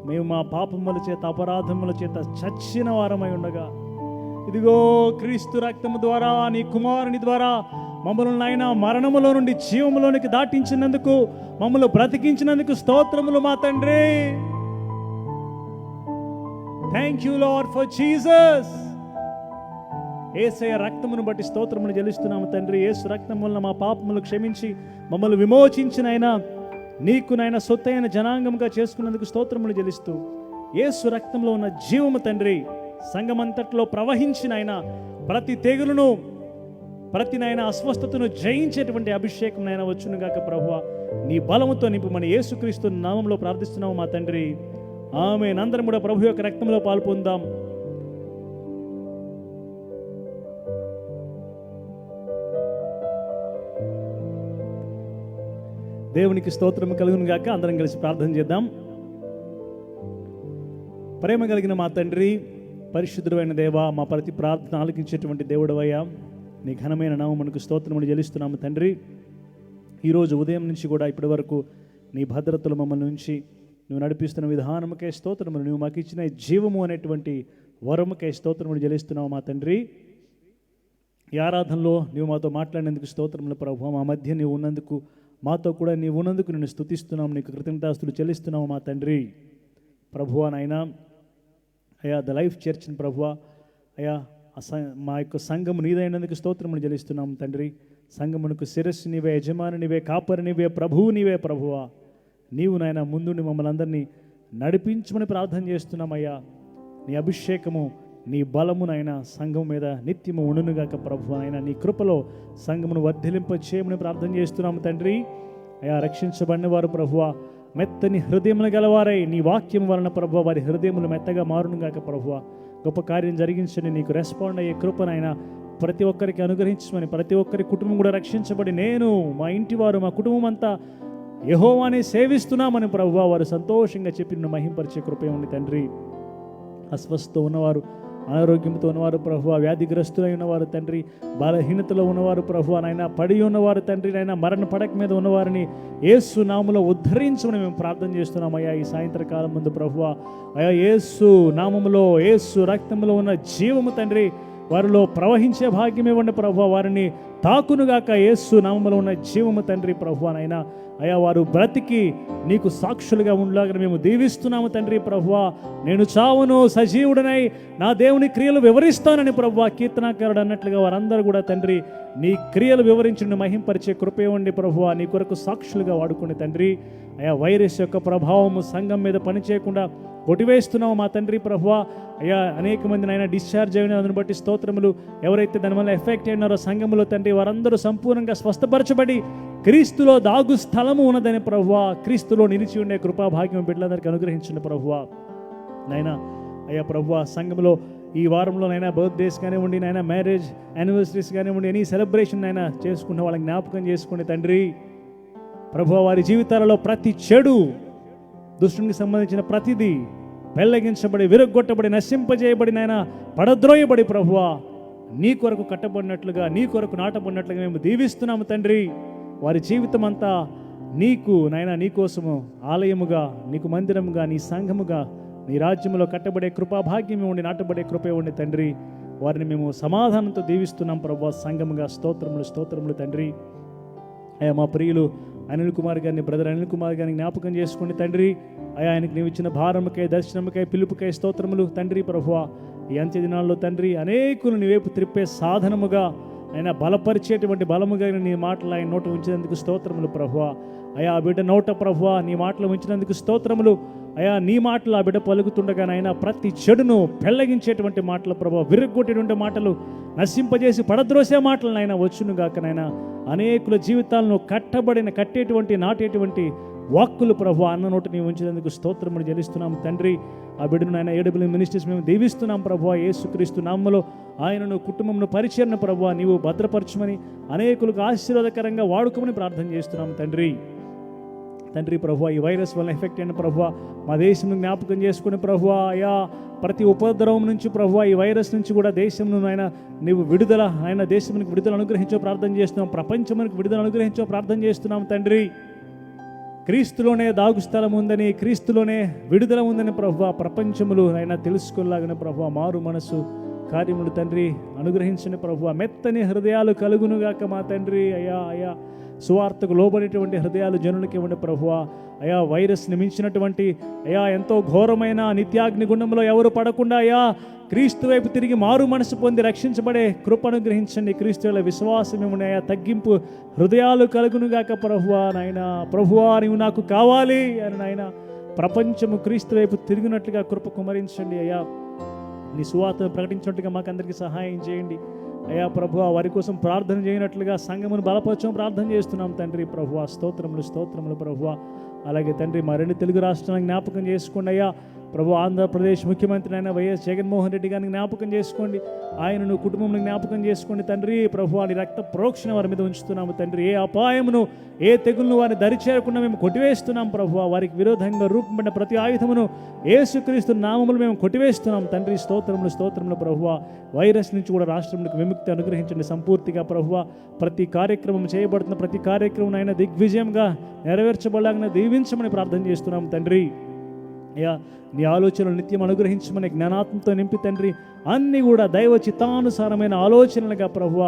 Speaker 1: మేము మా పాపముల చేత అపరాధముల చేత చచ్చిన వారమై ఉండగా, ఇదిగో క్రీస్తు రక్తము ద్వారా నీ కుమారుని ద్వారా మమ్మల్ని నాయన మరణములో నుండి జీవములోనికి దాటించినందుకు, మమ్మల్ని బ్రతికించినందుకు స్తోత్రములు మా తండ్రి. Thank you Lord for Jesus. యేసయ్య రక్తమును బట్టి స్తోత్రములు చెల్లిస్తున్నాము తండ్రి. యేసు రక్తం వలన మా పాపములు క్షమించి మమ్మల్ని విమోచించిన ఆయన నీకు నాయన సొత్తైన జనాంగంగా చేసుకున్నందుకు స్తోత్రములు చెల్లిస్తూ, యేసు రక్తంలో ఉన్న జీవము తండ్రి సంఘమంతట్లో ప్రవహించిన ఆయన ప్రతి తెగులును, ప్రతి నాయన అస్వస్థతను జయించేటువంటి అభిషేకం నాయన వచ్చును గాక ప్రభువా. నీ బలముతో నింపమని యేసుక్రీస్తు నామంలో ప్రార్థిస్తున్నాము మా తండ్రి. ఆమేన్. అందరం కూడా ప్రభు యొక్క రక్తంలో పాల్పొందాం. దేవునికి స్తోత్రం కలుగును గాక. అందరం కలిసి ప్రార్థన చేద్దాం. ప్రేమ కలిగిన మా తండ్రి, పరిశుద్ధుడైన దేవా, మా ప్రతి ప్రార్థన ఆలకించేటువంటి దేవుడవయ్యా, నీ ఘనమైన నామమునకు స్తోత్రములు చెల్లిస్తున్నాము తండ్రి. ఈరోజు ఉదయం నుంచి కూడా ఇప్పటి వరకు నీ భద్రతలు మమ్మల్ని నుంచి నువ్వు నడిపిస్తున్న విధానముకే స్తోత్రములు, నువ్వు మాకు ఇచ్చిన జీవము అనేటువంటి వరముకే స్తోత్రములు చెల్లిస్తున్నావు మా తండ్రి. ఈ ఆరాధనలో నువ్వు మాతో మాట్లాడినందుకు స్తోత్రములు ప్రభువా. మా మధ్య నీవు ఉన్నందుకు, మాతో కూడా నీవు ఉన్నందుకు నిన్ను స్తుతిస్తున్నాం, నీకు కృతజ్ఞతాస్తులు చెల్లిస్తున్నావు మా తండ్రి. ప్రభువా నాయనా, అయ్యా ద లైఫ్ చర్చ్ని ప్రభువా, అయ్యా మా యొక్క సంఘము నీదైనందుకు స్తోత్రములు చెల్లిస్తున్నాం తండ్రి. సంఘమునకు శిరస్సు నీవే, యజమాని నీవే, కాపరి నీవే, ప్రభువు నీవే ప్రభువా. నీవు నాయన ముందుండి మమ్మల్ని అందరినీ నడిపించమని ప్రార్థన చేస్తున్నామయ్యా. నీ అభిషేకము, నీ బలమునైనా సంఘం మీద నిత్యము ఉండునుగాక ప్రభువా. అయినా నీ కృపలో సంఘమును వర్ధిలింప చేయమని ప్రార్థన చేస్తున్నాము తండ్రి. అయా రక్షించబడిన వారు ప్రభువా మెత్తని హృదయములు గలవారై నీ వాక్యం వలన ప్రభువా వారి హృదయములు మెత్తగా మారునుగాక ప్రభువా. గొప్ప కార్యం జరిగించండి. నీకు రెస్పాండ్ అయ్యే కృపనైనా ప్రతి ఒక్కరికి అనుగ్రహించమని, ప్రతి ఒక్కరి కుటుంబం కూడా రక్షించబడి నేను, మా ఇంటి వారు, మా కుటుంబం అంతా యెహోవాని సేవిస్తున్నామని ప్రభువా వారు సంతోషంగా చెప్పి నిన్ను మహింపరిచే కృప ఉంది తండ్రి. అస్వస్థతో ఉన్నవారు, అనారోగ్యంతో ఉన్నవారు ప్రభువా, వ్యాధిగ్రస్తులై ఉన్నవారు తండ్రి, బలహీనతలో ఉన్నవారు ప్రభువా నాయన, పడి ఉన్నవారు తండ్రి నాయన, మరణ పడక మీద ఉన్నవారిని యేసు నామములో ఉద్ధరించమని మేము ప్రార్థన చేస్తున్నామయ్యా. ఈ సాయంత్రకాలం ముందు ప్రభువా అయ్యా యేసు నామములో, యేసు రక్తములో ఉన్న జీవము తండ్రి వారిలో ప్రవహించే భాగ్యం ఇవ్వండి ప్రభువా. వారిని తాకునుగాక యేసు నామములో ఉన్న జీవము తండ్రి ప్రభువా నాయన. అయ్యా వారు బ్రతికి నీకు సాక్షులుగా ఉండలాగా మేము దీవిస్తున్నాము తండ్రి ప్రభువా. నేను చావును సజీవుడనై నా దేవుని క్రియలు వివరిస్తానని ప్రభువా కీర్తనాకారుడు అన్నట్లుగా వారందరూ కూడా తండ్రి నీ క్రియలు వివరించి మహింపరిచే కృప ఇవ్వండి ప్రభువా. నీ కొరకు సాక్షులుగా వాడుకోండి తండ్రి. అయ్యా వైరస్ యొక్క ప్రభావము సంఘం మీద పనిచేయకుండా కొట్టివేస్తున్నావు మా తండ్రి ప్రభువా. అయ్యా అనేక మంది నాయన డిశ్చార్జ్ అయిన దాన్ని బట్టి స్తోత్రములు. ఎవరైతే దాని వల్ల ఎఫెక్ట్ అయినారో సంఘములో తండ్రి వారందరూ సంపూర్ణంగా స్వస్థపరచబడి క్రీస్తులో దాగు స్థలము ఉన్నదని ప్రభువా, క్రీస్తులో నిలిచి ఉండే కృపాభాగ్యం బిడ్డలందరికీ అనుగ్రహించండి ప్రభువా నాయనా. అయ్యా ప్రభువా సంఘంలో ఈ వారంలో నైనా బర్త్డేస్ కానివ్వండి, నైనా మ్యారేజ్ యానివర్సరీస్ కానివ్వండి, ఎనీ సెలబ్రేషన్ అయినా చేసుకున్న వాళ్ళని జ్ఞాపకం చేసుకోండి తండ్రి ప్రభువా. వారి జీవితాలలో ప్రతి చెడు దుష్టునికి సంబంధించిన ప్రతిదీ పెళ్ళగించబడి, విరగొట్టబడి, నశింపజేయబడి, నాయన పడద్రోయబడి ప్రభువా నీ కొరకు కట్టబడినట్లుగా, నీ కొరకు నాటబడినట్లుగా మేము దీవిస్తున్నాము తండ్రి. వారి జీవితం అంతా నీకు నాయన, నీ కోసము ఆలయముగా, నీకు మందిరముగా, నీ సంఘముగా, నీ రాజ్యములో కట్టబడే కృపాభాగ్యం ఉండి, నాటబడే కృప ఉండి తండ్రి. వారిని మేము సమాధానంతో దీవిస్తున్నాం ప్రభువా. సంఘముగా స్తోత్రములు స్తోత్రములు తండ్రి. అయ్యా మా ప్రియులు అనిల్ కుమార్ గారిని, బ్రదర్ అనిల్ కుమార్ గారిని జ్ఞాపకం చేసుకోండి తండ్రి. అయ్యా ఆయనకు నీవు ఇచ్చిన భారముకై, దర్శనముకై, పిలుపుకై స్తోత్రములు తండ్రి ప్రభువా. ఈ అంత్య దినాల్లో తండ్రి అనేకులు నీ వైపు త్రిప్పే సాధనముగా, ఆయన బలపరిచేటువంటి బలముగా నీ మాటలు ఆయన నోట ఉంచినందుకు స్తోత్రములు ప్రభువా. అయా ఆ బిడ్డ నోట ప్రభువా నీ మాటలు ఉంచినందుకు స్తోత్రములు. అయా నీ మాటలు ఆ బిడ్డ పలుకుతుండగా నాయన ప్రతి చెడును పెళ్ళగించేటువంటి మాటలు ప్రభువా, విరగొట్టేటువంటి మాటలు, నశింపజేసి పడద్రోసే మాటలు నాయన వచ్చును గాక నాయన. అనేకుల జీవితాలను కట్టేటువంటి నాటేటువంటి వాక్కులు ప్రభువా అన్న నోట నీ ఉంచినందుకు స్తోత్రములు చెల్లిస్తున్నాం తండ్రి. ఆ బిడ్డను నాయన ఏడబ్ల్యూ మినిస్ట్రీస్ మేము దీవిస్తున్నాం ప్రభువా. యేసుక్రీస్తు నామములో ఆయనను, కుటుంబమును, పరిచయను ప్రభువా నీవు భద్రపరచమని, అనేకులకు ఆశీర్వాదకరంగా వాడుకోమని ప్రార్థన చేస్తున్నాం తండ్రి. తండ్రి ప్రభువా ఈ వైరస్ వల్ల ఎఫెక్ట్ అయిన ప్రభువా మా దేశంను జ్ఞాపకం చేసుకుని ప్రభువా. అయా ప్రతి ఉపద్రవం నుంచి ప్రభువా, ఈ వైరస్ నుంచి కూడా దేశంను ఆయన నీవు విడుదల, ఆయన దేశానికి విడుదల అనుగ్రహించో ప్రార్థన చేస్తున్నాం. ప్రపంచమునికి విడుదల అనుగ్రహించో ప్రార్థన చేస్తున్నాం తండ్రి. క్రీస్తులోనే దాగు స్థలం ఉందని, క్రీస్తులోనే విడుదల ఉందని ప్రభువా ప్రపంచములు ఆయన తెలుసుకోలాగిన ప్రభువా మారు మనసు కార్యములు తండ్రి అనుగ్రహించని ప్రభువా. మెత్తని హృదయాలు కలుగునుగాక మా తండ్రి. అయా సువార్తకు లోబడేటువంటి హృదయాలు జనులకి ఇవ్వండి ప్రభువా. అయా వైరస్ని మించినటువంటి ఎంతో ఘోరమైన నిత్యాగ్ని గుండంలో ఎవరు పడకుండా క్రీస్తు వైపు తిరిగి మారు మనసు పొంది రక్షించబడే కృప అనుగ్రహించండి. క్రీస్తుల విశ్వాసం ఇవ్వండి. తగ్గింపు హృదయాలు కలుగునుగాక ప్రభువా. నాయన ప్రభువా నీవు నాకు కావాలి అని నాయన ప్రపంచము క్రీస్తు వైపు తిరిగినట్లుగా కృప కుమరించండి. నీ సువార్తను ప్రకటించినట్టుగా మాకు అందరికీ సహాయం చేయండి. ప్రభువా వారి కోసం ప్రార్థన చేయనట్లుగా సంఘమును బలపరచం ప్రార్థన చేస్తున్నాం తండ్రి ప్రభువా. స్తోత్రములు స్తోత్రములు ప్రభువా. అలాగే తండ్రి మా 2 తెలుగు రాష్ట్రాలను జ్ఞాపకం చేసుకోండి ప్రభు. ఆంధ్రప్రదేశ్ ముఖ్యమంత్రి అయిన వైఎస్ జగన్మోహన్ రెడ్డి గారిని జ్ఞాపకం చేసుకోండి. ఆయనను, కుటుంబంలో జ్ఞాపకం చేసుకోండి తండ్రి ప్రభు. వారి రక్త ప్రోక్షణ వారి మీద ఉంచుతున్నాము తండ్రి. ఏ అపాయమును, ఏ తెగులను వారిని దరిచేరకుండా మేము కొట్టివేస్తున్నాం ప్రభు. వారికి విరోధంగా రూపంపడిన ప్రతి ఆయుధమును యేసుక్రీస్తు నామములు మేము కొట్టివేస్తున్నాం తండ్రి. స్తోత్రములు స్తోత్రములు ప్రభువ. వైరస్ నుంచి కూడా రాష్ట్రంలో విముక్తి అనుగ్రహించండి సంపూర్తిగా ప్రభువ. ప్రతి కార్యక్రమం చేయబడుతున్న ప్రతి కార్యక్రమం అయినా దిగ్విజయంగా నెరవేర్చబడలాగా దీవించమని ప్రార్థన చేస్తున్నాం తండ్రి. నీ ఆలోచనలు నిత్యం అనుగ్రహించమని జ్ఞానాత్మతో నింపి తండ్రి అన్నీ కూడా దైవ చిత్తానుసారమైన ఆలోచనలుగా ప్రభువ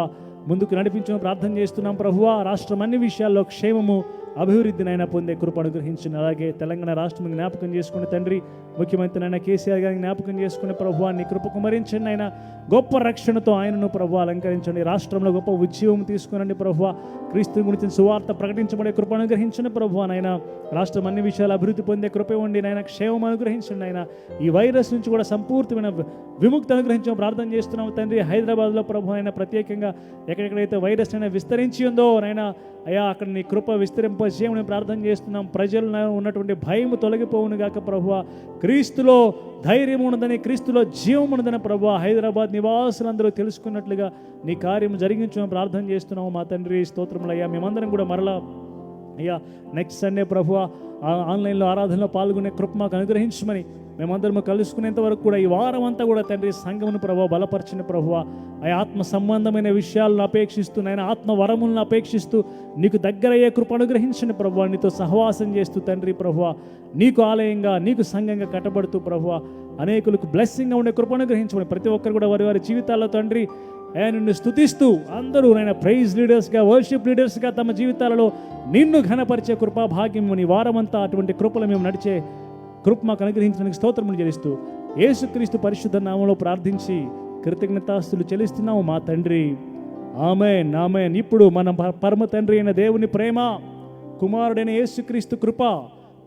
Speaker 1: ముందుకు నడిపించమని ప్రార్థన చేస్తున్నాం ప్రభువ. రాష్ట్రం అన్ని విషయాల్లో క్షేమము, అభివృద్ధినైనా పొందే కృప అనుగ్రహించండి. అలాగే తెలంగాణ రాష్ట్రం జ్ఞాపకం చేసుకుని తండ్రి, ముఖ్యమంత్రి అయినా కేసీఆర్ గారిని జ్ఞాపకం చేసుకునే ప్రభువా నీ కృప కుమరించండి. ఆయన గొప్ప రక్షణతో ఆయనను ప్రభువా అలంకరించండి. రాష్ట్రంలో గొప్ప ఉద్యమం తీసుకునండి ప్రభువా. క్రీస్తు గురించి సువార్త ప్రకటించబడే కృప అనుగ్రహించండి ప్రభువా. నాయన రాష్ట్రం అన్ని విషయాలు అభివృద్ధి పొందే కృప ఉండి నాయన క్షేమం అనుగ్రహించండి. ఆయన ఈ వైరస్ నుంచి కూడా సంపూర్తిమైన విముక్తి అనుగ్రహించడం ప్రార్థన చేస్తున్నాము తండ్రి. హైదరాబాద్లో ప్రభు అయినా ప్రత్యేకంగా ఎక్కడెక్కడైతే వైరస్ అయినా విస్తరించి ఉందో నాయన అక్కడ నీ కృప విస్తరింపజేయమని ప్రార్థన చేస్తున్నాం. ప్రజల్లో ఉన్నటువంటి భయం తొలగిపోవును గాక ప్రభువా. క్రీస్తులో ధైర్యం ఉన్నదని, క్రీస్తులో జీవం ఉన్నదని ప్రభువా హైదరాబాద్ నివాసులందరూ తెలుసుకున్నట్లుగా నీ కార్యం జరిగించమని ప్రార్థన చేస్తున్నాము మా తండ్రి. స్తోత్రములయ్యా. మేమందరం కూడా మరలా నెక్స్ట్ సండే ప్రభువా ఆన్లైన్లో ఆరాధనలో పాల్గొనే కృప మాకు అనుగ్రహించమని, మేమందరం కలుసుకునేంత వరకు కూడా ఈ వారం అంతా కూడా తండ్రి సంఘమును ప్రభువా బలపరిచిన ప్రభువా ఆత్మ సంబంధమైన విషయాలను అపేక్షిస్తూ నాయన ఆత్మ వరములను అపేక్షిస్తూ నీకు దగ్గరయ్యే కృప అనుగ్రహించండి ప్రభువా. నీతో సహవాసం చేస్తూ తండ్రి ప్రభువా నీకు ఆలయంగా, నీకు సంఘంగా కట్టబడుతూ ప్రభువా అనేకులకు బ్లెస్సింగ్గా ఉండే కృప అనుగ్రహించమని, ప్రతి ఒక్కరు కూడా వారి వారి జీవితాల్లో తండ్రి నిన్ను స్తుతిస్తూ అందరూ నాయన ప్రైజ్ లీడర్స్గా, వర్షిప్ లీడర్స్గా తమ జీవితాలలో నిన్ను ఘనపరిచే కృపా భాగ్యం నీ వారమంతా అటువంటి కృపలు మేము నడిచే కృప మాకు అనుగ్రహించడానికి స్తోత్రములు చెల్లిస్తూ యేసుక్రీస్తు పరిశుద్ధ నామంలో ప్రార్థించి కృతజ్ఞతాస్తులు చెల్లిస్తున్నాము మా తండ్రి. ఆమేన్ ఆమేన్. ఇప్పుడు మన పరమ తండ్రి అయిన దేవుని ప్రేమ, కుమారుడైన యేసుక్రీస్తు కృప,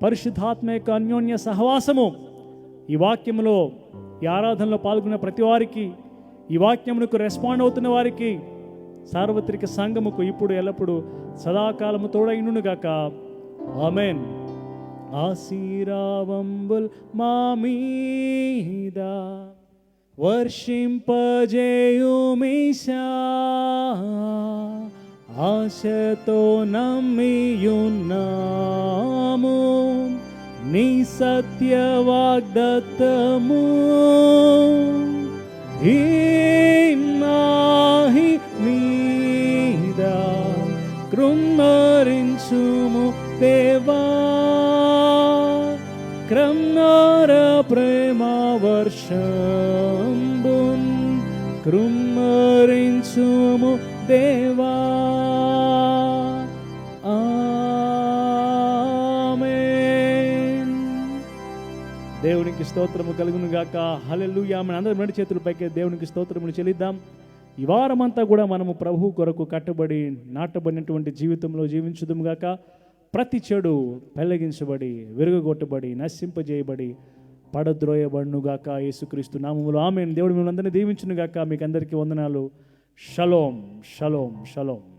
Speaker 1: పరిశుద్ధాత్మ యొక్క అన్యోన్య సహవాసము ఈ వాక్యములో, ఈ ఆరాధనలో పాల్గొన్న ప్రతి వారికి, ఈ వాక్యమునకు రెస్పాండ్ అవుతున్న వారికి, సార్వత్రిక సంఘముకు ఇప్పుడు ఎల్లప్పుడు సదాకాలము తోడైనును గాక. ఆమేన్. ఆశీర్వాదంబుల్ మా మీద వర్షింపజేయుమీశా, ఆశతో నమ్మియున్నాము నీ సత్య వాగ్దత్తము, ఈ నాహి మీద కృమ్మరించుము దేవా, క్రమ్నార ప్రేమ వర్షంబున్ కృమ్మరించుము దేవా. ఆమేన్. దేవునికి స్తోత్రము కలుగును గాక. హల్లెలూయా. మన అందరం రెండు చేతుల పైకి దేవునికి స్తోత్రములు చెల్లిద్దాం. ఈ వారమంతా కూడా మనము ప్రభు కొరకు కట్టబడి నాటబడినటువంటి జీవితంలో జీవించుదుము గాక. ప్రతి చెడు పెళ్లగించబడి, విరగొట్టబడి, నశింపజేయబడి, పడద్రోయబడునుగాక యేసుక్రీస్తు నామములో. ఆమేన్. దేవుడు మిమ్మల్ని అందరినీ దీవించునుగాక. మీకు అందరికీ వందనాలు. Shalom shalom shalom.